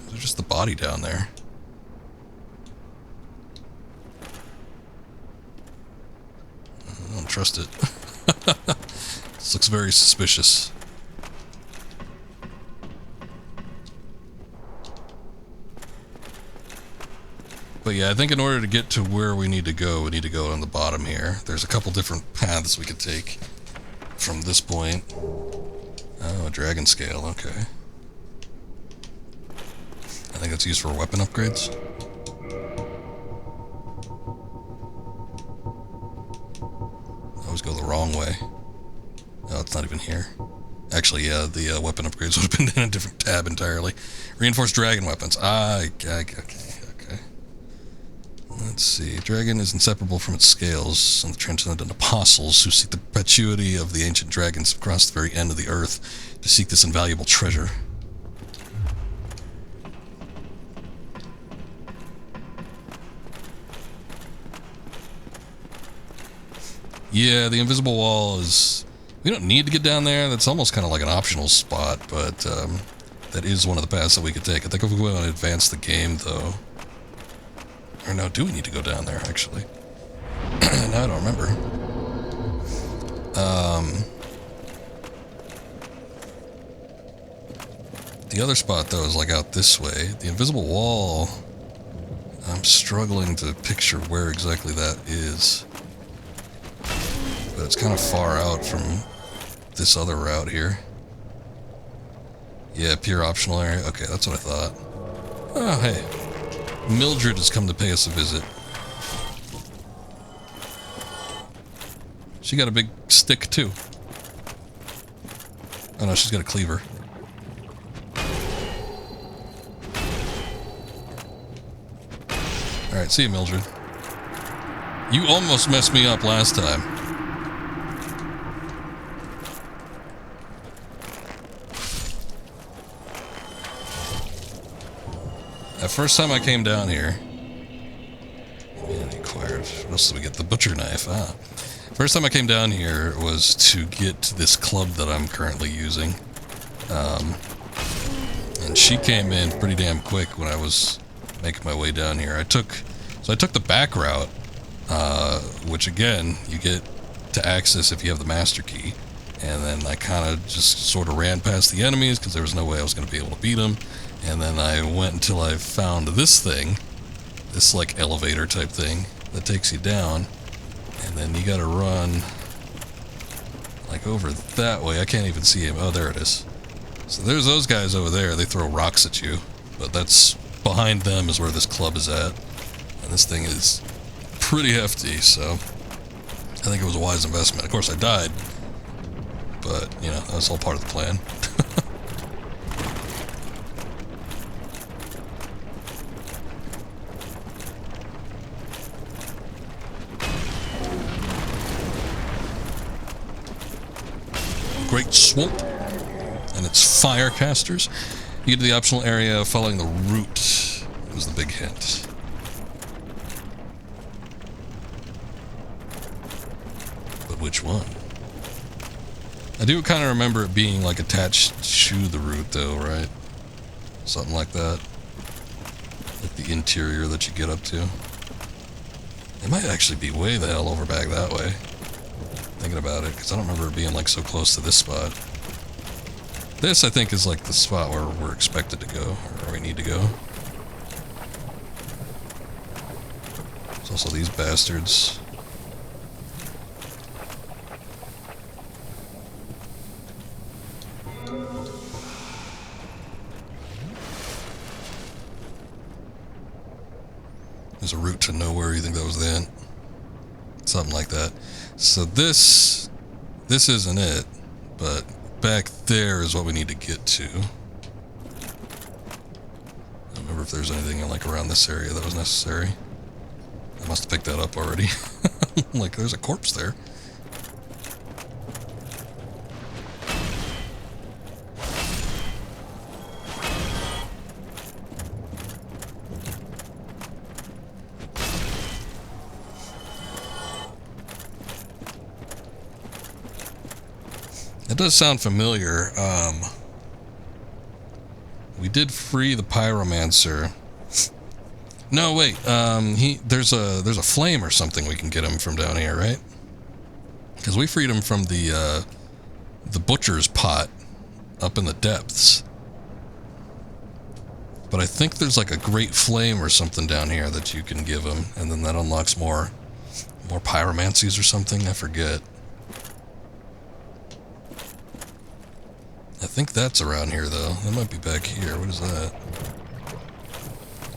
There's just the body down there. I don't trust it. This looks very suspicious. But yeah, I think in order to get to where we need to go on the bottom here. There's a couple different paths we could take from this point. Oh, a dragon scale, okay. I think that's used for weapon upgrades. I always go the wrong way. Oh, it's not even here. Actually, yeah, the weapon upgrades would have been in a different tab entirely. Reinforced dragon weapons. Okay. Let's see. Dragon is inseparable from its scales, and the transcendent apostles who seek the perpetuity of the ancient dragons have crossed the very end of the earth to seek this invaluable treasure. Yeah, the invisible wall is... We don't need to get down there. That's almost kind of like an optional spot, but that is one of the paths that we could take. I think if we want to advance the game, though... Or no, do we need to go down there, actually? No, I don't remember. The other spot, though, is like out this way. The invisible wall... I'm struggling to picture where exactly that is. But it's kind of far out from this other route here. Yeah, pure optional area. Okay, that's what I thought. Oh, hey. Mildred has come to pay us a visit. She got a big stick, too. Oh no, she's got a cleaver. Alright, see you, Mildred. You almost messed me up last time. The first time I came down here... Acquired... What else did we get? The butcher knife. Ah. First time I came down here was to get this club that I'm currently using. And she came in pretty damn quick when I was making my way down here. I took the back route, which again, you get to access if you have the master key. And then I kind of just sort of ran past the enemies because there was no way I was going to be able to beat them. And then I went until I found this thing, this like elevator type thing that takes you down. And then you gotta run like over that way. I can't even see him. Oh, there it is. So there's those guys over there. They throw rocks at you. But that's behind them is where this club is at. And this thing is pretty hefty, so I think it was a wise investment. Of course, I died. But, you know, that's all part of the plan. Great Swamp and its fire casters. You get to the optional area following the route was the big hint. But which one? I do kind of remember it being like attached to the route though, right? Something like that. Like the interior that you get up to. It might actually be way the hell over back that way. Thinking about it, because I don't remember it being like so close to this spot. This, I think, is like the spot where we're expected to go, or where we need to go. There's also these bastards. There's a route to nowhere. You think that was the end? Something like that. So this isn't it, but back there is what we need to get to. I don't remember if there's anything like around this area that was necessary. I must have picked that up already. Like, there's a corpse there. That does sound familiar. We did free the pyromancer. No, wait. There's a flame or something we can get him from down here, right? Because we freed him from the butcher's pot up in the depths. But I think there's like a great flame or something down here that you can give him, and then that unlocks more pyromancies or something. I forget. I think that's around here, though. That might be back here. What is that?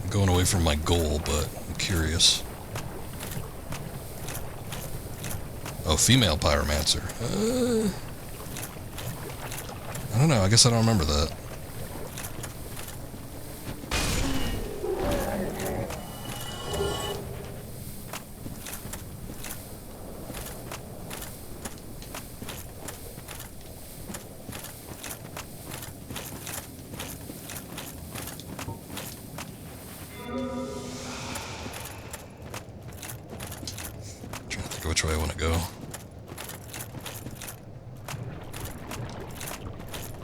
I'm going away from my goal, but I'm curious. Oh, female pyromancer. I don't know. I guess I don't remember that. Which way I want to go.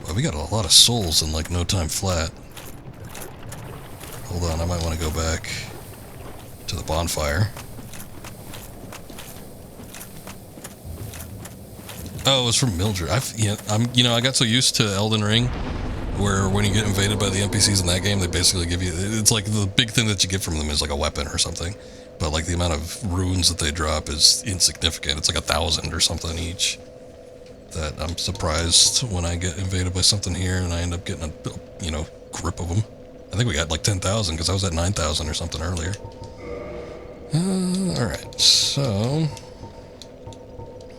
Well, we got a lot of souls in like no time flat. Hold on, I might want to go back to the bonfire. Oh, it was from Mildred. I got so used to Elden Ring, where when you get invaded by the NPCs in that game, they basically give you, it's like the big thing that you get from them is like a weapon or something. But like the amount of runes that they drop is insignificant. It's like 1,000 or something each. That I'm surprised when I get invaded by something here and I end up getting a grip of them. I think we got like 10,000 because I was at 9,000 or something earlier. Alright, so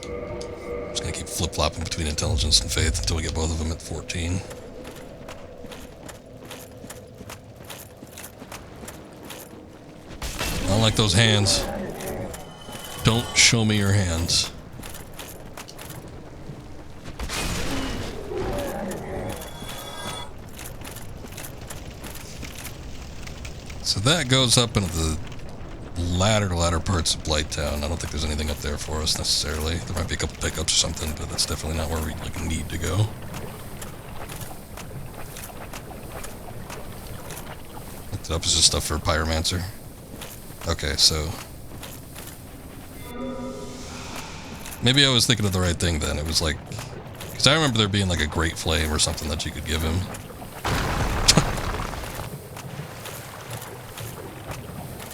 I'm just gonna keep flip-flopping between intelligence and faith until we get both of them at 14. I don't like those hands. Don't show me your hands. So that goes up into the latter parts of Blighttown. I don't think there's anything up there for us necessarily. There might be a couple pickups or something, but that's definitely not where we need to go. Looked it up as just stuff for Pyromancer. Okay, so maybe I was thinking of the right thing then. It was like, because I remember there being like a great flame or something that you could give him.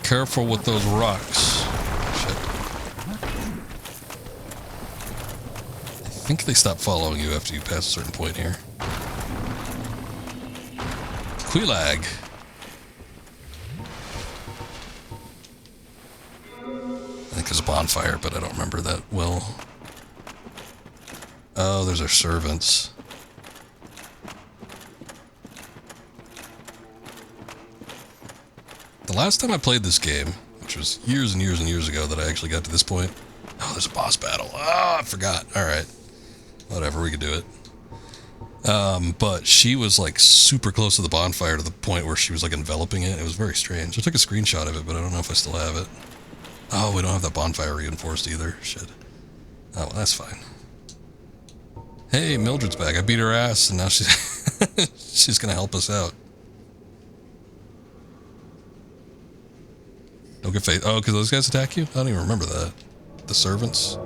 Careful with those rocks. Shit. I think they stop following you after you pass a certain point here. Quelaag. I think there's a bonfire, but I don't remember that well. Oh, there's our servants. The last time I played this game, which was years and years and years ago that I actually got to this point. Oh, there's a boss battle. Oh, I forgot. Alright. Whatever, we could do it. But she was like super close to the bonfire to the point where she was like enveloping it. It was very strange. I took a screenshot of it, but I don't know if I still have it. Oh, we don't have that bonfire reinforced either. Shit. Oh, well, that's fine. Hey, Mildred's back. I beat her ass, and now she's she's gonna help us out. Don't get faith. Oh, because those guys attack you? I don't even remember that. The servants?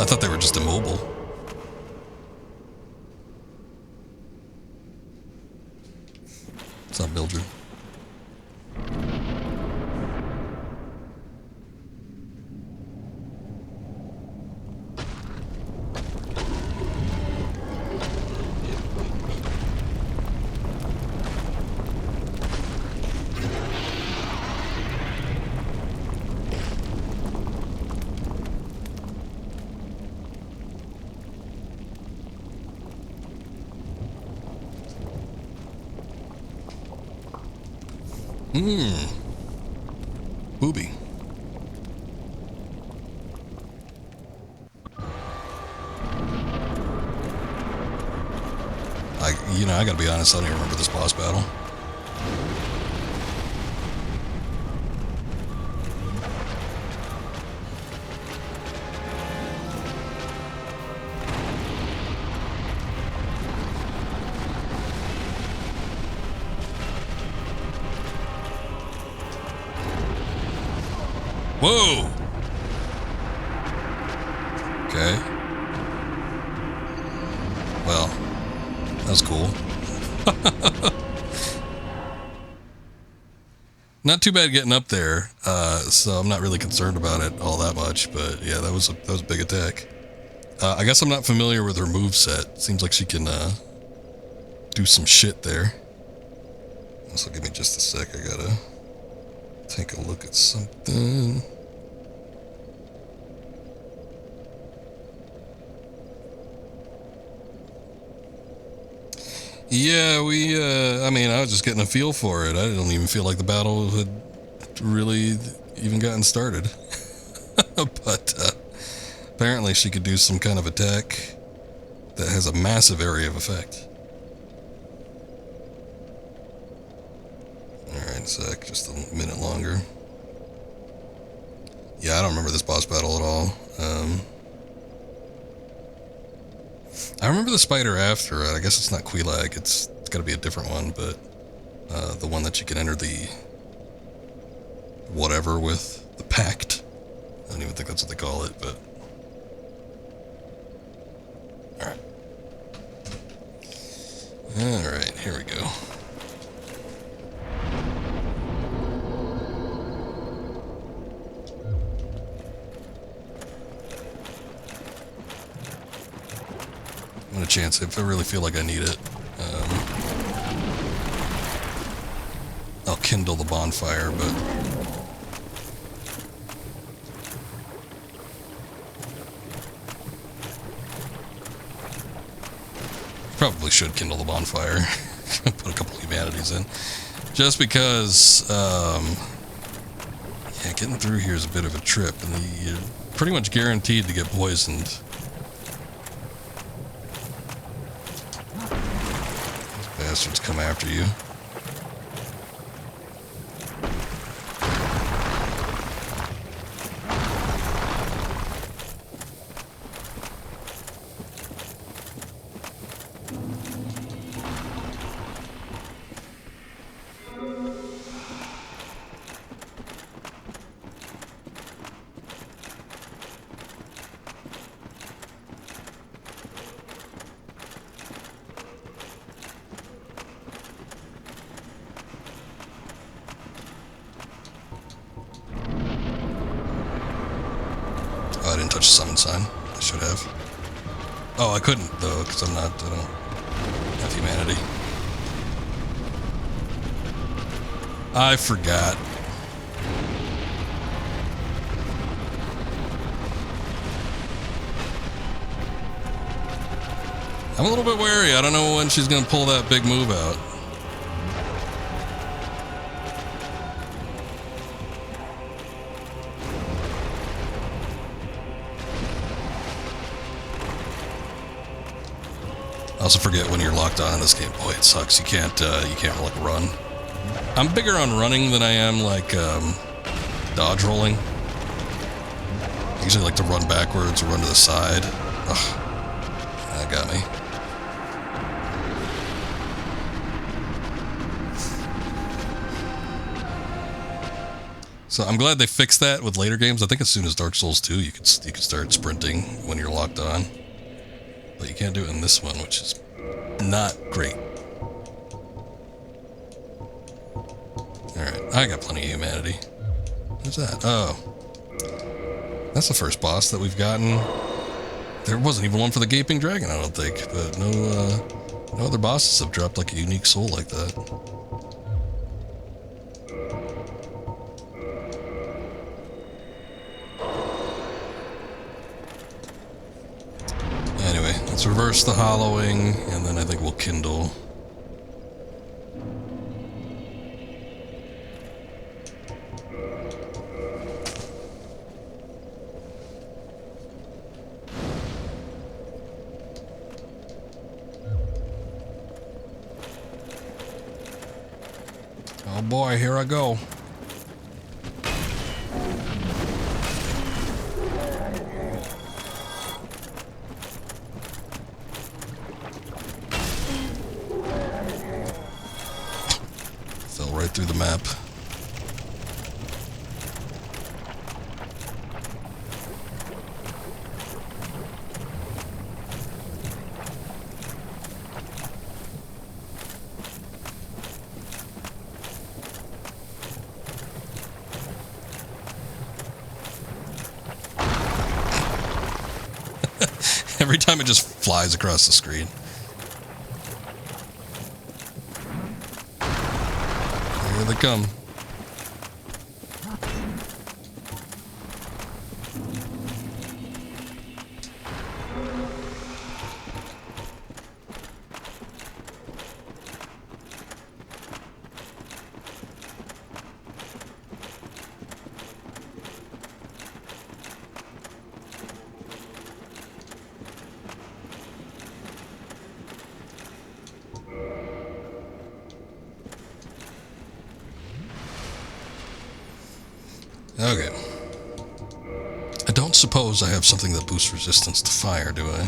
I thought they were just immobile. It's not Mildred. Booby. I gotta be honest, I don't even remember this boss battle. Whoa! Okay. Well, that was cool. Not too bad getting up there, so I'm not really concerned about it all that much, but yeah, that was a big attack. I guess I'm not familiar with her moveset. Seems like she can do some shit there. So give me just a sec, I gotta take a look at something. Yeah, I mean, I was just getting a feel for it. I don't even feel like the battle had really even gotten started. But apparently she could do some kind of attack that has a massive area of effect. Alright, sec, just a minute longer. Yeah, I don't remember this boss battle at all. I remember the spider after. I guess it's not Quelaag. It's got to be a different one, but the one that you can enter the whatever with, the pact. I don't even think that's what they call it, but alright. Alright, here we go. A chance if I really feel like I need it. I'll kindle the bonfire, but probably should kindle the bonfire. Put a couple of humanities in, just because yeah, getting through here is a bit of a trip, and you're pretty much guaranteed to get poisoned. Bastards come after you. I didn't touch the summon sign. I should have. Oh, I couldn't, though, because I don't have humanity. I forgot. I'm a little bit wary. I don't know when she's going to pull that big move out. I also forget when you're locked on in this game. Boy, it sucks. You can't like run. I'm bigger on running than I am like dodge rolling. I usually like to run backwards or run to the side. Ugh, that got me. So I'm glad they fixed that with later games. I think as soon as Dark Souls 2, you could start sprinting when you're locked on. But you can't do it in this one, which is not great. Alright, I got plenty of humanity. What's that? Oh. That's the first boss that we've gotten. There wasn't even one for the Gaping Dragon, I don't think. But no other bosses have dropped like a unique soul like that. Anyway, let's reverse the hollowing, and then I think we'll kindle. Oh boy, here I go. Fell right through the map. Every time it just flies across the screen. Here they come. Okay. I don't suppose I have something that boosts resistance to fire, do I?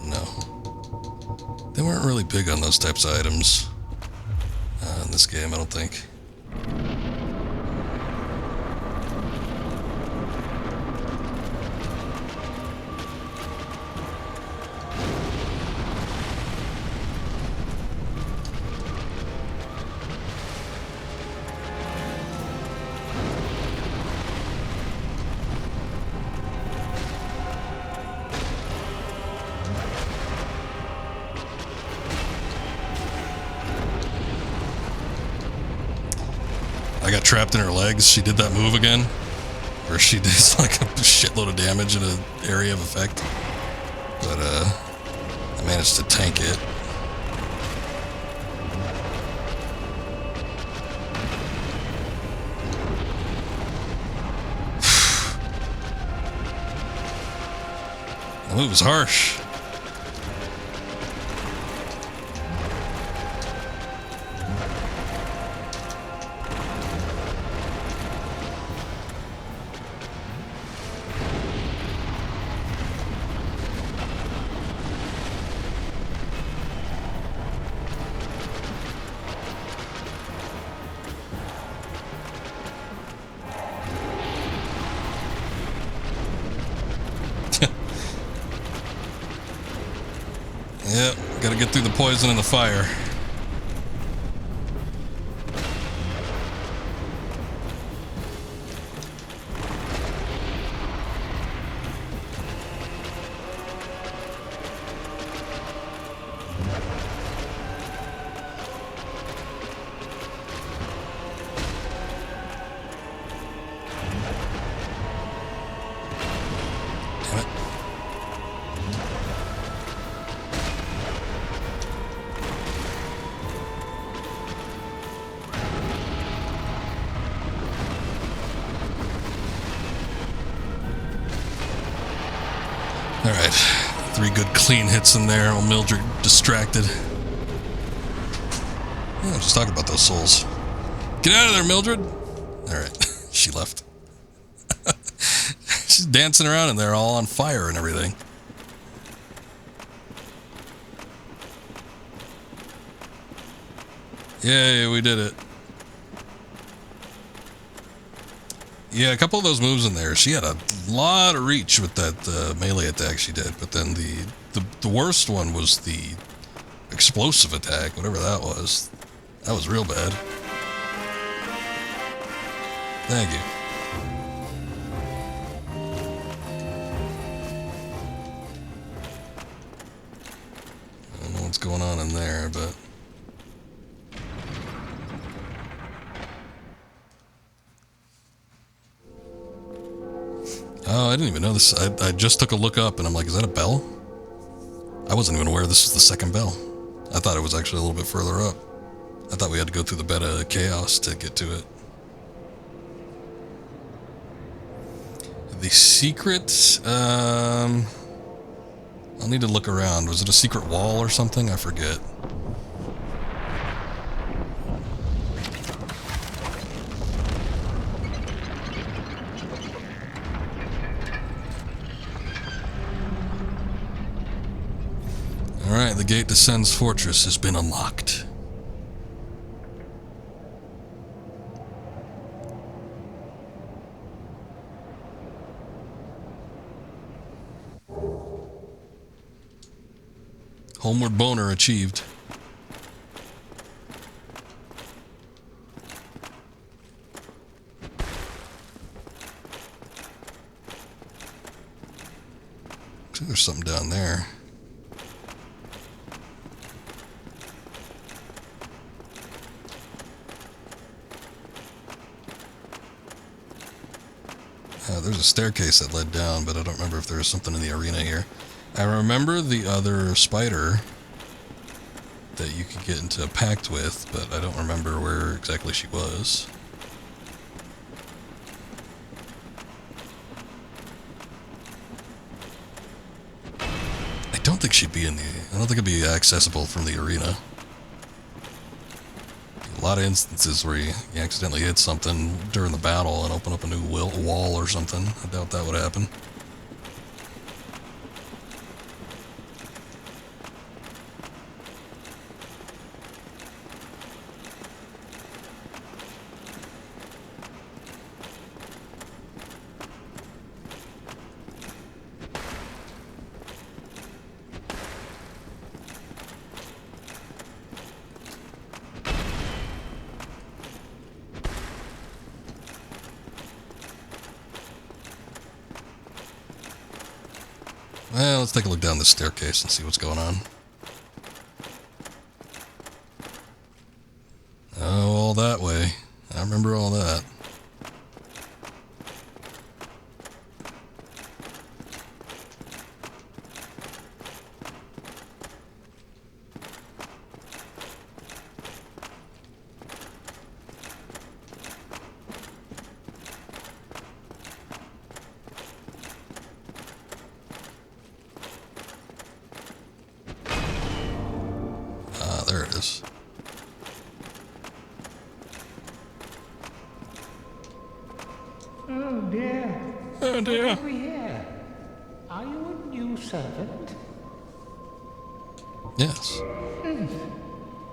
No. They weren't really big on those types of items in this game, I don't think. I got trapped in her legs. She did that move again, where she does like a shitload of damage in an area of effect. But I managed to tank it. The move is harsh. Yep, gotta get through the poison and the fire. Damn it. Alright, 3 good clean hits in there. Old Mildred distracted. Yeah, just talking about those souls. Get out of there, Mildred! Alright, she left. She's dancing around in there all on fire and everything. Yay, we did it. Yeah, a couple of those moves in there. She had a lot of reach with that melee attack she did, but then the worst one was the explosive attack, whatever that was. That was real bad. Thank you. I don't know what's going on in there, but... Oh, I didn't even know this. I just took a look up and I'm like, is that a bell? I wasn't even aware this was the second bell. I thought it was actually a little bit further up. I thought we had to go through the beta chaos to get to it. The secret, I'll need to look around. Was it a secret wall or something? I forget. Alright, the gate to Sen's fortress has been unlocked. Homeward boner achieved. Looks like there's something down there. There's a staircase that led down, but I don't remember if there was something in the arena here. I remember the other spider that you could get into a pact with, but I don't remember where exactly she was. I don't think she'd be in the... I don't think it'd be accessible from the arena. A lot of instances where you accidentally hit something during the battle and open up a new wall or something. I doubt that would happen. Well, let's take a look down this staircase and see what's going on. Oh, all that way. I remember all that. There it is. Oh dear. Oh dear. What have we here? Are you a new servant? Yes.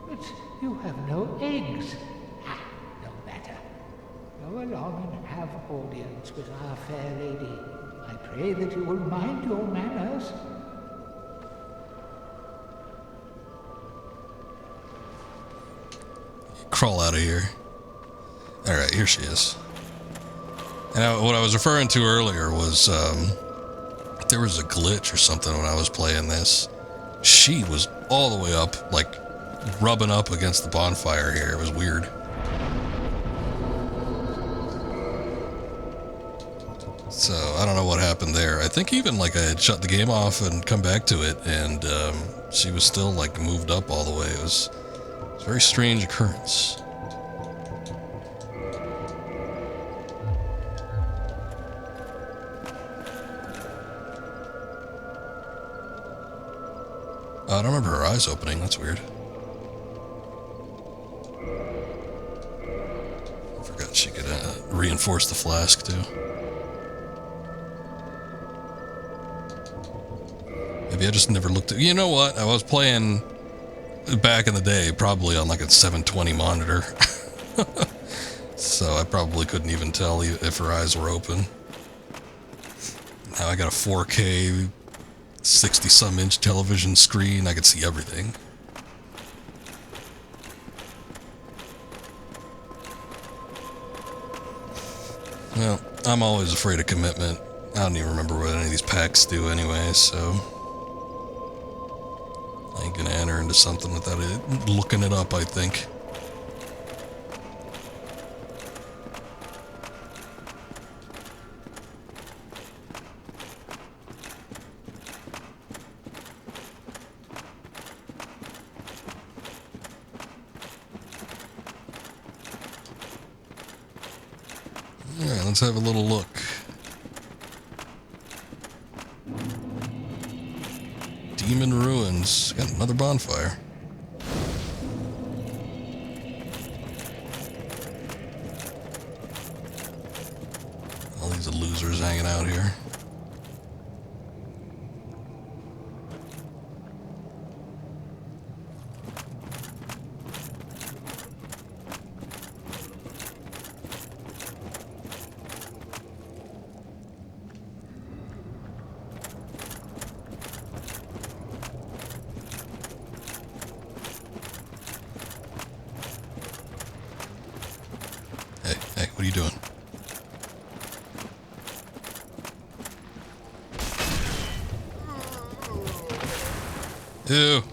But you have no eggs. Ah, no matter. Go along and have audience with our fair lady. I pray that you will mind your manners. Crawl out of here. Alright, here she is. And what I was referring to earlier was, there was a glitch or something when I was playing this. She was all the way up, like, rubbing up against the bonfire here. It was weird. So, I don't know what happened there. I think even, like, I had shut the game off and come back to it, and, she was still, like, moved up all the way. It was a very strange occurrence. I don't remember her eyes opening. That's weird. I forgot she could reinforce the flask, too. Maybe I just never looked at... You know what? I was playing back in the day, probably on like a 720 monitor. So I probably couldn't even tell if her eyes were open. Now I got a 4K 60-some inch television screen. I could see everything. Well, I'm always afraid of commitment. I don't even remember what any of these packs do anyway, so I ain't gonna enter into something without looking it up, I think. Alright, let's have a little look. Demon Ruins. Got another bonfire. All these losers hanging out here. Ew.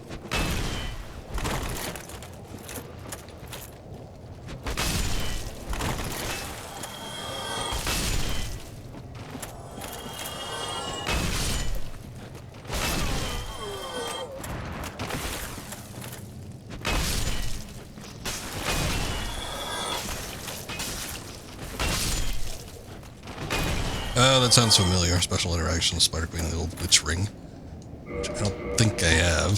Oh, that sounds familiar. Special interaction with Spider Queen and the old witch ring. Which I don't think I have.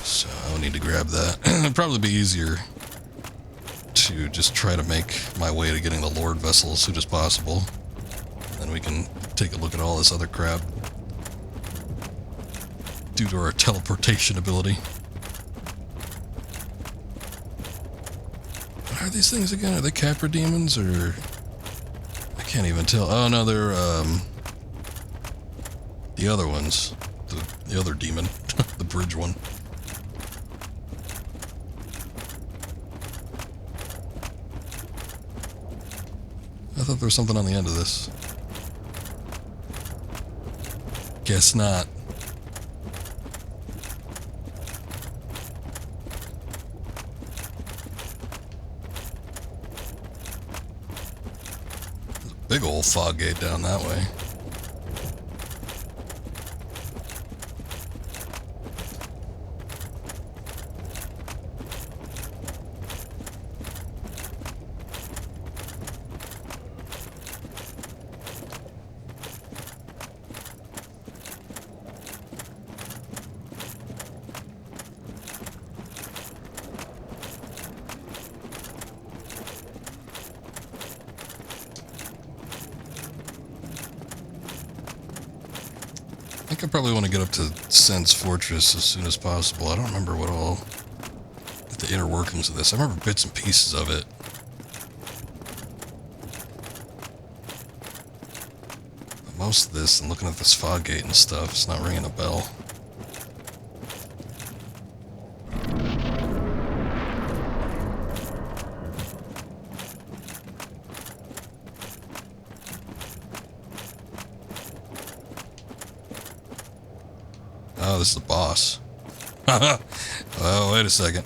So I'll need to grab that. It'd probably be easier to just try to make my way to getting the Lord Vessel as soon as possible. Then we can take a look at all this other crap. Due to our teleportation ability. What are these things again? Are they Capra demons or... I can't even tell. Oh no, they're the other ones. The other demon. The bridge one. I thought there was something on the end of this. Guess not. Big old fog gate down that way. I think I probably want to get up to Sen's Fortress as soon as possible. I don't remember what all the inner workings of this. I remember bits and pieces of it. But most of this, and looking at this fog gate and stuff, it's not ringing a bell. Oh, this is the boss. Oh, wait a second.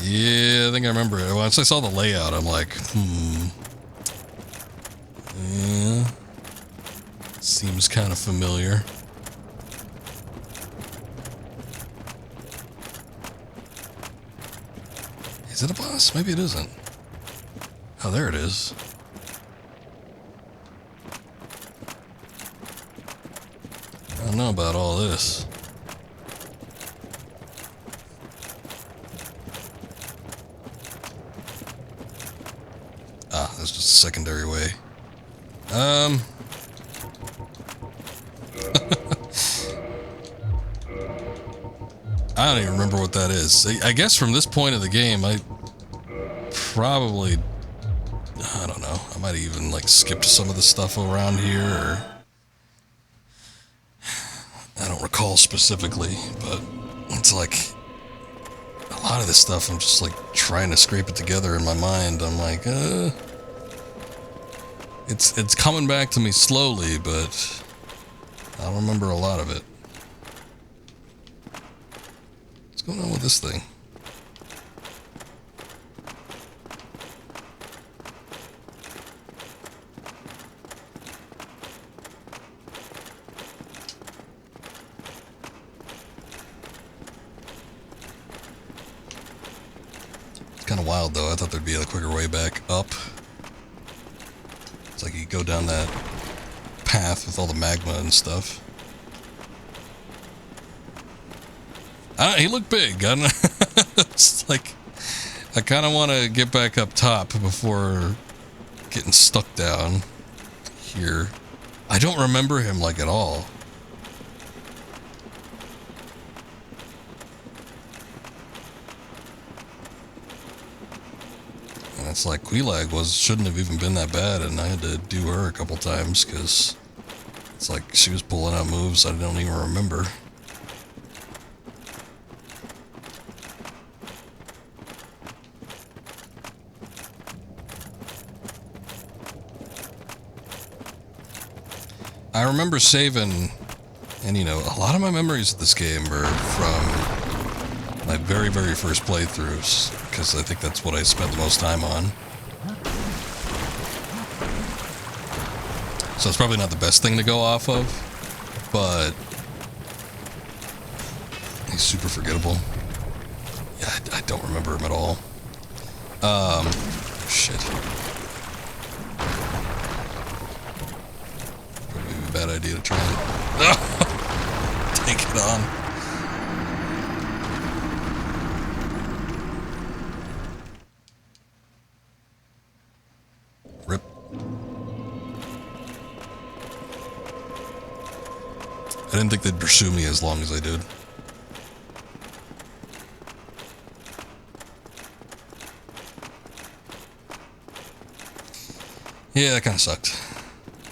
Yeah, I think I remember it. Once I saw the layout, I'm like, yeah. Seems kind of familiar. Is it a boss? Maybe it isn't. Oh, there it is. I don't know about all this. Ah, that's just a secondary way. I don't even remember what that is. I guess from this point of the game, I probably, I don't know, I might have even like skipped some of the stuff around here, or I don't recall specifically, but it's like a lot of this stuff I'm just like trying to scrape it together in my mind. I'm like, it's coming back to me slowly, but I don't remember a lot of it. What's going on with this thing? Kind of wild though. I thought there'd be a quicker way back up. It's like you go down that path with all the magma and stuff. He looked big. I don't know. It's like I kind of want to get back up top before getting stuck down here. I don't remember him like at all. It's like Quelaag shouldn't have even been that bad, and I had to do her a couple times because it's like she was pulling out moves I don't even remember. remember saving, and you know, a lot of my memories of this game are from my very, very first playthroughs, because I think that's what I spent the most time on. So it's probably not the best thing to go off of, but he's super forgettable. Yeah, I don't remember him at all. Shit. Probably a bad idea to try and take it on. Rip. I didn't think they'd pursue me as long as I did. Yeah, that kind of sucked.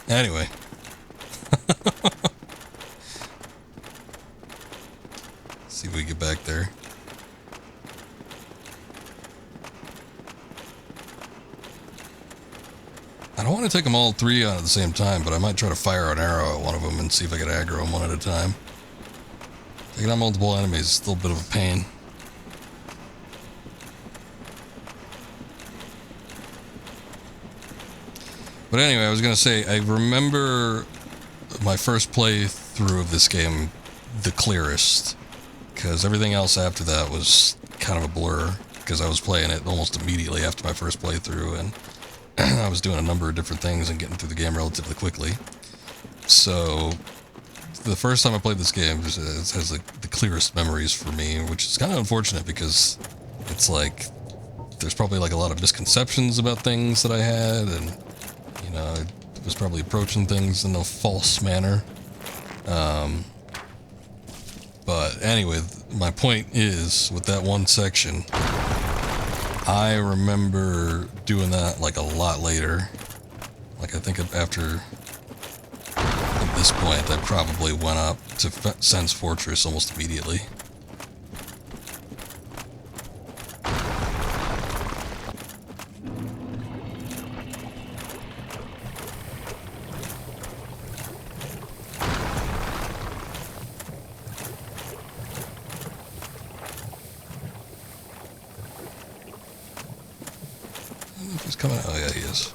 Anyway. See if we get back there. I don't want to take them all three on at the same time, but I might try to fire an arrow at one of them and see if I can aggro them one at a time. Taking on multiple enemies is still a bit of a pain. But anyway, I was going to say, I remember my first playthrough of this game the clearest, because everything else after that was kind of a blur, because I was playing it almost immediately after my first playthrough, and I was doing a number of different things and getting through the game relatively quickly. So the first time I played this game, it has the clearest memories for me, which is kind of unfortunate because it's like there's probably like a lot of misconceptions about things that I had, and you know, I was probably approaching things in a false manner. But anyway, my point is, with that one section, I remember doing that like a lot later. Like I think after at this point, I probably went up to Sen's Fortress almost immediately. He's coming out. Oh yeah, he is.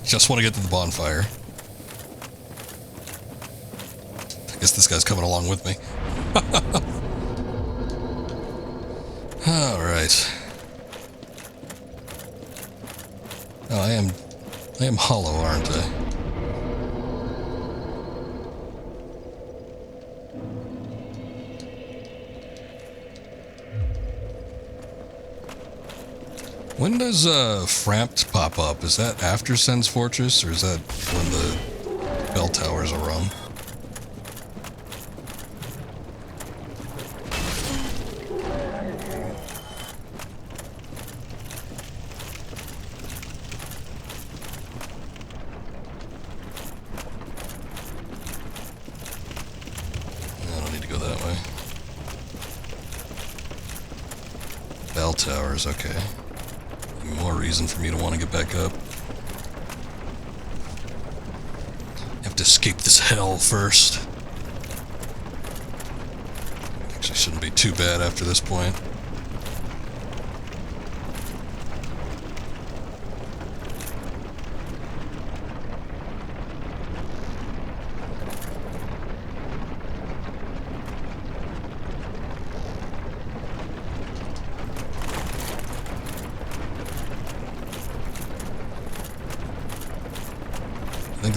Just want to get to the bonfire. I guess this guy's coming along with me. Alright. Oh, I am hollow, aren't I? When does Framped pop up? Is that after Sen's Fortress, or is that when the bell towers are rung? I don't need to go that way. Bell towers, okay. More reason for me to want to get back up. Have to escape this hell first. Actually, shouldn't be too bad after this point.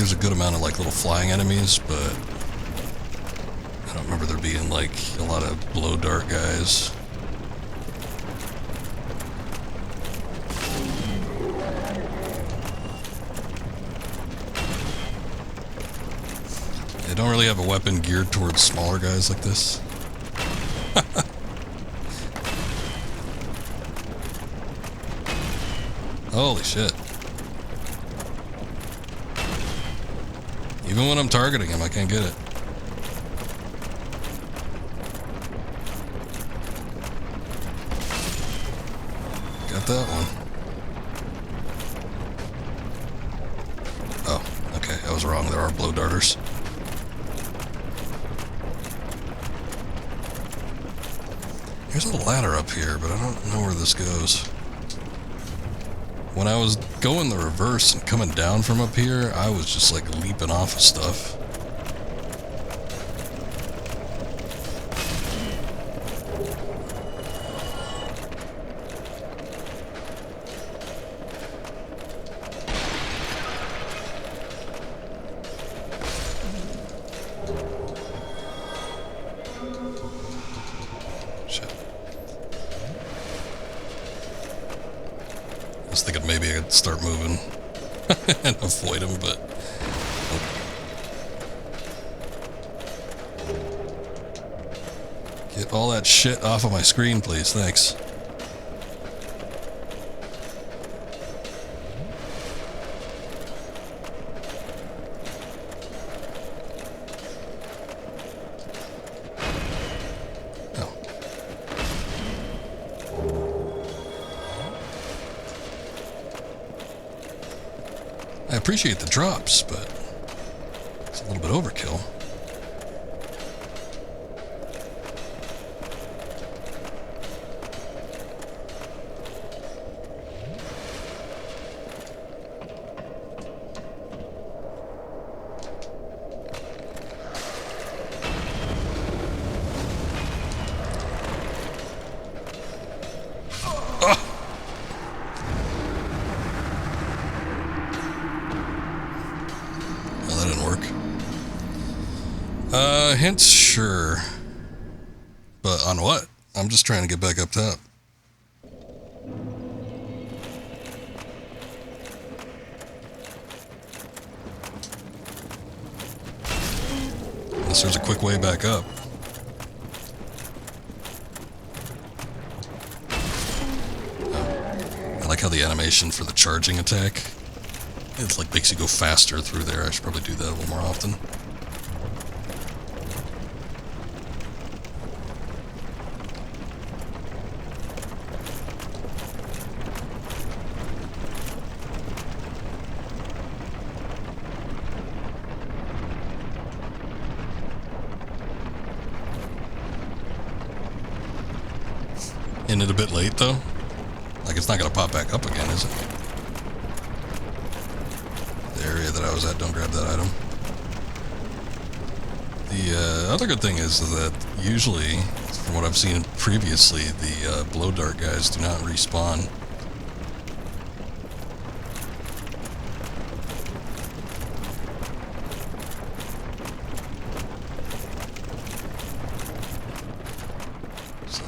there's a good amount of like little flying enemies, but I don't remember there being like a lot of blow dart guys. I don't really have a weapon geared towards smaller guys like this. Holy shit. Even when I'm targeting him, I can't get it. Got that one. Oh, okay, I was wrong. There are blow darters. There's a ladder up here, but I don't know where this goes. When I was going the reverse and coming down from up here, I was just like leaping off of stuff. Shit. I was thinking maybe I could start moving and avoid him, but nope. Get all that shit off of my screen, please. Thanks. Oh. I appreciate the drops, but it's a little bit overkill. Hints, sure. But on what? I'm just trying to get back up top. Unless there's a quick way back up. Oh. I like how the animation for the charging attack, it's like makes you go faster through there. I should probably do that a little more often. Isn't it a bit late, though? Like, it's not going to pop back up again, is it? The area that I was at, don't grab that item. The other good thing is that usually, from what I've seen previously, the blow dart guys do not respawn.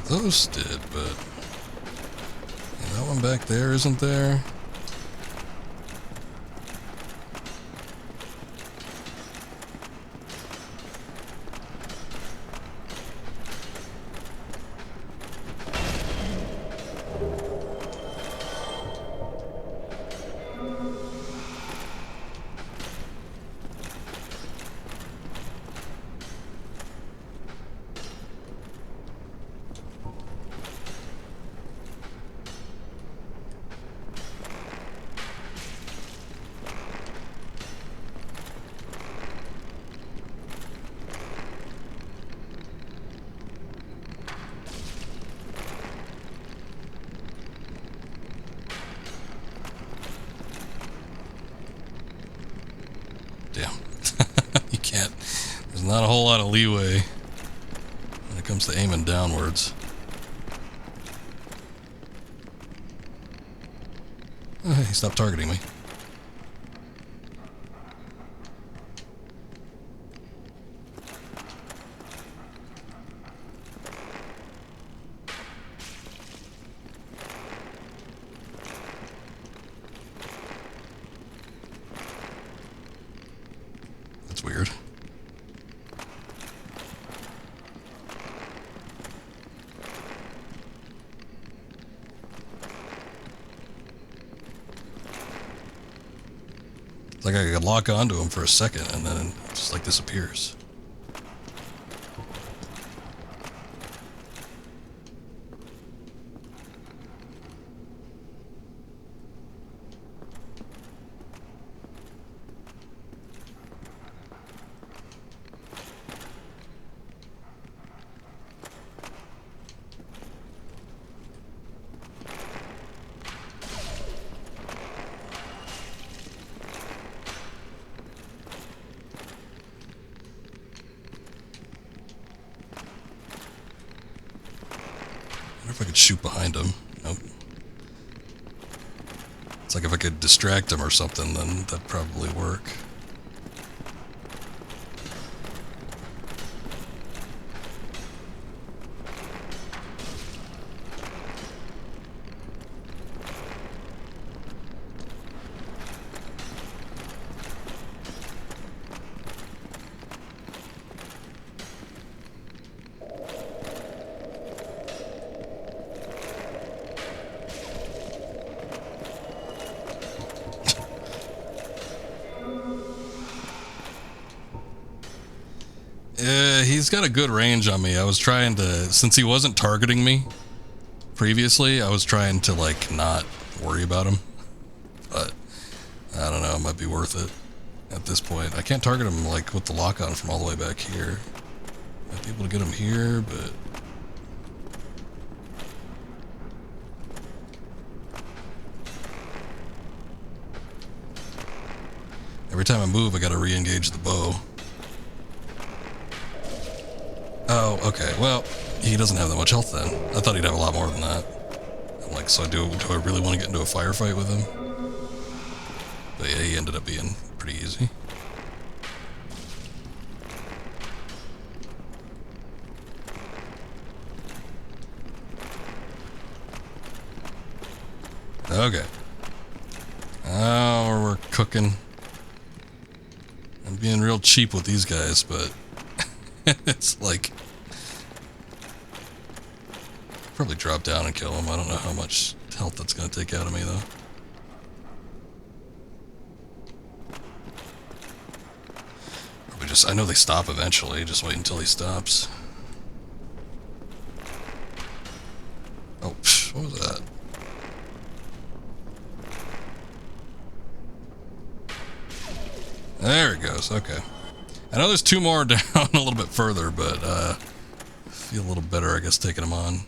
Those did, but that one back there isn't there. Damn. You can't. There's not a whole lot of leeway when it comes to aiming downwards. Oh, hey, stop targeting me. That's weird. It's like I could lock onto him for a second and then it just like disappears. I wonder if I could shoot behind him. Nope. It's like if I could distract him or something, then that'd probably work. He's got a good range on me. I was trying to, since he wasn't targeting me previously, I was trying to like not worry about him. But I don't know, it might be worth it at this point. I can't target him like with the lock on from all the way back here. Might be able to get him here, but every time I move I gotta re-engage the bow. Oh, okay. Well, he doesn't have that much health then. I thought he'd have a lot more than that. I'm like, so do I really want to get into a firefight with him? But yeah, he ended up being pretty easy. Okay. Oh, we're cooking. I'm being real cheap with these guys, but it's like probably drop down and kill him. I don't know how much health that's going to take out of me though. Probably just, I know they stop eventually. Just wait until he stops. Oh, what was that? There it goes. Okay. I know there's two more down a little bit further, but feel a little better, I guess, taking them on.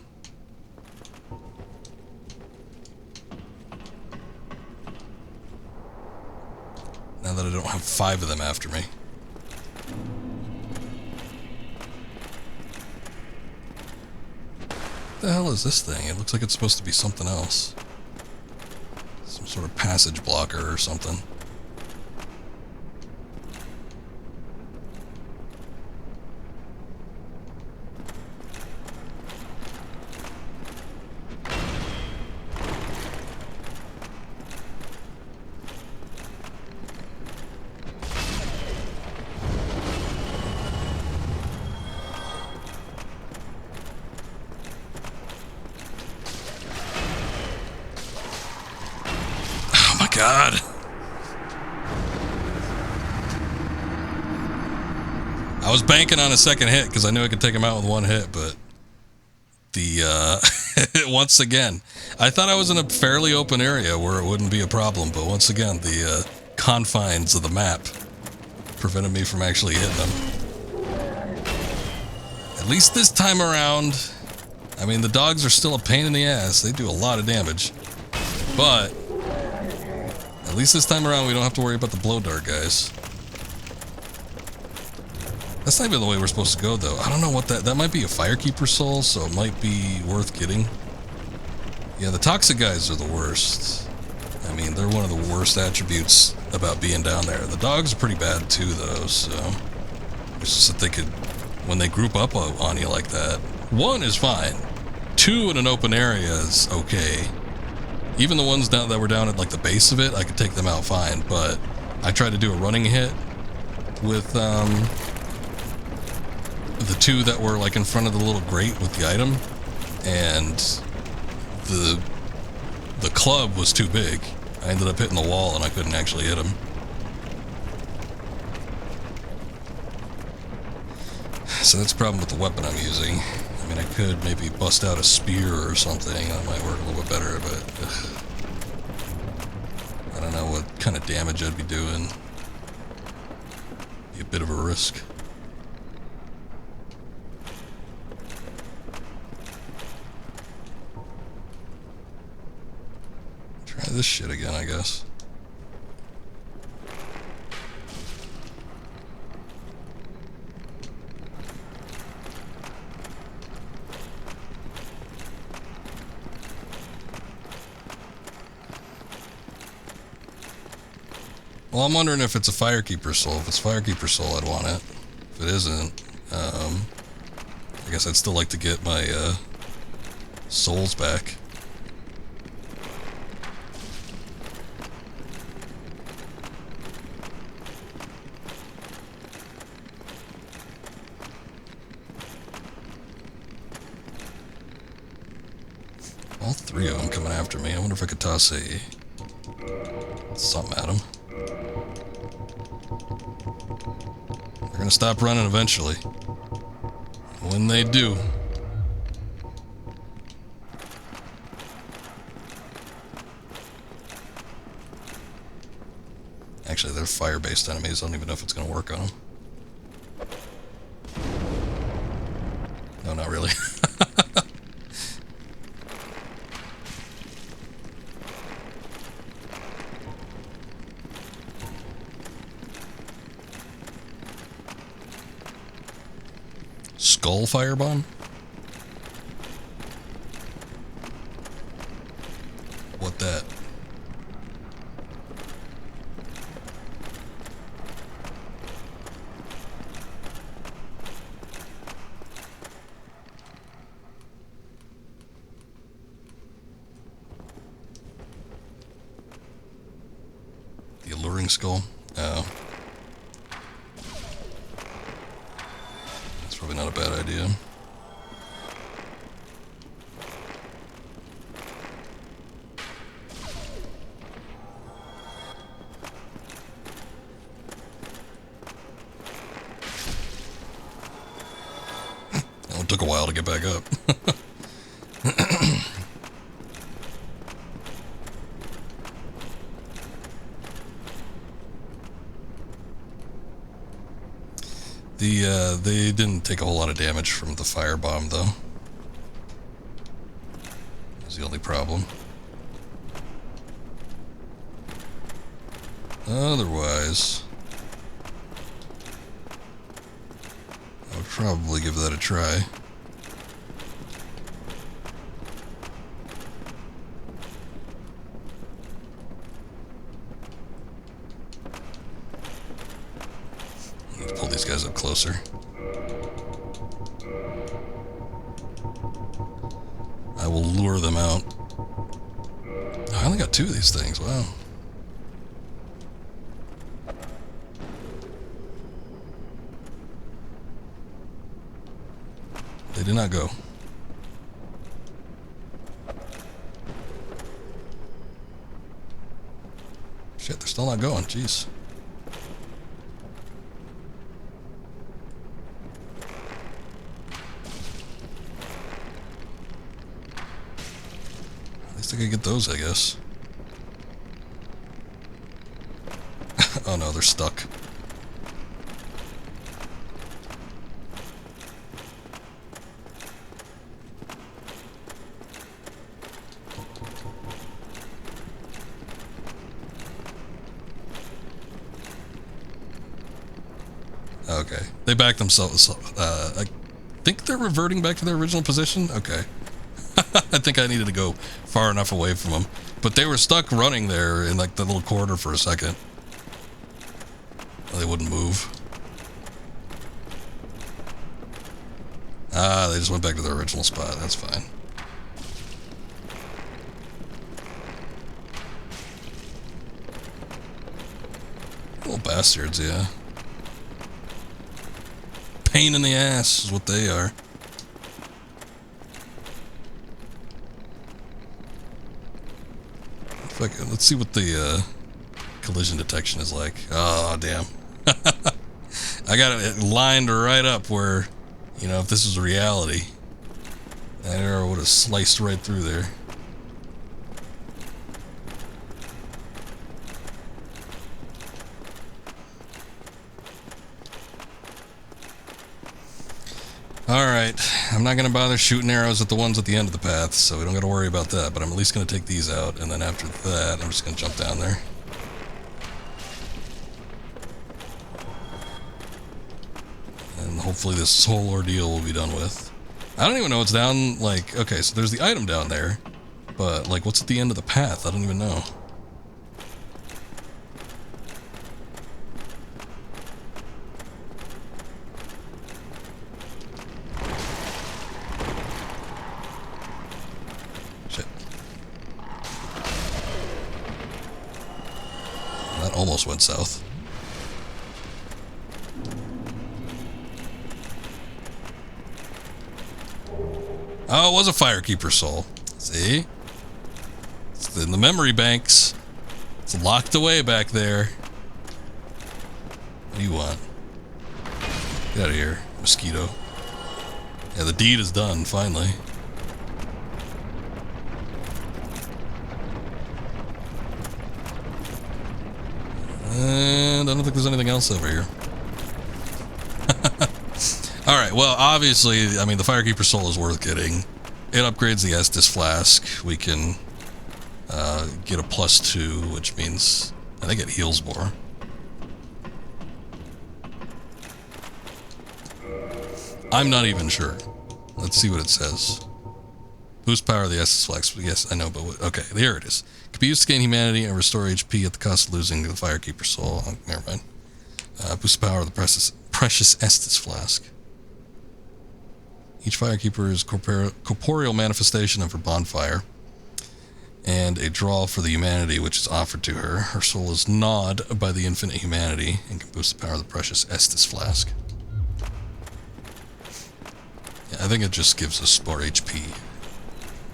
Now that I don't have 5 of them after me. What the hell is this thing? It looks like it's supposed to be something else. Some sort of passage blocker or something. God. I was banking on a second hit because I knew I could take him out with one hit, but the once again, I thought I was in a fairly open area where it wouldn't be a problem, but once again, the confines of the map prevented me from actually hitting them. At least this time around, I mean, the dogs are still a pain in the ass. They do a lot of damage, but at least this time around, we don't have to worry about the blow dart guys. That's not even the way we're supposed to go, though. I don't know what that might be a Firekeeper soul, so it might be worth getting. Yeah, the toxic guys are the worst. I mean, they're one of the worst attributes about being down there. The dogs are pretty bad, too, though, so it's just that they could, when they group up on you like that, 1 is fine. 2 in an open area is okay. Even the ones that were down at like the base of it, I could take them out fine, but I tried to do a running hit with the two that were like in front of the little grate with the item, and the club was too big. I ended up hitting the wall and I couldn't actually hit him. So that's the problem with the weapon I'm using. I mean, I could maybe bust out a spear or something. That might work a little bit better, but I don't know what kind of damage I'd be doing. Be a bit of a risk. Try this shit again, I guess. Well, I'm wondering if it's a Firekeeper soul. If it's Firekeeper soul, I'd want it. If it isn't, I guess I'd still like to get my souls back. All three of them coming after me. I wonder if I could toss a something at them. They're gonna stop running eventually. When they do. Actually, they're fire-based enemies. I don't even know if it's gonna work on them. No, not really. Skull firebomb? What that? The alluring skull? Oh. Probably not a bad idea. Well, it took a while to get back up. They didn't take a whole lot of damage from the firebomb, though. That's the only problem. Otherwise, I would probably give that a try. Pull these guys up closer. I will lure them out. Oh, I only got 2 of these things, wow. They did not go. Shit, they're still not going, jeez. I could get those, I guess. Oh no, they're stuck. Okay. They backed themselves. I think they're reverting back to their original position? Okay. I think I needed to go far enough away from them. But they were stuck running there in like the little corridor for a second. They wouldn't move. Ah, they just went back to their original spot. That's fine. Little bastards, yeah. pain in the ass is what they are. Let's see what the collision detection is like. Oh, damn. I got it lined right up where, you know, if this was reality, that arrow would have sliced right through there. Alright, I'm not going to bother shooting arrows at the ones at the end of the path, so we don't got to worry about that, but I'm at least going to take these out, and then after that, I'm just going to jump down there. And hopefully this whole ordeal will be done with. I don't even know what's down, like, okay, so there's the item down there, but, like, what's at the end of the path? I don't even know. Almost went south. Oh, it was a Firekeeper soul. See? It's in the memory banks. It's locked away back there. What do you want? Get out of here, mosquito. Yeah, the deed is done, finally. And I don't think there's anything else over here. Alright, well, obviously, I mean, the Firekeeper Soul is worth getting. It upgrades the Estus Flask. We can get a +2, which means I think it heals more. I'm not even sure. Let's see what it says. Boost power of the Estus Flask. Yes, I know, but okay, here it is. Can be used to gain humanity and restore HP at the cost of losing the Firekeeper Soul. Oh, never mind. Boost the power of the precious Estus Flask. Each Firekeeper is corporeal manifestation of her bonfire, and a draw for the humanity which is offered to her. Her soul is gnawed by the infinite humanity and can boost the power of the precious Estus Flask. Yeah, I think it just gives us more HP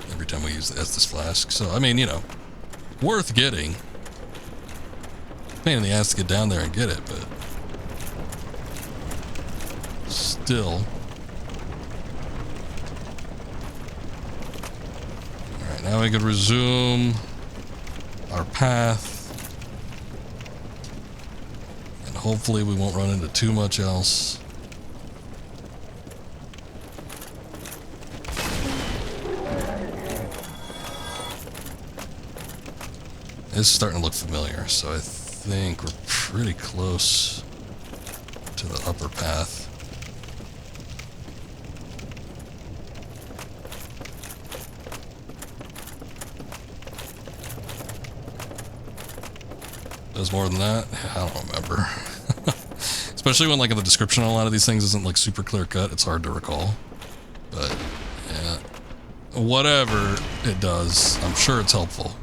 every time we use the Estus Flask. So, I mean, you know, worth getting. Pain in the ass to get down there and get it, but still. Alright, now we can resume our path. And hopefully we won't run into too much else. It's starting to look familiar, so I think we're pretty close to the upper path. Does more than that? I don't remember. Especially when, like, in the description on a lot of these things isn't, like, super clear cut, it's hard to recall. But, yeah. Whatever it does, I'm sure it's helpful.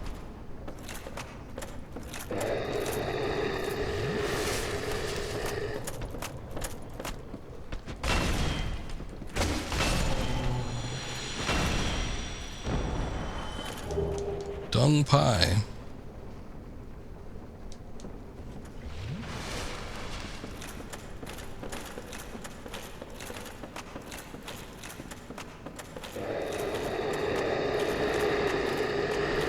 Dung pie.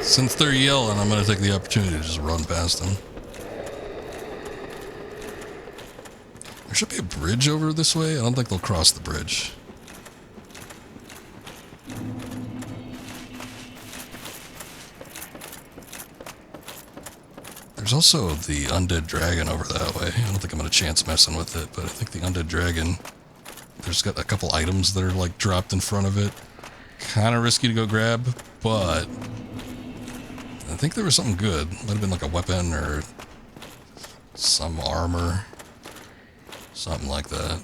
Since they're yelling, I'm going to take the opportunity to just run past them. There should be a bridge over this way. I don't think they'll cross the bridge. There's also the undead dragon over that way. I don't think I'm going to chance messing with it, but I think the undead dragon, there's got a couple items that are like dropped in front of it. Kind of risky to go grab, but I think there was something good. Might have been like a weapon or some armor. Something like that.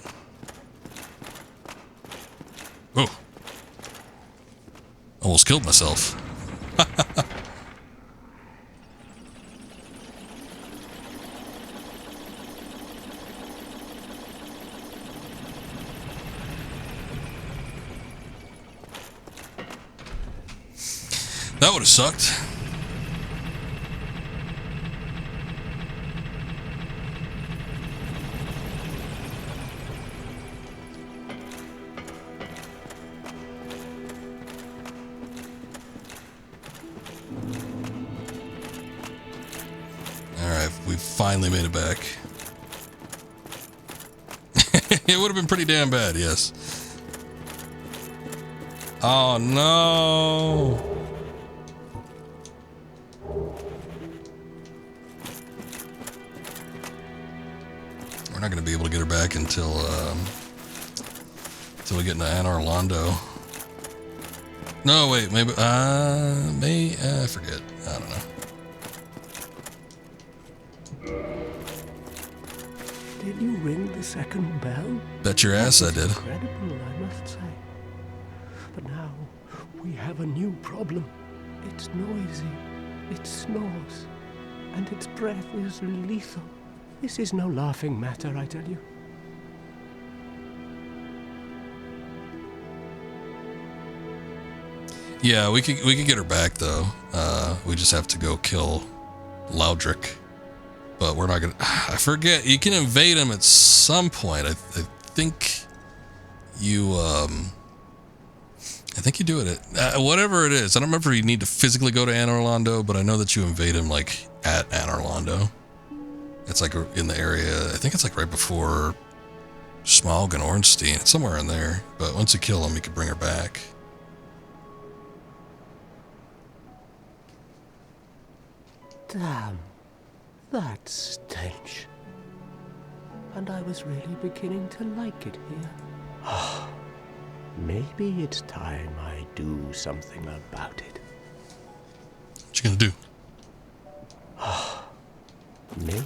Oh. Almost killed myself. That would have sucked. Alright, we finally made it back. It would have been pretty damn bad, yes. Oh no! We're not going to be able to get her back until we get into Anor Londo. No, wait, maybe, I forget. I don't know. Did you ring the second bell? Bet your ass I did. Incredible, I must say. But now we have a new problem. It's noisy, it snores, and its breath is lethal. This is no laughing matter, I tell you. Yeah, we could get her back though. We just have to go kill Loudric. But we're not gonna. I forget. You can invade him at some point. I think you. I think you do it at whatever it is. I don't remember if you need to physically go to Anor Londo, but I know that you invade him like at Anor Londo. It's like in the area. I think it's like right before Smaug and Ornstein. It's somewhere in there. But once you kill him, you can bring her back. Damn, that stench. And I was really beginning to like it here. Maybe it's time I do something about it. What you gonna do? Me?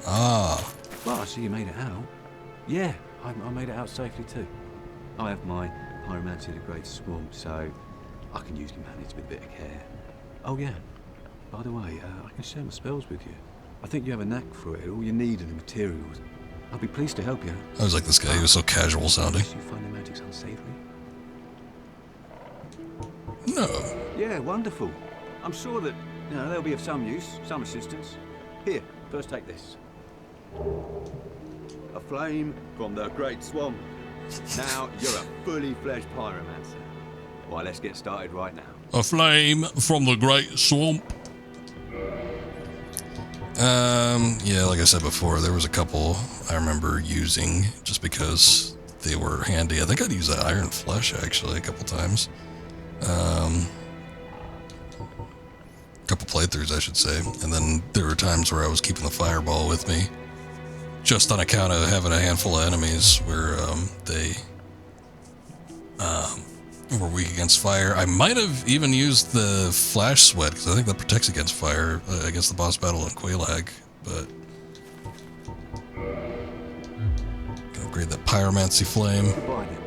Ah. Well, I see you made it out. Yeah, I made it out safely too. I have my pyromancy of the Great Swamp, so I can usually manage with a bit of care. Oh yeah, by the way, I can share my spells with you. I think you have a knack for it. All you need are the materials. I'll be pleased to help you. I was like this guy. He was so casual sounding. You find the magic's unsavory? No. Yeah, wonderful. I'm sure that they'll be of some use, some assistance. Here, first take this. A flame from the Great Swamp. Now you're a fully fledged pyromancer. Why, let's get started right now. A flame from the Great Swamp. Yeah, like I said before, there was a couple I remember using just because they were handy. I think I'd use that Iron Flesh actually a couple times. Couple playthroughs, I should say. And then there were times where I was keeping the fireball with me, just on account of having a handful of enemies where they were weak against fire. I might have even used the Flash Sweat, because I think that protects against fire against the boss battle in Quelaag, but can upgrade that Pyromancy Flame. Goodbye then.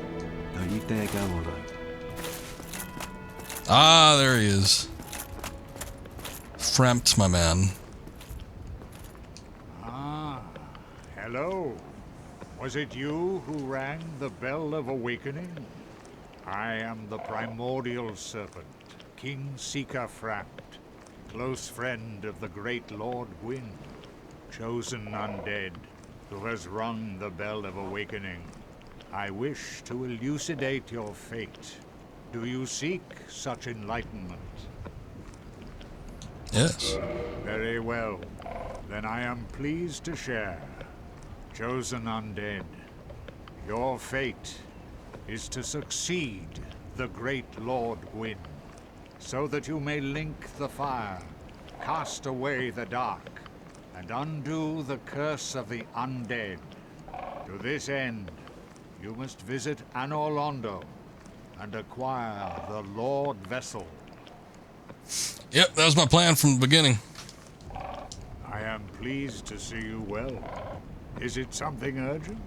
Don't you dare go on alone. Ah, there he is. Frampt, my man. Ah, hello. Was it you who rang the Bell of Awakening? I am the primordial serpent, King Seeker Frampt, close friend of the great Lord Gwyn, chosen undead, who has rung the Bell of Awakening. I wish to elucidate your fate. Do you seek such enlightenment? Yes. Very well. Then I am pleased to share. Chosen undead, your fate is to succeed the great Lord Gwyn, so that you may link the fire, cast away the dark, and undo the curse of the undead. To this end, you must visit Anor Londo and acquire the Lord Vessel. Yep, that was my plan from the beginning. I am pleased to see you well. Is it something urgent?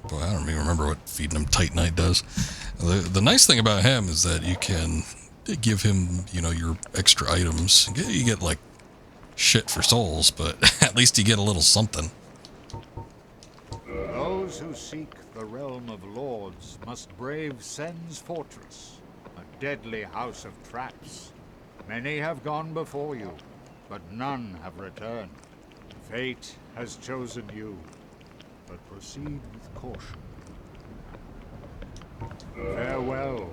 Boy, I don't even remember what feeding him Titanite does. The nice thing about him is that you can give him, your extra items. You get like shit for souls, but at least you get a little something. those who seek the realm of lords must brave Sen's fortress, a deadly house of traps. Many have gone before you, but none have returned. Fate has chosen you, but proceed with caution. Farewell,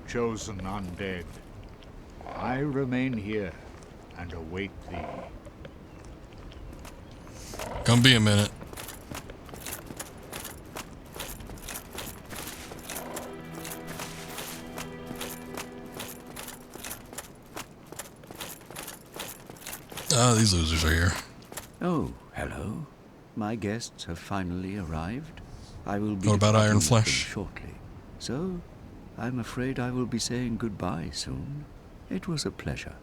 chosen undead. I remain here and await thee. Gonna be a minute. Ah, these losers are here. Oh, hello. My guests have finally arrived. I will be What about departing Iron with them Flesh? shortly. So, I'm afraid I will be saying goodbye soon. It was a pleasure.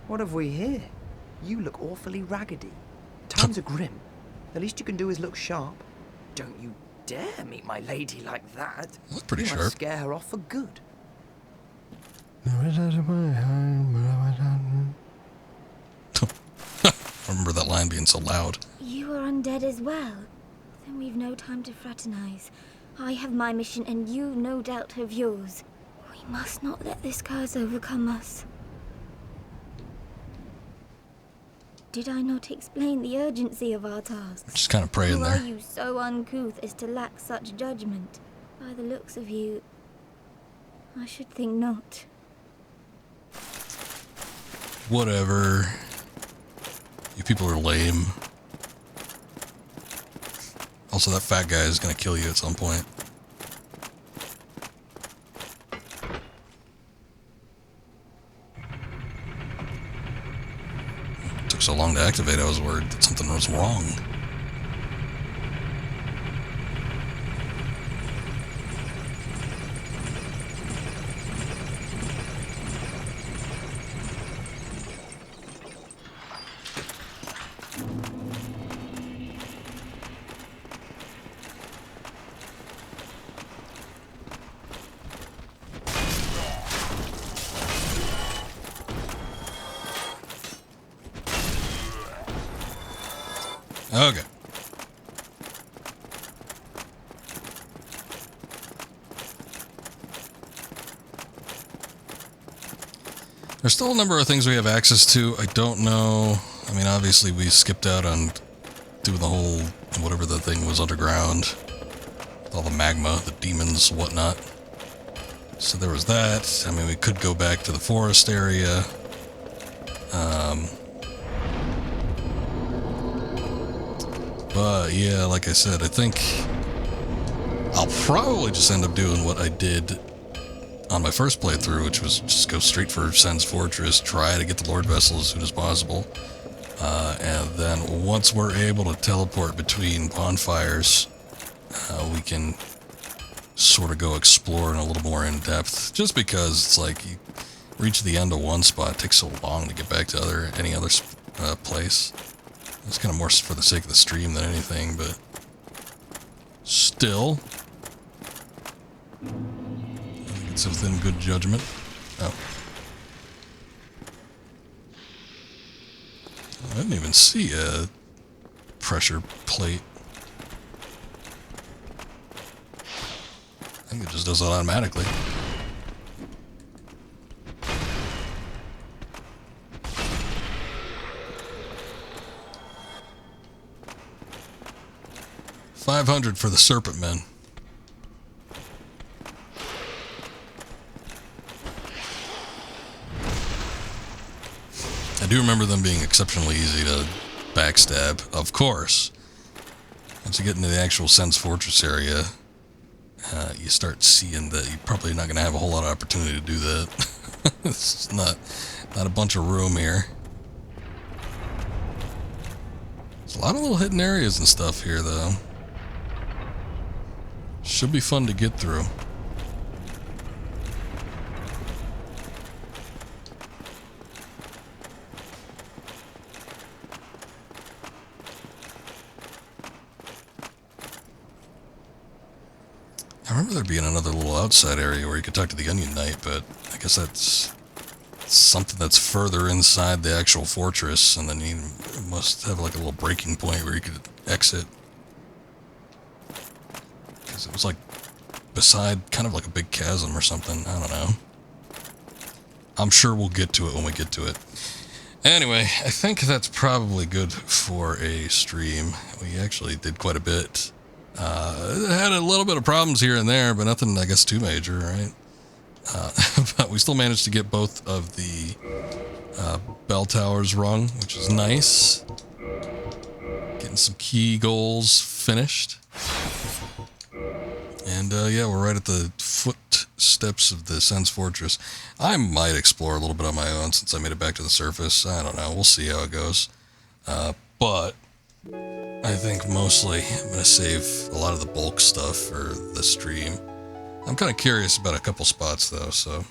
What have we here? You look awfully raggedy. Times are grim. The least you can do is look sharp. Don't you dare meet my lady like that. Look pretty you sharp. might scare her off for good. I remember that line being so loud. You are undead as well. Then we've no time to fraternize. I have my mission and you no doubt have yours. We must not let this curse overcome us. Did I not explain the urgency of our tasks? Just kind of praying Who are there. you so uncouth as to lack such judgment? By the looks of you, I should think not. Whatever. You people are lame. Also, that fat guy is gonna kill you at some point. Took so long to activate, I was worried that something was wrong. Okay. There's still a number of things we have access to. I don't know. I mean, obviously we skipped out on doing the whole, whatever the thing was underground. With all the magma, the demons, whatnot. So there was that. I mean, we could go back to the forest area. But yeah, like I said, I think I'll probably just end up doing what I did on my first playthrough, which was just go straight for Sen's Fortress, try to get the Lord Vessel as soon as possible. And then once we're able to teleport between bonfires, we can sort of go exploring a little more in depth. Just because it's like you reach the end of one spot, it takes so long to get back to any other place. It's kind of more for the sake of the stream than anything, but still, I think it's within good judgment. Oh. I didn't even see a pressure plate. I think it just does it automatically. $500 for the Serpent Men. I do remember them being exceptionally easy to backstab, of course. Once you get into the actual Sen's Fortress area, you start seeing that you're probably not going to have a whole lot of opportunity to do that. It's not a bunch of room here. There's a lot of little hidden areas and stuff here, though. Should be fun to get through. I remember there being another little outside area where you could talk to the Onion Knight, but I guess that's something that's further inside the actual fortress, and then you must have like a little breaking point where you could exit. Because it was like beside kind of like a big chasm or something. I don't know. I'm sure we'll get to it when we get to it. Anyway, I think that's probably good for a stream. We actually did quite a bit. Had a little bit of problems here and there, but nothing, I guess, too major, right? But we still managed to get both of the bell towers rung, which is nice. Getting some key goals finished. And yeah, we're right at the footsteps of the Sen's Fortress. I might explore a little bit on my own since I made it back to the surface. I don't know. We'll see how it goes. But I think mostly I'm going to save a lot of the bulk stuff for the stream. I'm kind of curious about a couple spots, though, so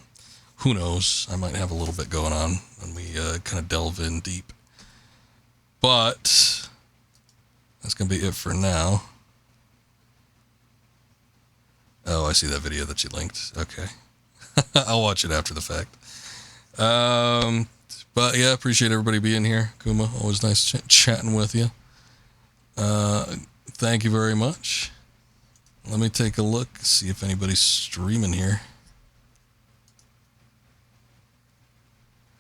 who knows? I might have a little bit going on when we kind of delve in deep. But that's going to be it for now. Oh, I see that video that you linked. Okay. I'll watch it after the fact. But yeah, appreciate everybody being here. Kuma, always nice chatting with you. Thank you very much. Let me take a look, see if anybody's streaming here.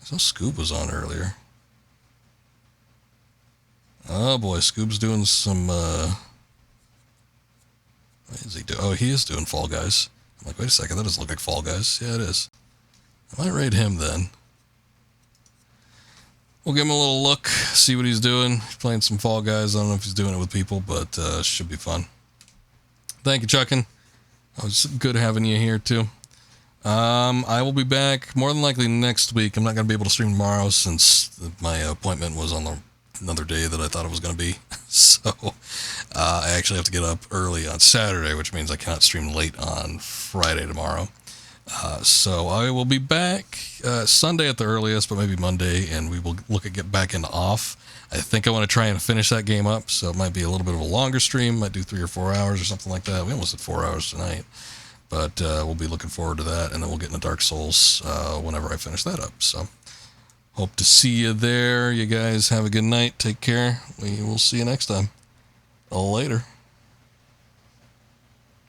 I saw Scoob was on earlier. Oh boy, Scoob's doing some, what is he doing? Oh, he is doing Fall Guys. I'm like, wait a second, that doesn't look like Fall Guys. Yeah, it is. I might raid him then. We'll give him a little look, see what he's doing. He's playing some Fall Guys. I don't know if he's doing it with people, but should be fun. Thank you, Chuckin. It was good having you here, too. I will be back more than likely next week. I'm not going to be able to stream tomorrow since my appointment was on another day that I thought it was going to be. So I actually have to get up early on Saturday, which means I cannot stream late on Friday tomorrow. So I will be back Sunday at the earliest, but maybe Monday, and we will look at get back into off. I think I want to try and finish that game up, so it might be a little bit of a longer stream. Might do 3 or 4 hours or something like that. We almost did 4 hours tonight, but we'll be looking forward to that, and then we'll get into Dark Souls whenever I finish that up. So hope to see you there. You guys have a good night. Take care. We will see you next time. Later.